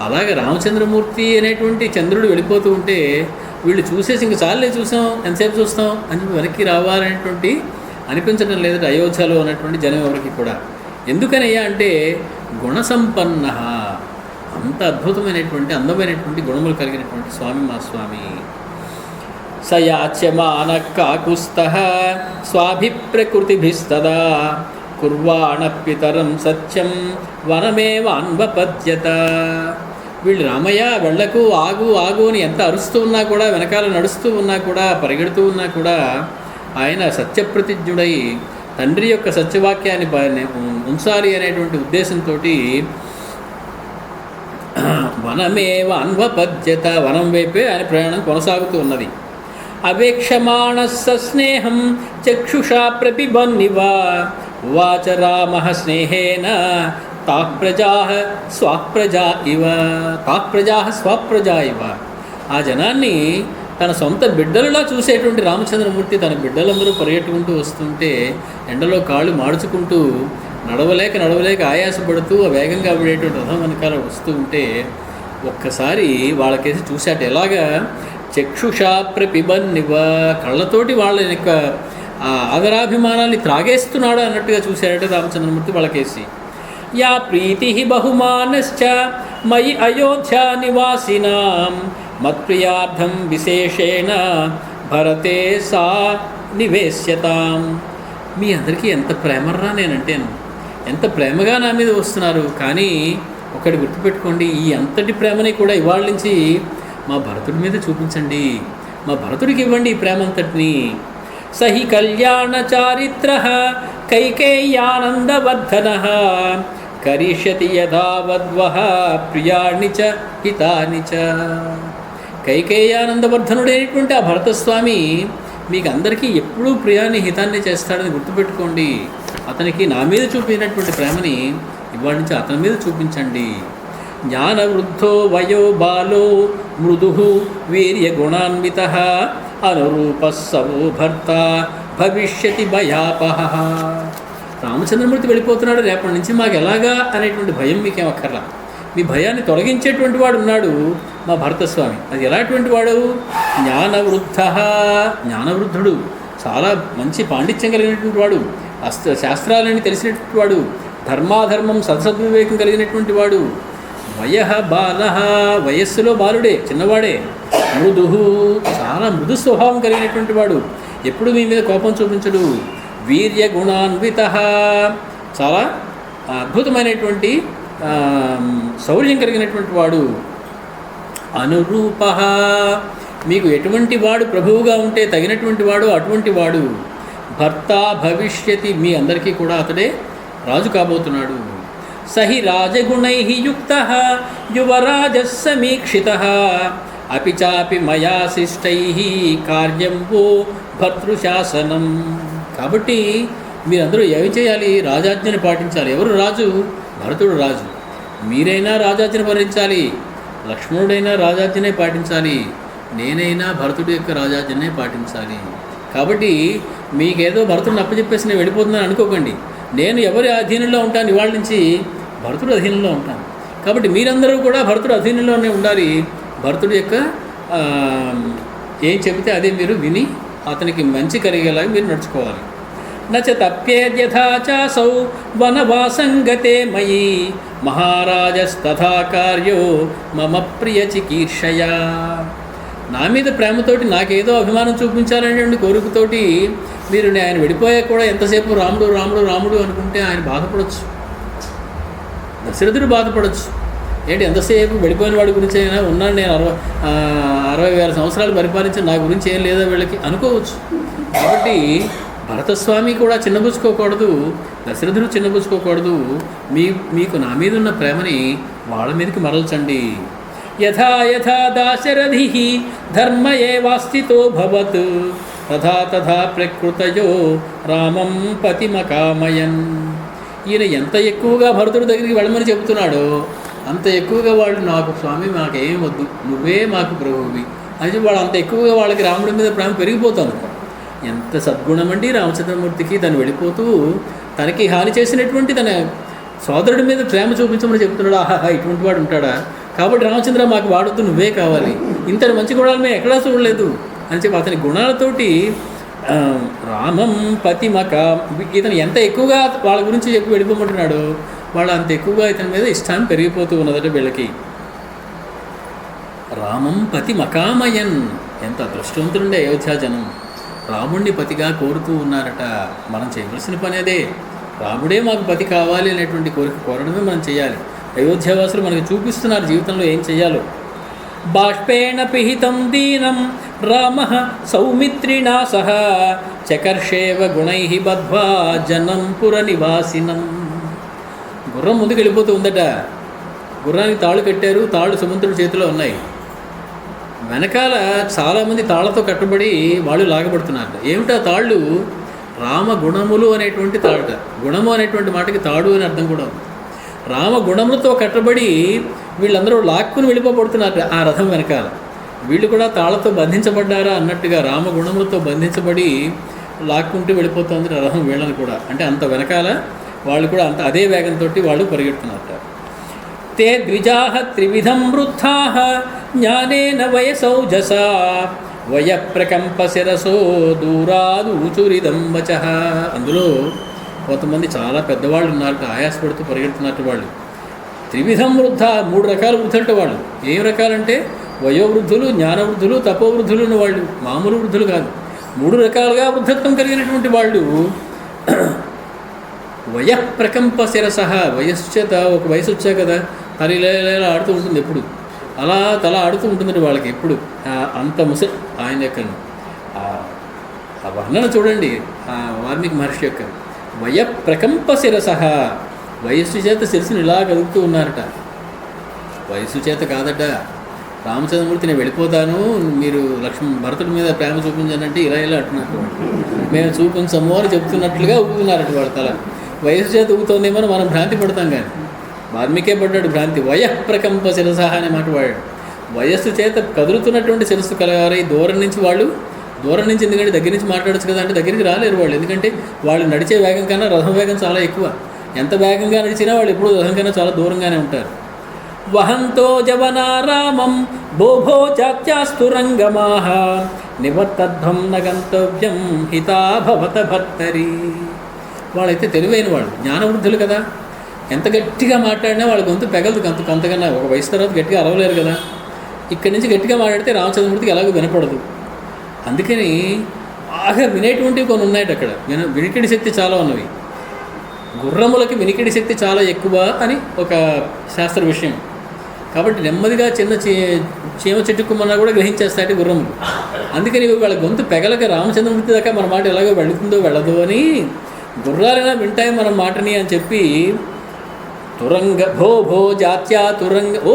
A: అలాగే రామచంద్రమూర్తి అనేటువంటి చంద్రుడు వెళ్ళిపోతూ ఉంటే వీళ్ళు చూసేసి ఇంక చాలే చూసాం, ఎంతసేపు చూస్తాం అని వెనక్కి రావాలనేటువంటి అనిపించడం లేదట అయోధ్యలో ఉన్నటువంటి జనం ఎవరికి కూడా. ఎందుకనయ్యా అంటే గుణసంపన్న, అంత అద్భుతమైనటువంటి అందమైనటువంటి గుణములు కలిగినటువంటి స్వామి మా స్వామి. సయాచ్యమాన కాకుస్తః స్వాభిప్రకృతిభిస్తదా కుర్వాణప్పితరం సత్యం వనమేవాన్వపద్యత. వీళ్ళు రామయ్య వెళ్ళకు, ఆగు ఆగు అని ఎంత అరుస్తూ ఉన్నా కూడా, వెనకాల నడుస్తూ ఉన్నా కూడా, పరిగెడుతూ ఉన్నా కూడా ఆయన సత్యప్రతిజ్ఞుడై తండ్రి యొక్క సత్యవాక్యాన్ని ఉంచాలి అనేటువంటి ఉద్దేశంతో వనమేవ అన్వపద్యత, వనం వైపే ఆయన ప్రయాణం కొనసాగుతూ ఉన్నది. అవేక్షమాణ సస్నేహం చక్షుషా ప్రపిబన్నివ ఉవాచ రామః స్నేహేన తాః ప్రజాః స్వప్రజా ఇవ. ఆ జనాన్ని తన సొంత బిడ్డలులా చూసేటువంటి రామచంద్రమూర్తి తన బిడ్డలందరూ పరిగెట్టుకుంటూ వస్తుంటే ఎండలో కాళ్ళు మాడుచుకుంటూ నడవలేక ఆయాసపడుతూ వేగంగా వెళ్ళేటువంటి రథం వెనకాల వస్తూ ఉంటే ఒక్కసారి వాళ్ళకేసి చూశాట. ఎలాగా చక్షుషా ప్రపిబన్నివ, కళ్ళతోటి వాళ్ళ యొక్క ఆదరాభిమానాన్ని త్రాగేస్తున్నాడు అన్నట్టుగా చూశాడట రామచంద్రమూర్తి వాళ్ళకేసి. యా ప్రీతి బహుమానశ్చ మయి అయోధ్యా నివాసినాం మత్ప్రియార్థం విశేషేణ భరతే సా నివేశ్యతాం. మీ అందరికీ ఎంత ప్రేమరా నేనంటేను, ఎంత ప్రేమగా నా మీద వస్తున్నారు. కానీ ఒకటి గుర్తుపెట్టుకోండి, ఈ అంతటి ప్రేమని కూడా ఇవాళ నుంచి మా భరతుడి మీద చూపించండి, మా భరతుడికి ఇవ్వండి ఈ ప్రేమ అంతటిని. సహి కళ్యాణ చారిత్ర కైకేయ్యానందవర్ధన కరిష్యతి యథావద్వః ప్రియాణి చ హితాని చ. కైకేయానందవర్ధనుడైనటువంటి ఆ భరతస్వామి మీకు అందరికీ ఎప్పుడూ ప్రియాన్ని హితాన్ని చేస్తాడని గుర్తుపెట్టుకోండి. అతనికి నా మీద చూపినటువంటి ప్రేమని ఇవాళ నుంచి అతని మీద చూపించండి. జ్ఞానవృద్ధో వయో బాలో మృదు వీర్యగుణాన్వితః అనురూపః సవో భర్త భవిష్యతి భయాపహ. రామచంద్రమూర్తి వెళ్ళిపోతున్నాడు రేపటి నుంచి, మాకు ఎలాగా అనేటువంటి భయం మీకేం అక్కర్లా. మీ భయాన్ని తొలగించేటువంటి వాడు ఉన్నాడు మా భరతస్వామి. అది ఎలాంటి వాడు? జ్ఞానవృద్ధుడు, చాలా మంచి పాండిత్యం కలిగినటువంటి వాడు, శాస్త్రాలని తెలిసినటువంటి వాడు, ధర్మాధర్మం సద్సద్వివేకం కలిగినటువంటి వాడు. వయః బాలః, వయస్సులో బాలుడే, చిన్నవాడే. మృదుః, చాలా మృదు స్వభావం కలిగినటువంటి వాడు, ఎప్పుడు మీ మీద కోపం చూపించడు. వీర్య గుణాన్వితః, చాలా అద్భుతమైనటువంటి శౌర్యం కలిగినటువంటి వాడు. అనురూపః, మీకు ఎటువంటి వాడు ప్రభువుగా ఉంటే తగినటువంటి వాడు అటువంటి వాడు. భర్త భవిష్యతి, మీ అందరికీ కూడా అతడే రాజు కాబోతున్నాడు. సహి రాజగుణైః యుక్తః యువరాజः సమీక్షితః అపి చాపి మయా శిష్టైః కార్యం వో భర్తృశాసనం. కాబట్టి మీరందరూ ఏమి చేయాలి? రాజాజ్ఞని పాటించాలి. ఎవరు రాజు? భరతుడు రాజు. మీరైనా రాజాజ్ఞని పాటించాలి, లక్ష్మణుడైనా రాజాజ్ఞనే పాటించాలి, నేనైనా భరతుడి యొక్క రాజాజ్ఞనే పాటించాలి. కాబట్టి మీకేదో భరతుడిని అప్పచెప్పేసి నేను వెళ్ళిపోతున్నాను అనుకోకండి. నేను ఎవరి అధీనంలో ఉంటాను? ఇవాళ నుంచి భరతుడు అధీనంలో ఉంటాను. కాబట్టి మీరందరూ కూడా భరతుడు అధీనంలోనే ఉండాలి. భరతుడి యొక్క ఏం చెబితే అదే మీరు విని అతనికి మంచి కలిగేలాగా మీరు నడుచుకోవాలి. నచ తప్యేద్యథా చాసౌ వనవాసంగతే మయి మహారాజస్తథా కార్యో మమ ప్రియ చికీర్షయా. నా మీద ప్రేమతోటి నాకేదో అభిమానం చూపించాలనేటువంటి కోరికతోటి మీరు ఆయన వెళ్ళిపోయాక కూడా ఎంతసేపు రాముడు రాముడు రాముడు అనుకుంటే ఆయన బాధపడవచ్చు, దశరథుడు బాధపడవచ్చు. ఏంటి ఎంతసేపు వెళ్ళిపోయిన వాడి గురించి అయినా ఉన్నాను, నేను 60,000 సంవత్సరాలు పరిపాలించి నా గురించి ఏం లేదా వీళ్ళకి అనుకోవచ్చు. కాబట్టి భరతస్వామి కూడా చిన్నబుచ్చుకోకూడదు, దశరథుడు చిన్నబుచ్చుకోకూడదు. మీకు నా మీద ఉన్న ప్రేమని వాళ్ళ మీదకి మరల్చండి. యథా యథా దాశరథి ధర్మ ఏవాస్థితో భవత్ తథా తథా ప్రకృతయో రామం పతిమకామయన్. ఈయన ఎంత ఎక్కువగా భరతుడి దగ్గరికి వెళ్ళమని చెబుతున్నాడో అంత ఎక్కువగా వాళ్ళు నాకు స్వామి మాకేం వద్దు, నువ్వే మాకు ప్రభువి అని వాళ్ళు అంత ఎక్కువగా వాళ్ళకి రాముడి మీద ప్రేమ పెరిగిపోతుంది. ఎంత సద్గుణం అండి రామచంద్రమూర్తికి. తను వెళ్ళిపోతూ తనకి హాని చేసినటువంటి తన సోదరుడి మీద ప్రేమ చూపించమని చెప్తున్నాడు. ఆహాహా, ఇటువంటి వాడు ఉంటాడా? కాబట్టి రామచంద్ర మాకు వాడొద్దు, నువ్వే కావాలి. ఇంతటి మంచి గుణాలు మేము ఎక్కడా చూడలేదు అని చెప్పి అతని గుణాలతోటి రామం పతిమక ఇతను ఎంత ఎక్కువగా వాళ్ళ గురించి చెప్పి వెళ్ళిపోమంటున్నాడో వాళ్ళు అంత ఎక్కువగా ఇతని మీద ఇష్టాన్ని పెరిగిపోతూ ఉన్నదట వీళ్ళకి. రామం పతి మకామయన్. ఎంత అదృష్టవంతులుండే అయోధ్య జనం, రాముణ్ణి పతిగా కోరుతూ ఉన్నారట. మనం చేయవలసిన పని అదే, రాముడే మాకు పతి కావాలి అనేటువంటి కోరిక కోరడమే మనం చేయాలి. అయోధ్యావాసులు మనకి చూపిస్తున్నారు జీవితంలో ఏం చేయాలో. బాష్పేణ పిహితం దీనం రామ సౌమిత్రిణా సహ చకర్షేవ గుణై బద్ధ్వా జనం పుర నివాసినం. గుర్రం ముందుకు వెళ్ళిపోతూ ఉందట. గుర్రానికి తాళ్ళు కట్టారు, తాళ్ళు సుమంత్రుడి చేతిలో ఉన్నాయి. వెనకాల చాలామంది తాళ్లతో కట్టుబడి వాళ్ళు లాగబడుతున్నారు. ఏమిటా తాళ్ళు? రామ గుణములు అనేటువంటి తాళ్ళట. గుణము అనేటువంటి మాటకి తాడు అని అర్థం కూడా ఉంది. రామ గుణములతో కట్టబడి వీళ్ళందరూ లాక్కుని వెళ్ళిపోబడుతున్నారు ఆ రథం వెనకాల. వీళ్ళు కూడా తాళ్లతో బంధించబడ్డారా అన్నట్టుగా రామ గుణములతో బంధించబడి లాక్కుంటూ వెళ్ళిపోతుంది రథం వీళ్ళని కూడా. అంటే అంత వెనకాల వాళ్ళు కూడా అంత అదే వేగంతో వాళ్ళు పరిగెడుతున్నట్ట. తే ద్విజాహ త్రివిధం వృద్ధాః జ్ఞానేన వయసౌజసా వయ ప్రకంప శిరసో దూరాదూచురిదం వచః. అందులో కొంతమంది చాలా పెద్దవాళ్ళు ఉన్నారట, ఆయాసపడుతూ పరిగెడుతున్నట్టు వాళ్ళు. త్రివిధం వృద్ధ, 3 రకాల వృద్ధులంటే వాళ్ళు. ఏం రకాలంటే వయోవృద్ధులు, జ్ఞానవృద్ధులు, తపోవృద్ధులు ఉన్న వాళ్ళు, మామూలు వృద్ధులు కాదు. 3 రకాలుగా వృద్ధత్వం కలిగినటువంటి వాళ్ళు. వయ ప్రకంప శిరస, వయస్సు చేత ఒక వయసు వచ్చా కదా తల ఇలా ఆడుతూ ఉంటుంది ఎప్పుడు, అలా తల ఆడుతూ ఉంటుందండి వాళ్ళకి ఎప్పుడు. అంత ఆయన యొక్క ఆ వర్ణన చూడండి, వాల్మీకి మహర్షి యొక్క. వయ ప్రకంప శిరస, వయస్సు చేత శిరస్సును ఇలా కదుపుతూ ఉన్నారట. వయస్సు చేత కాదట. రామచంద్రమూర్తి నేను వెళ్ళిపోతాను, మీరు భరతుడి మీద ప్రేమ చూపించానంటే ఇలా ఇలా అంటున్నారు. మేము చూపించము అని చెప్తున్నట్లుగా ఊగుతున్నారట వాళ్ళ తల. వయస్సు చేత ఊగుతోందేమో మనం భ్రాంతి పడతాం, కానీ వాల్మీకే పడ్డాడు భ్రాంతి. వయ ప్రకంప శిరస అనే మాట వాడాడు. వయస్సు చేత కదులుతున్నటువంటి శిరస్సు కలగాలి. దూరం నుంచి ఎందుకంటే దగ్గర నుంచి మాట్లాడచ్చు కదా అంటే దగ్గరికి రాలేరు వాళ్ళు. ఎందుకంటే వాళ్ళు నడిచే వేగం కన్నా రథం వేగం చాలా ఎక్కువ. ఎంత వేగంగా నడిచినా వాళ్ళు ఎప్పుడూ రథం కన్నా చాలా దూరంగానే ఉంటారు. వహంతో జవనారామం భోభో చాత్యాస్తురంగమాః నివర్తధ్వం నగంతవ్యం హితా భవత భర్తరి. వాళ్ళైతే తెలివైన వాళ్ళు, జ్ఞానవృద్ధులు కదా. ఎంత గట్టిగా మాట్లాడినా వాళ్ళ గొంతు పెగలదు కొంతకన్నా. ఒక వయసు తర్వాత గట్టిగా అరవలేరు కదా. ఇక్కడి నుంచి గట్టిగా మాట్లాడితే రామచంద్రమూర్తికి ఎలాగో వినపడదు. అందుకని బాగా వినేటువంటివి కొన్ని ఉన్నాయట అక్కడ. వినికిడి శక్తి చాలా ఉన్నవి. గుర్రములకి వినికిడి శక్తి చాలా ఎక్కువ అని ఒక శాస్త్ర విషయం. కాబట్టి నెమ్మదిగా చిన్న చీమ చెట్టుకుమన్నా కూడా గ్రహించేస్తాయి గుర్రములు. అందుకని వాళ్ళ గొంతు పెగలక రామచంద్రమూర్తి దాకా మన మాట ఎలాగో వెళుతుందో వెళ్ళదు అని గుర్రాలైనా వింటాయి మన మాటని అని చెప్పి తురంగ భో జాత్యా తురంగ, ఓ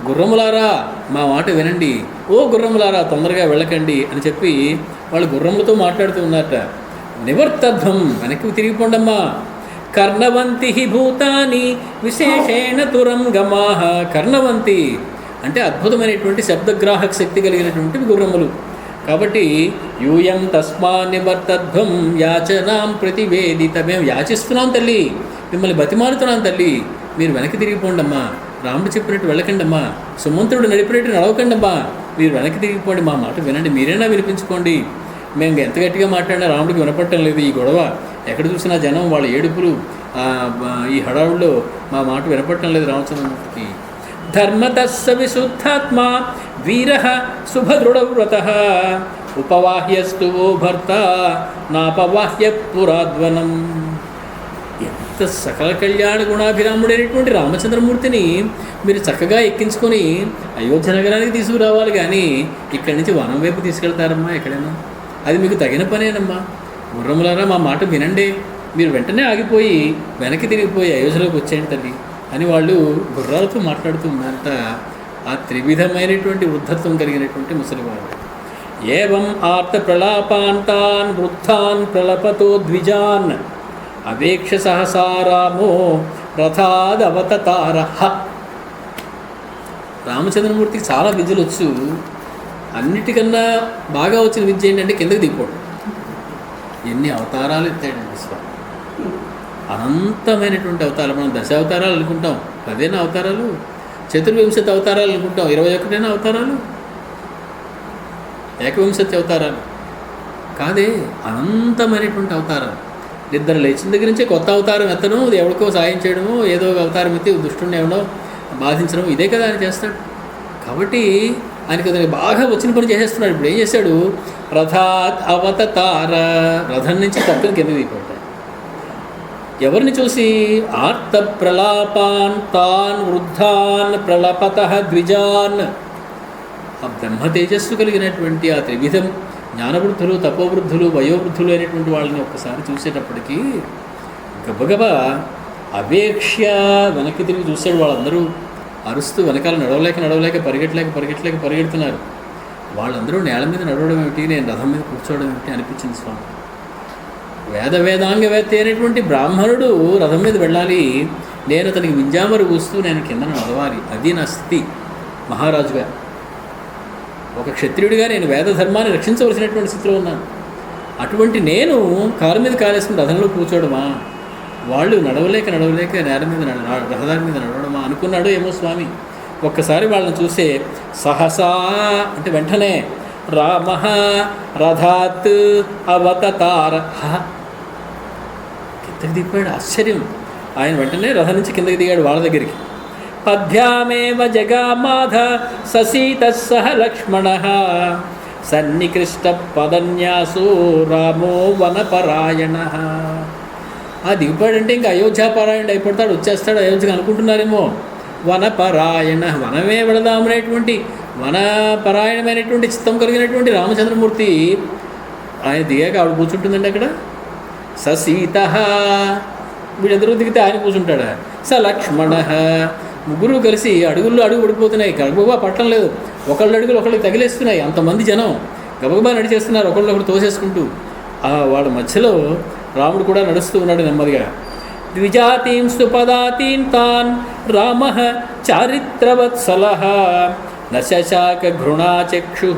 A: గుర్రములారా మా మాట వినండి, ఓ గుర్రములారా తొందరగా వెళ్ళకండి అని చెప్పి వాళ్ళు గుర్రములతో మాట్లాడుతూ ఉన్నారట. నివర్తధ్వం, వెనక్కి తిరిగిపోండమ్మా. కర్ణవంతి భూతాని విశేషేణ తురంగమాః. కర్ణవంతి అంటే అద్భుతమైనటువంటి శబ్దగ్రాహక శక్తి కలిగినటువంటి గుర్రములు. కాబట్టి యూయం తస్మా నివర్తధ్వం యాచనాం ప్రతివేదిత. మేము యాచిస్తున్నాం తల్లి, మిమ్మల్ని బతిమాలుతున్నాం తల్లి, మీరు వెనక్కి తిరిగిపోండమ్మా. రాముడు చెప్పినట్టు వెళ్ళకండమ్మా, సుమంత్రుడు నడిపినట్టు నడవకండమ్మా, మీరు వెనక్కి తిరిగిపోండి, మా మాట వినండి, మీరైనా వినిపించుకోండి. మేము ఎంత గట్టిగా మాట్లాడినా రాముడికి వినపడటం లేదు. ఈ గొడవ ఎక్కడ చూసినా జనం వాళ్ళ ఏడుపులు, ఈ హడావుల్లో మా మాట వినపడటం లేదు రామచంద్రమూర్తికి. ధర్మతస్స విశుద్ధాత్మ వీర శుభదృఢవ్రత ఉపవాహ్యస్తు ఓ భర్త నాపవాహ్య పురాధ్వనం. ఎంత సకల కళ్యాణ గుణాభిరాముడైనటువంటి రామచంద్రమూర్తిని మీరు చక్కగా ఎక్కించుకొని అయోధ్య నగరానికి తీసుకురావాలి, కానీ ఇక్కడి నుంచి వనం వైపు తీసుకెళ్తారమ్మా ఎక్కడైనా? అది మీకు తగిన పనేనమ్మా. గుర్రములారా మా మాట వినండి, మీరు వెంటనే ఆగిపోయి వెనక్కి తిరిగిపోయి అయోధ్యలోకి వచ్చేయండి తల్లి అని వాళ్ళు గుర్రాలతో మాట్లాడుతూ ఉన్నారంట. ఆ త్రివిధమైనటువంటి వృద్ధత్వం కలిగినటువంటి ముసలివాడు. ఏవం ఆర్త ప్రలాపాంతాన్ వృద్ధాన్ ప్రలపతో ద్విజాన్ అవేక్ష సహసారామో రథాదవతతార. రామచంద్రమూర్తికి చాలా విద్యలు వచ్చు. అన్నిటికన్నా బాగా వచ్చిన విద్య ఏంటంటే కిందకి దిగిపోవడం. ఎన్ని అవతారాలు ఎత్తాడండి స్వామి, అనంతమైనటువంటి అవతారాలు. మనం 10 అవతారాలు అనుకుంటాం, 10 అవతారాలు, చతుర్వింశతి అవతారాలు అనుకుంటాం, 21 అవతారాలు, ఏకవింశతి అవతారాలు కాదే, అనంతమైనటువంటి అవతారాలు. నిద్ర లేచిన దగ్గర నుంచే కొత్త అవతారం ఎత్తడం, ఎవరికో సాయం చేయడము, ఏదో ఒక అవతారం ఎత్తి దుష్టుని ఏమో బాధించడం, ఇదే కదా ఆయన చేస్తాడు. కాబట్టి ఆయనకి అతనికి బాగా వచ్చిన పని చేసేస్తున్నాడు. ఇప్పుడు ఏం చేశాడు? రథాత్ అవతతార, రథం నుంచి తప్పుని కింద దిగిపోతాడు. ఎవరిని చూసి? ఆర్త ప్రలాపాన్ తాన్ వృద్ధాన్ ప్రలపత ద్విజాన్. ఆ బ్రహ్మ తేజస్సు కలిగినటువంటి ఆ త్రివిధం జ్ఞానవృద్ధులు, తపోవృద్ధులు, వయోవృద్ధులు అయినటువంటి వాళ్ళని ఒక్కసారి చూసేటప్పటికీ గబగబా అవేక్ష్య వెనక్కి తిరిగి చూశాడు. వాళ్ళందరూ అరుస్తూ వెనకాల నడవలేక పరిగెడుతున్నారు. వాళ్ళందరూ నేల మీద నడవడం ఏమిటి, నేను రథం మీద కూర్చోవడం ఏమిటి అనిపించింది స్వామి. వేదాంగవేత్త అయినటువంటి బ్రాహ్మణుడు రథం మీద వెళ్ళాలి, నేను అతనికి వింజామరు కూస్తూ నేను కింద నడవాలి. అది నా స్థితి మహారాజుగా. ఒక క్షత్రియుడిగా నేను వేద ధర్మాన్ని రక్షించవలసినటువంటి స్థితిలో ఉన్నాను. అటువంటి నేను కారు మీద కాలేసుకుని రథంలో కూర్చోవడమా, వాళ్ళు నడవలేక నేల మీద రహదారి మీద నడవడమా అనుకున్నాడు ఏమో స్వామి. ఒక్కసారి వాళ్ళని చూసే సహసా అంటే వెంటనే రామ రథాత్ అవతతార, కిందకి దిగిపోయాడు. ఆశ్చర్యం. ఆయన వెంటనే రథం నుంచి కిందకి దిగాడు వాళ్ళ దగ్గరికి. పద్భ్యామేవ జగామాధ ససీతః సహ లక్ష్మణః సన్నికృష్ట పదన్యాసో రామో వనపరాయణః. ఆ దిగిపోయాడంటే ఇంకా అయోధ్యాపరాయణుడు అయిపోతాడు, వచ్చేస్తాడు అయోధ్యకు అనుకుంటున్నారేమో. వనపరాయణ, వనమే వెళదామనేటువంటి వనపరాయణమైనటువంటి చిత్తం కలిగినటువంటి రామచంద్రమూర్తి ఆయన దిగాక ఆవిడ కూర్చుంటుందండి అక్కడ. ససీత, వీళ్ళెందరూ దిగితే ఆయన కూర్చుంటాడా. స లక్ష్మణ, ముగ్గురు కలిసి అడుగుల్లో అడుగు పడిపోతున్నాయి. గబగబా పట్టం లేదు, ఒకళ్ళ అడుగులు ఒకళ్ళకి తగిలేస్తున్నాయి. అంతమంది జనం గబగబా నడిచేస్తున్నారు, ఒకళ్ళు తోసేసుకుంటూ. వాళ్ళ మధ్యలో రాముడు కూడా నడుస్తూ ఉన్నాడు నెమ్మదిగా. ద్విజాతీం సుపదాతీం తాన్ రామ చారిత్రవత్సలః నశశాక ఘృణాచక్షు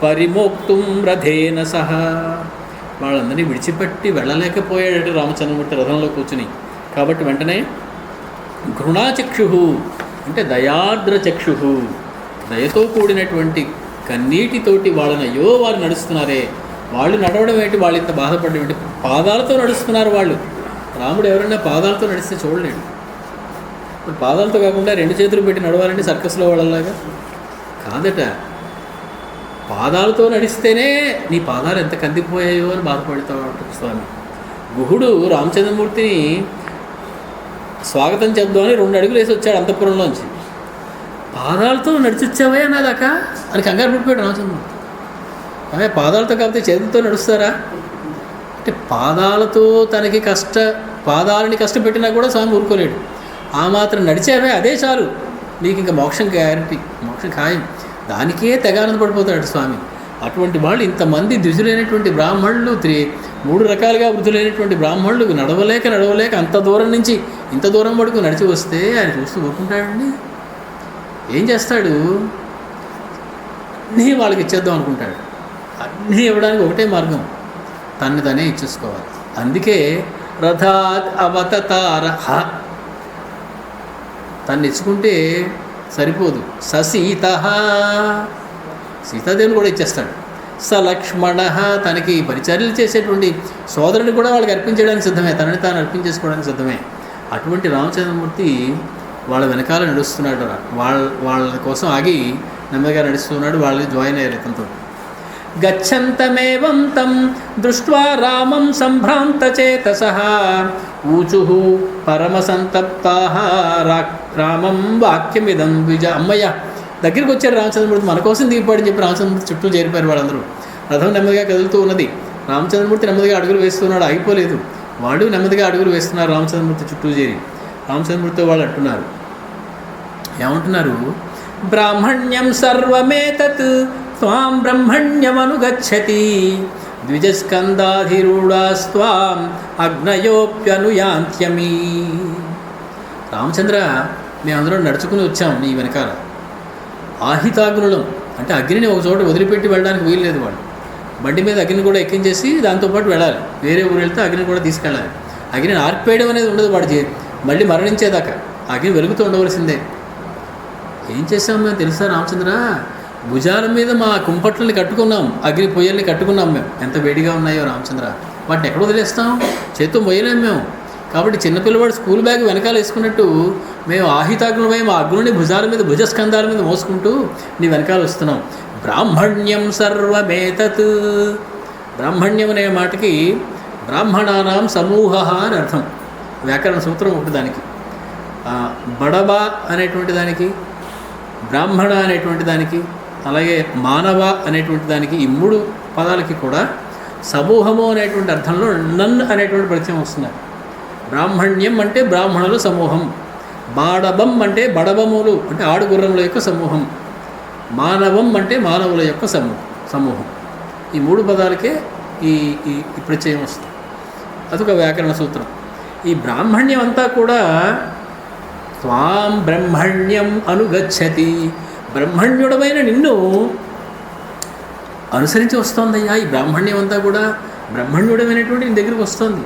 A: పరిమోక్తుం రథేన సహ. వాళ్ళందరినీ విడిచిపెట్టి వెళ్ళలేకపోయాడట రామచంద్రమూర్తి రథంలో కూర్చుని. కాబట్టి వెంటనే ఘృణాచక్షు అంటే దయార్ద్ర చక్షు, దయతో కూడినటువంటి కన్నీటితోటి వాళ్ళని, అయ్యో వారు నడుస్తున్నారే, వాళ్ళు నడవడం ఏంటి, వాళ్ళు ఇంత బాధపడడం ఏంటి, పాదాలతో నడుస్తున్నారు వాళ్ళు. రాముడు ఎవరైనా పాదాలతో నడిస్తే చూడలేడు. పాదాలతో కాకుండా 2 చేతులు పెట్టి నడవాలంటే సర్కస్లో వాళ్ళలాగా కాదట. పాదాలతో నడిస్తేనే నీ పాదాలు ఎంత కందిపోయాయో అని బాధపడతాడు స్వామి. గుహుడు రామచంద్రమూర్తిని స్వాగతం చెప్దామని 2 అడుగులు వేసి వచ్చాడు అంతఃపురంలోంచి. పాదాలతో నడిచొచ్చావే అన్నదాక అని కంగారు పడిపోయాడు రామచంద్రమూర్తి. అదే పాదాలతో కాకపోతే చేతులతో నడుస్తారా అంటే, పాదాలతో తనకి పాదాలని కష్టపెట్టినా కూడా స్వామి ఊరుకోలేడు. ఆ మాత్రం నడిచావే అదే చాలు, నీకు ఇంకా మోక్షం గ్యారంటీ, మోక్షం ఖాయం. దానికే తెగ ఆనందపడిపోతాడు స్వామి. అటువంటి వాళ్ళు ఇంతమంది ద్విజులైనటువంటి బ్రాహ్మణులు, 3 రకాలుగా వృద్ధులైనటువంటి బ్రాహ్మణులు నడవలేక అంత దూరం నుంచి ఇంత దూరం వరకు నడిచి వస్తే ఆయన చూస్తూ ఊరుకుంటాడండి. ఏం చేస్తాడు? అన్నీ వాళ్ళకి ఇచ్చేద్దాం అనుకుంటాడు. అన్నీ ఇవ్వడానికి ఒకటే మార్గం, తన్ని తనే ఇచ్చేసుకోవాలి. అందుకే రథాత్ అవతతార, తను ఇచ్చుకుంటే సరిపోదు. ససీత, సీతాదేవిని కూడా ఇచ్చేస్తాడు. సలక్ష్మణ, తనకి పరిచర్యలు చేసేటువంటి సోదరుని కూడా వాళ్ళకి అర్పించడానికి సిద్ధమే, తనని తాను అర్పించేసుకోవడానికి సిద్ధమే. అటువంటి రామచంద్రమూర్తి వాళ్ళ వెనకాల నడుస్తున్నాడు. వాళ్ళ కోసం ఆగి నెమ్మదిగా నడుస్తున్నాడు. వాళ్ళు జాయిన్ అయ్యారు ఇతనితో. గచ్చంతమేవం తం దృష్ట్వా రామం సంభ్రాంతచేతసః ఊచుః పరమసంతప్తాః రామం వాక్యమిదం విజ. అమ్మయ్య, దగ్గరికి వచ్చారు రామచంద్రమూర్తి, మన కోసం దిగిపోయాడని చెప్పి రామచంద్రమూర్తి చుట్టూ చేరిపోయారు వాళ్ళందరూ. రథం నెమ్మదిగా కదులుతూ ఉన్నది. రామచంద్రమూర్తి నెమ్మదిగా అడుగులు వేస్తున్నాడు, ఆగిపోలేదు. వాళ్ళు నెమ్మదిగా అడుగులు వేస్తున్నారు రామచంద్రమూర్తి చుట్టూ చేరి. రామచంద్రమూర్తితో వాళ్ళు అంటున్నారు, ఏమంటున్నారు? బ్రాహ్మణ్యం సర్వమేతత్ త్వాం బ్రహ్మణ్యమనుగచ్చతి ద్విజస్కందాధిరూఢాస్త్వాం అగ్నయోప్యనుయాంత్యమి. రామచంద్ర, మేమందరం నడుచుకుని వచ్చాం నీ వెనకాల. ఆహితాగ్నులం అంటే అగ్నిని ఒక చోట వదిలిపెట్టి వెళ్ళడానికి వీలు లేదు. వాళ్ళు బండి మీద అగ్ని కూడా ఎక్కించేసి దాంతోపాటు వెళ్ళాలి. వేరే ఊరు వెళ్తే అగ్ని కూడా తీసుకెళ్ళాలి. అగ్నిని ఆర్పేయడం అనేది ఉండదు వాడి మళ్ళీ మరణించేదాకా అగ్ని వెలుగుతూ ఉండవలసిందే. ఏం చేసాం మేము తెలుసా రామచంద్ర? భుజాల మీద మా కుంపట్లని కట్టుకున్నాం, అగ్ని పొయ్యల్ని కట్టుకున్నాం మేము. ఎంత వేడిగా ఉన్నాయో రామచంద్ర, వాటిని ఎక్కడ వదిలేస్తాం? చేత్తో మొయ్యలేం మేము. కాబట్టి చిన్నపిల్లవాడు స్కూల్ బ్యాగ్ వెనకాల వేసుకున్నట్టు మేము ఆహితాగ్నులమై మా అగ్నుని భుజాల మీద, భుజస్కంధాల మీద మోసుకుంటూ నీ వెనకాల వస్తున్నాం. బ్రాహ్మణ్యం సర్వమేతత్. బ్రాహ్మణ్యం అనే మాటకి బ్రాహ్మణానాం సమూహ అని అర్థం. వ్యాకరణ సూత్రం ఒకటి దానికి. బడబ అనేటువంటి దానికి, బ్రాహ్మణ అనేటువంటి దానికి, అలాగే మానవ అనేటువంటి దానికి, ఈ మూడు పదాలకి కూడా సమూహము అనేటువంటి అర్థంలో నన్ అనేటువంటి ప్రత్యయం వస్తున్నారు. బ్రాహ్మణ్యం అంటే బ్రాహ్మణుల సమూహం, బాడబం అంటే బడబములు అంటే ఆడుగుర్రముల యొక్క సమూహం, మానవం అంటే మానవుల యొక్క సమూహం. ఈ మూడు పదాలకే ఈ ప్రత్యయం వస్తుంది. అదొక వ్యాకరణ సూత్రం. ఈ బ్రాహ్మణ్యం అంతా కూడా త్వాం బ్రహ్మణ్యం అనుగచ్చతి, బ్రహ్మణ్యుడమైన నిన్ను అనుసరించి వస్తోందయ్యా. ఈ బ్రాహ్మణ్యం అంతా కూడా బ్రహ్మణ్యుడమైనటువంటి నీ దగ్గరికి వస్తుంది.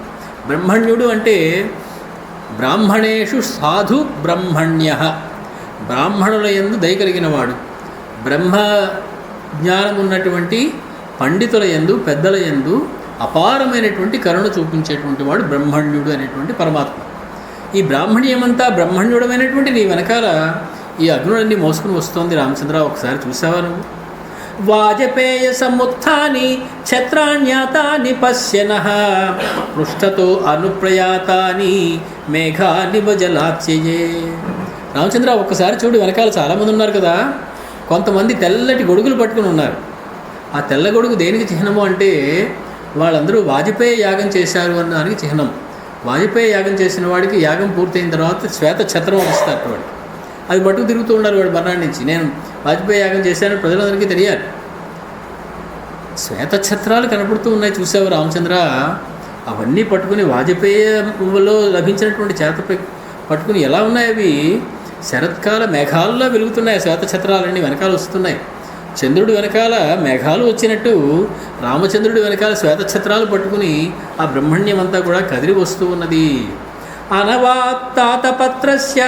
A: బ్రహ్మణ్యుడు అంటే బ్రాహ్మణేషు సాధు బ్రహ్మణ్య, బ్రాహ్మణుల యందు దయ కలిగిన వాడు, బ్రహ్మ జ్ఞానం ఉన్నటువంటి పండితుల యందు, పెద్దల యందు అపారమైనటువంటి కరుణ చూపించేటువంటి వాడు బ్రహ్మణ్యుడు అనేటువంటి పరమాత్మ. ఈ బ్రాహ్మణ్యమంతా బ్రహ్మణ్యుడమైనటువంటి నీ వెనకాల ఈ అగ్నులన్నీ మోసుకుని వస్తోంది రామచంద్ర. ఒకసారి చూసావా నువ్వు? వాజపేయ సముత్థాని ఛత్రాణ్యాతాని పశ్యనః పృష్ఠతో అనుప్రయాతాని మేఘానివ జలాత్యయే. రామచంద్ర, ఒక్కసారి చూడు, వెనకాల చాలామంది ఉన్నారు కదా. కొంతమంది తెల్లటి గొడుగులు పట్టుకుని ఉన్నారు. ఆ తెల్ల గొడుగు దేనికి చిహ్నము అంటే వాళ్ళందరూ వాజపేయ యాగం చేశారు అన్నదానికి చిహ్నం. వాజపేయ యాగం చేసిన వాడికి యాగం పూర్తయిన తర్వాత శ్వేత ఛత్రం వస్తారు వాడికి. అది పట్టుకు తిరుగుతూ ఉన్నారు వాడు మర్నాడు నుంచి. నేను వాజపేయ యాగం చేశానని ప్రజలందరికీ తెలియాలి. శ్వేత ఛత్రాలు కనపడుతూ ఉన్నాయి, చూసావు రామచంద్ర. అవన్నీ పట్టుకుని వాజపేయలో లభించినటువంటి చేత పట్టుకుని ఎలా ఉన్నాయి అవి? శరత్కాల మేఘాల్లో వెలుగుతున్నాయి. శ్వేత ఛత్రాలన్నీ వెనకాల వస్తున్నాయి. చంద్రుడి వెనకాల మేఘాలు వచ్చినట్టు రామచంద్రుడి వెనకాల శ్వేత ఛత్రాలు పట్టుకుని ఆ బ్రహ్మణ్యం అంతా కూడా కదిలి వస్తూ ఉన్నది. అనవాత్తాతపత్రస్య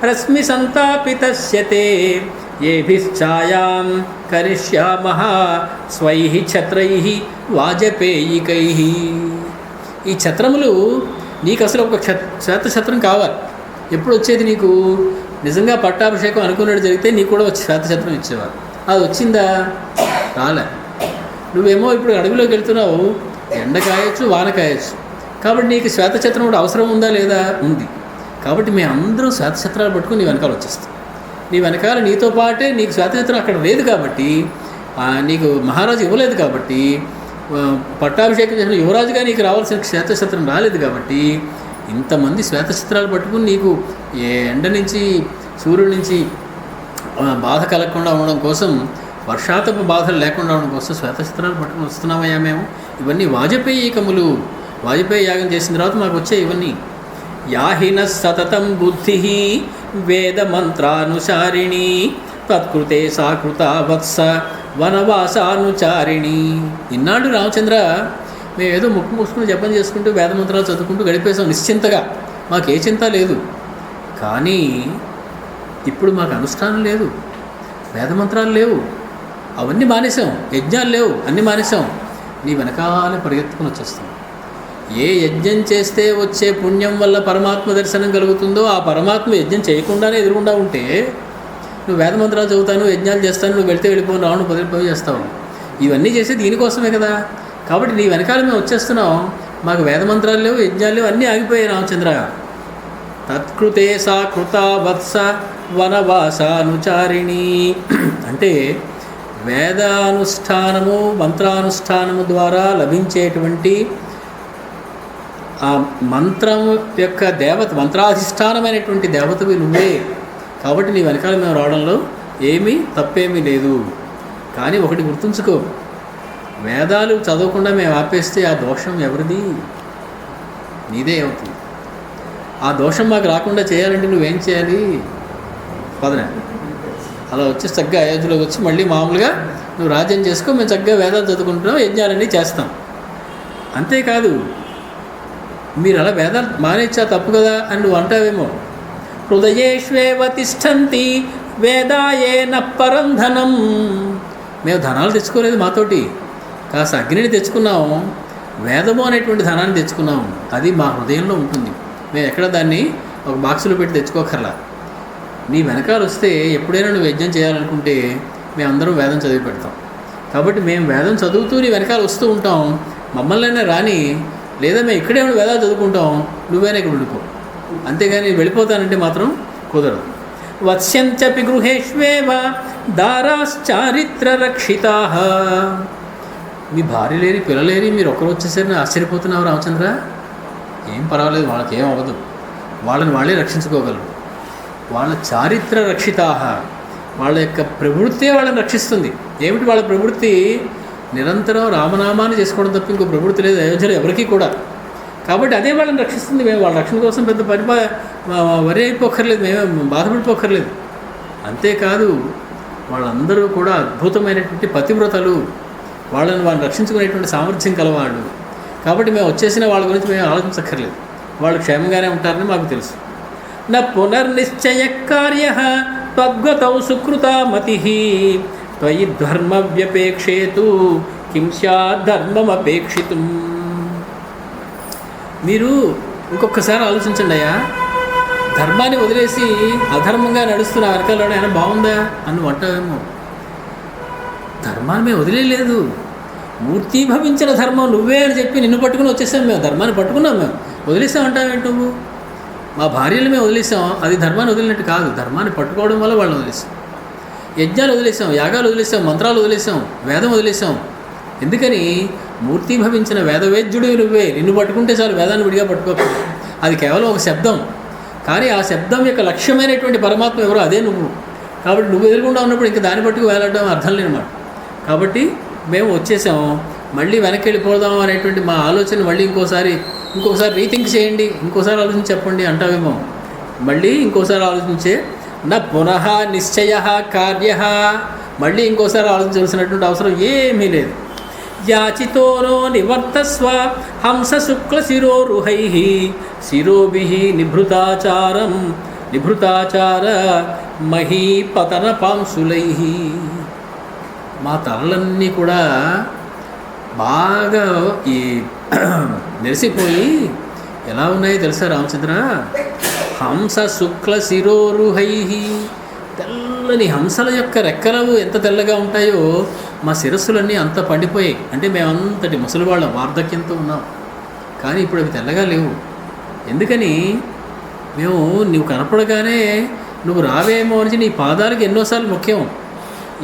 A: రశ్మి సంతాపితస్య తే ఏభిశ్చాయాం కరిష్యామః స్వైః ఛత్రైః వాజపేయికైః. ఈ ఛత్రములు నీకు అసలు ఒక శ్వేత ఛత్రం కావాలి. ఎప్పుడు వచ్చేది నీకు? నిజంగా పట్టాభిషేకం అనుకున్నట్టు జరిగితే నీకు కూడా శ్వేత ఛత్రం ఇచ్చేవారు. అది వచ్చిందా? రాలే. నువ్వేమో ఇప్పుడు అడవిలోకి వెళ్తున్నావు, ఎండ కాయచ్చు, వాన కాయచ్చు. కాబట్టి నీకు శ్వేతఛత్రం కూడా అవసరం ఉందా లేదా? ఉంది. కాబట్టి మేము అందరూ శ్వేతఛత్రాలు పట్టుకుని నీ వెనకాల వచ్చేస్తాం. నీ వెనకాల నీతో పాటే నీకు శ్వేతఛత్రం అక్కడ లేదు కాబట్టి, నీకు మహారాజు ఇవ్వలేదు కాబట్టి, పట్టాభిషేకం చేసిన యువరాజుగా నీకు రావాల్సిన శ్వేతఛత్రం రాలేదు కాబట్టి, ఇంతమంది శ్వేతఛత్రాలు పట్టుకుని నీకు ఎండ నుంచి, సూర్యుడి నుంచి బాధ కలగకుండా ఉండడం కోసం, వర్షాతపు బాధలు లేకుండా ఉండడం కోసం శ్వేతఛత్రాలు పట్టుకుని వస్తున్నామయ్యా మేము. ఇవన్నీ వాజపేయికములు. వాజపేయి యాగం చేసిన తర్వాత మాకు వచ్చాయి ఇవన్నీ. యాహిన సతతం బుద్ధి వేదమంత్రానుసారిణి తత్కృతే సాకృత వత్స వనవాసానుచారిణి. ఇన్నాడు రామచంద్ర మేము ఏదో ముక్కు మూసుకుని జపం చేసుకుంటూ వేదమంత్రాలు చదువుకుంటూ గడిపేసాం నిశ్చింతగా, మాకు ఏ చింత లేదు. కానీ ఇప్పుడు మాకు అనుష్ఠానం లేదు, వేదమంత్రాలు లేవు, అవన్నీ మానేసాం, యజ్ఞాలు లేవు, అన్నీ మానేసాం. నీ వెనకాలే పరిగెత్తుకుని వచ్చేస్తాం. ఏ యజ్ఞం చేస్తే వచ్చే పుణ్యం వల్ల పరమాత్మ దర్శనం కలుగుతుందో ఆ పరమాత్మ యజ్ఞం చేయకుండానే ఎదురుగుండా ఉంటే నువ్వు వేదమంత్రాలు చదువుతాను, యజ్ఞాలు చేస్తాను, నువ్వు వెళ్తే వెళ్ళిపోను, రావణు పదిలిపోయి చేస్తావు. ఇవన్నీ చేసేది దీనికోసమే కదా. కాబట్టి నీ వెనకాల మేము వచ్చేస్తున్నాం. మాకు వేదమంత్రాలు లేవు, యజ్ఞాలు లేవు, అన్నీ ఆగిపోయాయి రామచంద్ర. తత్కృతే సా కృత వత్స వనవాసానుచారిణి అంటే వేదానుష్ఠానము మంత్రానుష్ఠానము ద్వారా లభించేటువంటి ఆ మంత్రం యొక్క దేవత, మంత్రాధిష్టానమైనటువంటి దేవతవి నువ్వే. కాబట్టి నీ వెనకాల మేము రావడంలో ఏమీ తప్పేమీ లేదు. కానీ ఒకటి గుర్తుంచుకో, వేదాలు చదవకుండా మేము ఆపేస్తే ఆ దోషం ఎవరిది? నీదే అవుతుంది. ఆ దోషం మాకు రాకుండా చేయాలంటే నువ్వేం చేయాలి? పదనే అలా వచ్చి చక్కగా అయోధ్యలోకి వచ్చి మళ్ళీ మామూలుగా నువ్వు రాజ్యం చేసుకో, మేము చక్కగా వేదాలు చదువుకుంటున్నాం, యజ్ఞాలన్నీ చేస్తాం. అంతేకాదు మీరు అలా వేదాలు మానేచ్చా తప్పు కదా అని నువ్వు అంటావేమో. హృదయేష్వేవ తిష్టంతి వేదాయేన పరంధనం. మేము ధనాలు తెచ్చుకోలేదు, మాతోటి కాస్త అగ్నిని తెచ్చుకున్నాం, వేదము అనేటువంటి ధనాన్ని తెచ్చుకున్నాం. అది మా హృదయంలో ఉంటుంది. మేము ఎక్కడ దాన్ని ఒక బాక్సులో పెట్టి తెచ్చుకోకర్లా. నీ వెనకాల వస్తే ఎప్పుడైనా నువ్వు యజ్ఞం చేయాలనుకుంటే మేమందరం వేదం చదివి పెడతాం. కాబట్టి మేము వేదం చదువుతూ నీ వెనకాల వస్తూ ఉంటాం. మమ్మల్నైనా రాని, లేదా మేము ఇక్కడే వేదాలు చదువుకుంటాం, నువ్వైనా ఇక్కడ ఉండిపో. అంతేగాని వెళ్ళిపోతానంటే మాత్రం కుదరదు. వత్స్యంచపి గృహేష్వేవ దారాశ్చారిత్ర రక్షితా. మీ భార్య లేని పిల్లలేని మీరు ఒక్కరు వచ్చేసరికి ఆశ్చర్యపోతున్నావు రామచంద్ర. ఏం పర్వాలేదు, వాళ్ళకి ఏం అవ్వదు, వాళ్ళని వాళ్ళే రక్షించుకోగలరు. వాళ్ళ చారిత్ర రక్షితా, వాళ్ళ యొక్క ప్రవృత్తే వాళ్ళని రక్షిస్తుంది. ఏమిటి వాళ్ళ ప్రవృత్తి? నిరంతరం రామనామాన్ని చేసుకోవడం తప్ప ఇంకో ప్రవృత్తి లేదు అయోధ్యలో ఎవరికీ కూడా. కాబట్టి అదే వాళ్ళని రక్షిస్తుంది. మేము వాళ్ళ రక్షణ కోసం పెద్ద వరి అయిపోక్కర్లేదు, మేమే బాధపడిపోక్కర్లేదు. అంతేకాదు వాళ్ళందరూ కూడా అద్భుతమైనటువంటి పతివ్రతలు, వాళ్ళని రక్షించుకునేటువంటి సామర్థ్యం కలవాళ్ళు. కాబట్టి మేము వచ్చేసిన వాళ్ళ గురించి మేము ఆలోచించక్కర్లేదు, వాళ్ళు క్షేమంగానే ఉంటారని మాకు తెలుసు. న పునర్నిశ్చయ కార్య త్వద్గతౌ సుకృతా మతి త్వయి ధర్మవ్యపేక్షేతు కిం స్యాద్ ధర్మమపేక్షితుం. మీరు ఇంకొకసారి ఆలోచించండి అయ్యా. ధర్మాన్ని వదిలేసి అధర్మంగా నడుస్తున్న వెనకాలలోనే అయినా బాగుందా అని అంటావేమో. ధర్మాన్ని మేము వదిలేదు, మూర్తీభవించిన ధర్మం నువ్వే అని చెప్పి నిన్ను పట్టుకుని వచ్చేసాం. మేము ధర్మాన్ని పట్టుకున్నాం, మేము వదిలేసాం అంటావేంటి నువ్వు? మా భార్యలు మేము వదిలేసాం, అది ధర్మాన్ని వదిలినట్టు కాదు. ధర్మాన్ని పట్టుకోవడం వల్ల వాళ్ళని వదిలేసాం. యజ్ఞాలు వదిలేసాం, యాగాలు వదిలేసాం, మంత్రాలు వదిలేసాం, వేదం వదిలేసాం. ఎందుకని? మూర్తీభవించిన వేదవేద్యుడు నువ్వే. నిన్ను పట్టుకుంటే చాలు, వేదాన్ని విడిగా పట్టుకోకూడదు. అది కేవలం ఒక శబ్దం, కానీ ఆ శబ్దం యొక్క లక్ష్యమైనటువంటి పరమాత్మ ఎవరో అదే నువ్వు. కాబట్టి నువ్వు ఎదురుకుండా ఉన్నప్పుడు ఇంకా దాన్ని పట్టుకు వేలాడడం అర్థం లేనమాట. కాబట్టి మేము వచ్చేసాం, మళ్ళీ వెనక్కి వెళ్ళిపోదాం అనేటువంటి మా ఆలోచన మళ్ళీ ఇంకోసారి రీథింక్ చేయండి, ఇంకోసారి ఆలోచించి చెప్పండి అంటావేమో. మళ్ళీ ఇంకోసారి ఆలోచించే నా పునః నిశ్చయ కార్య, మళ్ళీ ఇంకోసారి ఆలోచించాల్సినటువంటి అవసరం ఏమీ లేదు. యాచితోనో నివర్తస్వ హంస శుక్ల శిరోరుహై శిరోభి నిభృతాచార మహీపతన పాంసులై. మా తలలన్నీ కూడా బాగా ఈ నెరిసిపోయి ఎలా ఉన్నాయో తెలుసా రామచంద్ర? హంస శుక్ల శిరోరుహై, తెల్లని హంసల యొక్క రెక్కలు ఎంత తెల్లగా ఉంటాయో మా శిరస్సులన్నీ అంత పండిపోయాయి. అంటే మేమంతటి ముసలివాళ్ళం, వార్ధక్యంతో ఉన్నాం. కానీ ఇప్పుడు అవి తెల్లగా లేవు. ఎందుకని? మేము నువ్వు కనపడగానే నువ్వు రావేమో అని నీ పాదాలకు ఎన్నోసార్లు ముఖ్యం.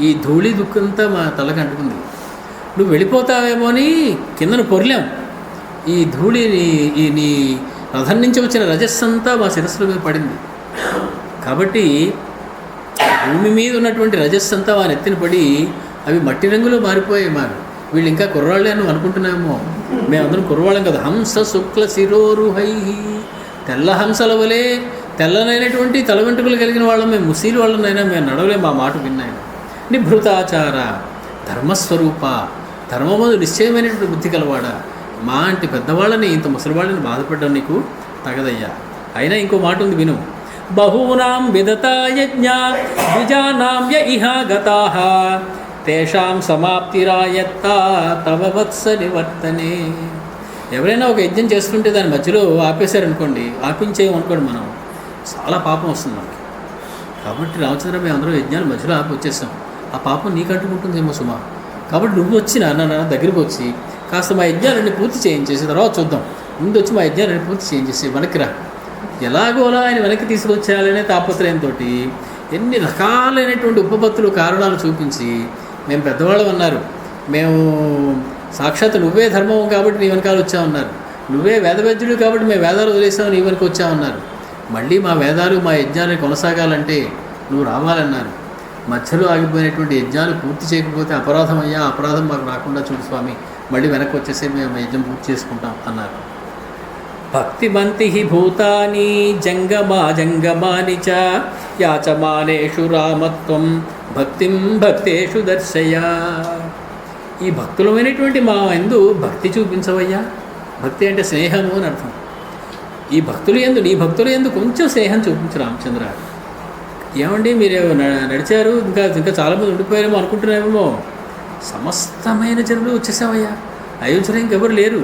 A: ఈ ధూళి దుక్కంతా మా తలకు అంటుకుంది. నువ్వు వెళ్ళిపోతావేమో అని కిందను పొర్లాం. ఈ ధూళిని ఈ నీ రథం నుంచి వచ్చిన రజస్సంతా మా శిరస్సుల మీద పడింది. కాబట్టి భూమి మీద ఉన్నటువంటి రజస్సంతా మా నెత్తిన పడి అవి మట్టి రంగులో మారిపోయాయి. వీళ్ళు ఇంకా కుర్రాళ్ళే అని అనుకుంటున్నామో. మేమందరం కుర్రవాళ్ళం కదా. హంస శుక్ల శిరోరుహై, తెల్ల హంసల వలె తెల్లనైనటువంటి తల వెంట్రుకలు కలిగిన వాళ్ళం మేము. ముసీలు వాళ్ళనైనా మేము నడవలేం, మా మాట విన్నాయన. నిభృతాచార ధర్మస్వరూప, ధర్మమందు నిశ్చయమైనటువంటి బుద్ధి కలవాడా, మా అంటే పెద్దవాళ్ళని ఇంత ముసలివాళ్ళని బాధపడడం నీకు తగదయ్యా. అయినా ఇంకో మాట ఉంది, విను. బహూనాం విదతా యజ్ఞ ద్విజానాం య ఇహ గతాః తేషాం సమాప్తిరాయత్తా తవ వత్స నివర్తనే. ఎవరైనా ఒక యజ్ఞం చేస్తుంటే దాని మధ్యలో ఆపేశారనుకోండి, ఆపించేయమనుకోండి, మనం చాలా పాపం వస్తుంది మనకి. కాబట్టి రామచంద్ర, మేము అందరూ యజ్ఞాలు మధ్యలో ఆపి వచ్చేస్తాం, ఆ పాపం నీకు అంటుకుంటుందేమో సుమా. కాబట్టి నువ్వు వచ్చి నాన్న దగ్గరికి వచ్చి కాస్త మా యజ్ఞాలన్నీ పూర్తి చేయించేసి తర్వాత చూద్దాం, ముందు వచ్చి మా యజ్ఞాలన్నీ పూర్తి చేయించేసి వెనక్కి రా. ఎలాగోలా ఆయన వెనక్కి తీసుకొచ్చేయాలనే తాపత్రయంతో ఎన్ని రకాలైనటువంటి ఉపపత్తులు కారణాలు చూపించి, మేము పెద్దవాళ్ళం అన్నారు, మేము సాక్షాత్ నువ్వే ధర్మం కాబట్టి నీ వెనకాల వచ్చామన్నారు, నువ్వే వేదవైద్యుడు కాబట్టి మేము వేదాలు వదిలేసాము నీ వెనక వచ్చామన్నారు, మళ్ళీ మా వేదాలు మా యజ్ఞాలు కొనసాగాలంటే నువ్వు రావాలన్నారు. మధ్యలో ఆగిపోయినటువంటి యజ్ఞాలు పూర్తి చేయకపోతే అపరాధం అయ్యా, అపరాధం మాకు రాకుండా చూడు స్వామి, మళ్ళీ వెనక్కి వచ్చేసి మేము యజ్ఞం పూర్తి చేసుకుంటాం అన్నారు. భక్తిమంతి భూతాని జంగమాని చ యాచమానేషు రామత్వం భక్తిం భక్తేషు దర్శయ. ఈ భక్తులమైనటువంటి మా ఎందు భక్తి చూపించవయ్యా. భక్తి అంటే స్నేహము అని అర్థం. ఈ భక్తులు ఎందు, నీ భక్తుల ఎందు కొంచెం స్నేహం చూపించు రామచంద్ర. ఏమండి మీరు నడిచారు, ఇంకా చాలామంది ఉండిపోయారేమో అనుకుంటున్నామేమో, సమస్తమైన జనులు వచ్చేసామయ్యా, అయోధ్యలో ఇంకెవరు లేరు.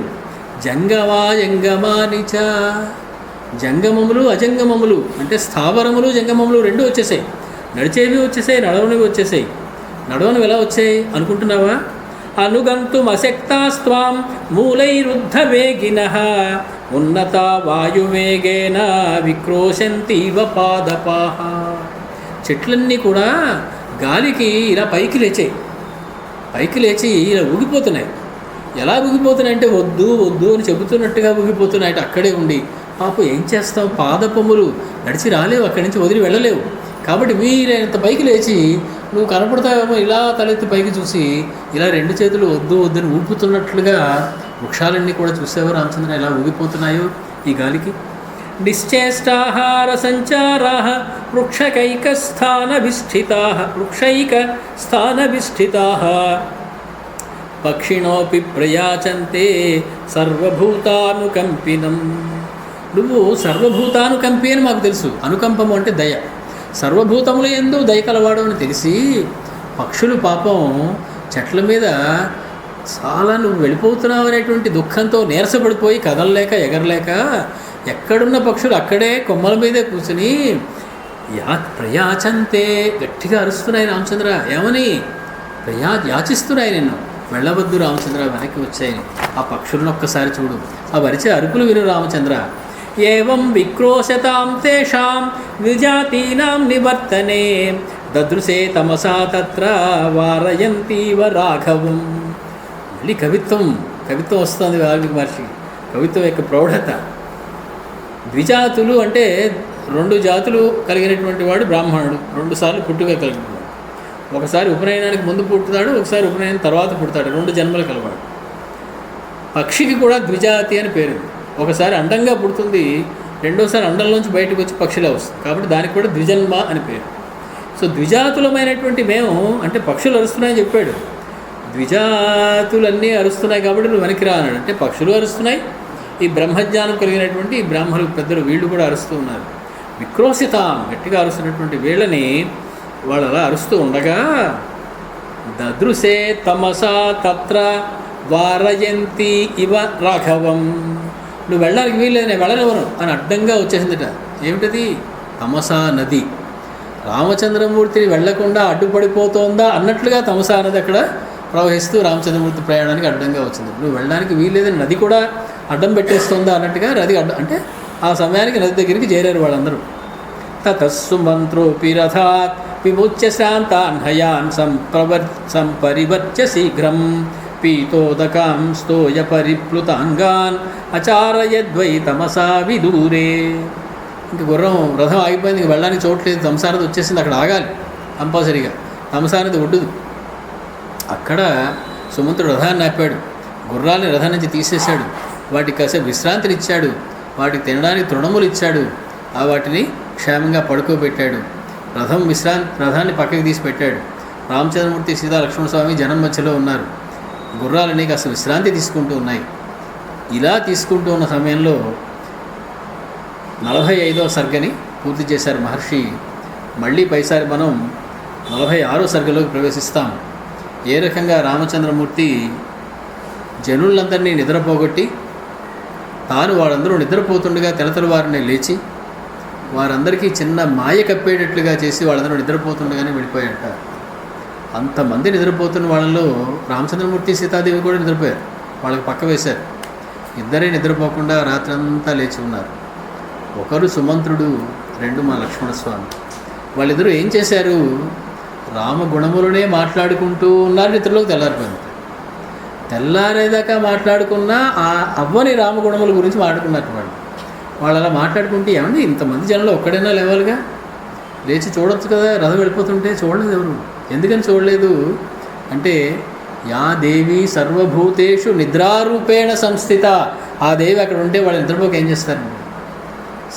A: జంగమాని చ, జంగమములు అజంగమములు అంటే స్థావరములు జంగమములు రెండు వచ్చేసాయి. నడిచేవి వచ్చేసాయి, నడవనివి వచ్చేసాయి. నడవనివి ఎలా వచ్చాయి అనుకుంటున్నావా? అనుగంతుం అశక్తాస్త్వాం మూలైరుద్ధ వేగినః ఉన్నత వాయువేగేన విక్రోశంతీవ పాదపాః. చెట్లన్నీ కూడా గాలికి ఇలా పైకి లేచి ఇలా ఊగిపోతున్నాయి. ఎలా ఊగిపోతున్నాయి అంటే వద్దు వద్దు అని చెబుతున్నట్టుగా ఊగిపోతున్నాయి. అక్కడే ఉండి పాపం ఏం చేస్తాం, పాదపములు నడిచి రాలేవు, అక్కడి నుంచి వదిలి వెళ్ళలేవు. కాబట్టి వీరైనంత పైకి లేచి నువ్వు కనపడతావేమో ఇలా తలెత్తి పైకి చూసి ఇలా రెండు చేతులు వద్దు వద్దని ఊపుతున్నట్లుగా వృక్షాలన్నీ కూడా చూసావో రామచంద్ర ఎలా ఊగిపోతున్నాయో ఈ గాలికి. నిశ్చేష్టాహార సంచారా వృక్షైక స్థానవిష్ఠితా పక్షిణోపి ప్రయాచంతే సర్వభూతానుకంపినం. నువ్వు సర్వభూతానుకంపి అని మాకు తెలుసు. అనుకంపము అంటే దయ. సర్వభూతముల యందు దయ కలవాడు అని తెలిసి పక్షులు పాపం చెట్ల మీద చాలా నువ్వు వెళ్ళిపోతున్నావు అనేటువంటి దుఃఖంతో నీరసపడిపోయి కదలలేక ఎగరలేక ఎక్కడున్న పక్షులు అక్కడే కొమ్మల మీదే కూర్చుని ప్రయాచంతే గట్టిగా అరుస్తున్నాయి రామచంద్ర. ఏమని? యాచిస్తున్నాయి నిన్ను, వెళ్ళవద్దు రామచంద్ర, వెనక్కి వచ్చాయి. ఆ పక్షులను ఒక్కసారి చూడు, ఆ వరిచే అరుపులు విను రామచంద్ర. ఏవం విక్రోశతాం తేషాం విజాతీనాం నివర్తనే దదృశే తమసా తత్ర వారయంతీవ రాఘవం. మళ్ళీ కవిత్వం వస్తుంది వాల్మీకి మహర్షి. కవిత్వం యొక్క ప్రౌఢత. ద్విజాతులు అంటే రెండు జాతులు కలిగినటువంటి వాడు బ్రాహ్మణుడు. 2 సార్లు పుట్టుక కలిగినవాడు. ఒకసారి ఉపనయనానికి ముందు పుట్టుతాడు, ఒకసారి ఉపనయనం తర్వాత పుడతాడు. 2 జన్మలు కలవాడు. పక్షికి కూడా ద్విజాతి అని పేరు. ఒకసారి అండంగా పుడుతుంది, రెండోసారి అండంలోంచి బయటకు వచ్చి పక్షిలా వస్తుంది. కాబట్టి దానికి కూడా ద్విజన్మ అని పేరు. సో ద్విజాతులమైనటువంటి మేము అంటే పక్షులు అరుస్తున్నాయని చెప్పాడు. ద్విజాతులన్నీ అరుస్తున్నాయి కాబట్టి నువ్వు వెనక్కి రా అన్నాడు. అంటే పక్షులు అరుస్తున్నాయి, ఈ బ్రహ్మజ్ఞానం కలిగినటువంటి ఈ బ్రాహ్మణులు పెద్దలు వీళ్ళు కూడా అరుస్తూ ఉన్నారు. విక్రోశితాం గట్టిగా అరుస్తున్నటువంటి వీళ్ళని వాళ్ళు అలా అరుస్తూ ఉండగా దదృశే తమసా తత్ర వారయంతి ఇవ రాఘవం. నువ్వు వెళ్ళడానికి వీల్లేదు, నేను వెళ్ళనివ్వను అని అడ్డంగా వచ్చేసిందట. ఏమిటది? తమసా నది. రామచంద్రమూర్తిని వెళ్లకుండా అడ్డుపడిపోతోందా అన్నట్లుగా తమసా నది అక్కడ ప్రవహిస్తూ రామచంద్రమూర్తి ప్రయాణానికి అడ్డంగా వచ్చింది. నువ్వు వెళ్ళడానికి వీల్లేదని నది కూడా అడ్డం పెట్టేస్తుందా అన్నట్టుగా నది అడ్డం అంటే ఆ సమయానికి నది దగ్గరికి చేరారు వాళ్ళందరూ. తతస్సు మంత్రోపి రథాత్ విముచ్య శాంతాన్ హయాన్ సంపరివర్చ్య శీఘ్రం పీతోదకాం స్తోయ పరిప్లుతాంగాన్ అచారయద్వై తమసా విదూరే. ఇంక గుర్రం రథం ఆగిపోయింది, ఇంక వెళ్ళడానికి చోట్లేదు. తమసానది వచ్చేసింది, అక్కడ ఆగాలి కంపల్సరీగా. తమసానది ఒడ్డుదు. అక్కడ సుమంతుడు రథాన్ని ఆపాడు, గుర్రాలని రథం నుంచి తీసేశాడు, వాటికి కాసేపు విశ్రాంతిని ఇచ్చాడు, వాటికి తినడానికి తృణములు ఇచ్చాడు, వాటిని క్షేమంగా పడుకోబెట్టాడు. రథాన్ని పక్కకి తీసి పెట్టాడు. రామచంద్రమూర్తి సీతా లక్ష్మణస్వామి జనం మధ్యలో ఉన్నారు. గుర్రాలని కాస్త విశ్రాంతి తీసుకుంటూ ఉన్నాయి. ఇలా తీసుకుంటూ ఉన్న సమయంలో 45వ సర్గని పూర్తి చేశారు మహర్షి. మళ్ళీ పైసారి మనం 46వ సర్గలోకి ప్రవేశిస్తాం. ఏ రకంగా రామచంద్రమూర్తి జనులందరినీ నిద్రపోగొట్టి తాను వాళ్ళందరూ నిద్రపోతుండగా తెల్లవారిని లేచి వారందరికీ చిన్న మాయ కప్పేటట్లుగా చేసి వాళ్ళందరూ నిద్రపోతుండగానే వెళ్ళిపోయాట. అంతమంది నిద్రపోతున్న వాళ్ళలో రామచంద్రమూర్తి సీతాదేవి కూడా నిద్రపోయారు. వాళ్ళకి పక్క వేశారు. ఇద్దరే నిద్రపోకుండా రాత్రంతా లేచి ఉన్నారు. ఒకరు సుమంత్రుడు, రెండు మా లక్ష్మణస్వామి. వాళ్ళిద్దరూ ఏం చేశారు? రామగుణములనే మాట్లాడుకుంటూ ఉన్నారు. నిద్రలోకి తెల్లారిపోయింది. తెల్లారేదాకా మాట్లాడుకున్నా ఆ అవ్వని రామగుణముల గురించి మాట్లాడుకున్నారు. వాళ్ళు అలా మాట్లాడుకుంటే ఏమండి ఇంతమంది జనంలో ఒక్కడైనా లేవాలిగా, లేచి చూడొచ్చు కదా, రథం వెళ్ళిపోతుంటే చూడలేదు ఎవరు. ఎందుకని చూడలేదు అంటే యా దేవి సర్వభూతేషు నిద్రారూపేణ సంస్థిత. ఆ దేవి అక్కడ ఉంటే వాళ్ళు నిద్రపోక ఏం చేస్తారు?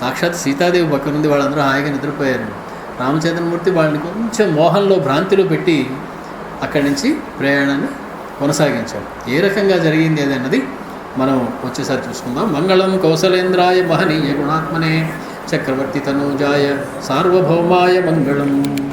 A: సాక్షాత్ సీతాదేవి పక్కన ఉంది, వాళ్ళందరూ హాయిగా నిద్రపోయారు. రామచంద్రమూర్తి వాళ్ళని కొంచెం మోహంలో భ్రాంతిలో పెట్టి అక్కడి నుంచి ప్రయాణాన్ని కొనసాగించారు. ఏ రకంగా జరిగింది అన్నది మనం వచ్చేసారి చూసుకుందాం. మంగళం కౌసలేంద్రాయ మహనీయ గుణాత్మనే చక్రవర్తి తనూజాయ సార్వభౌమాయ మంగళం.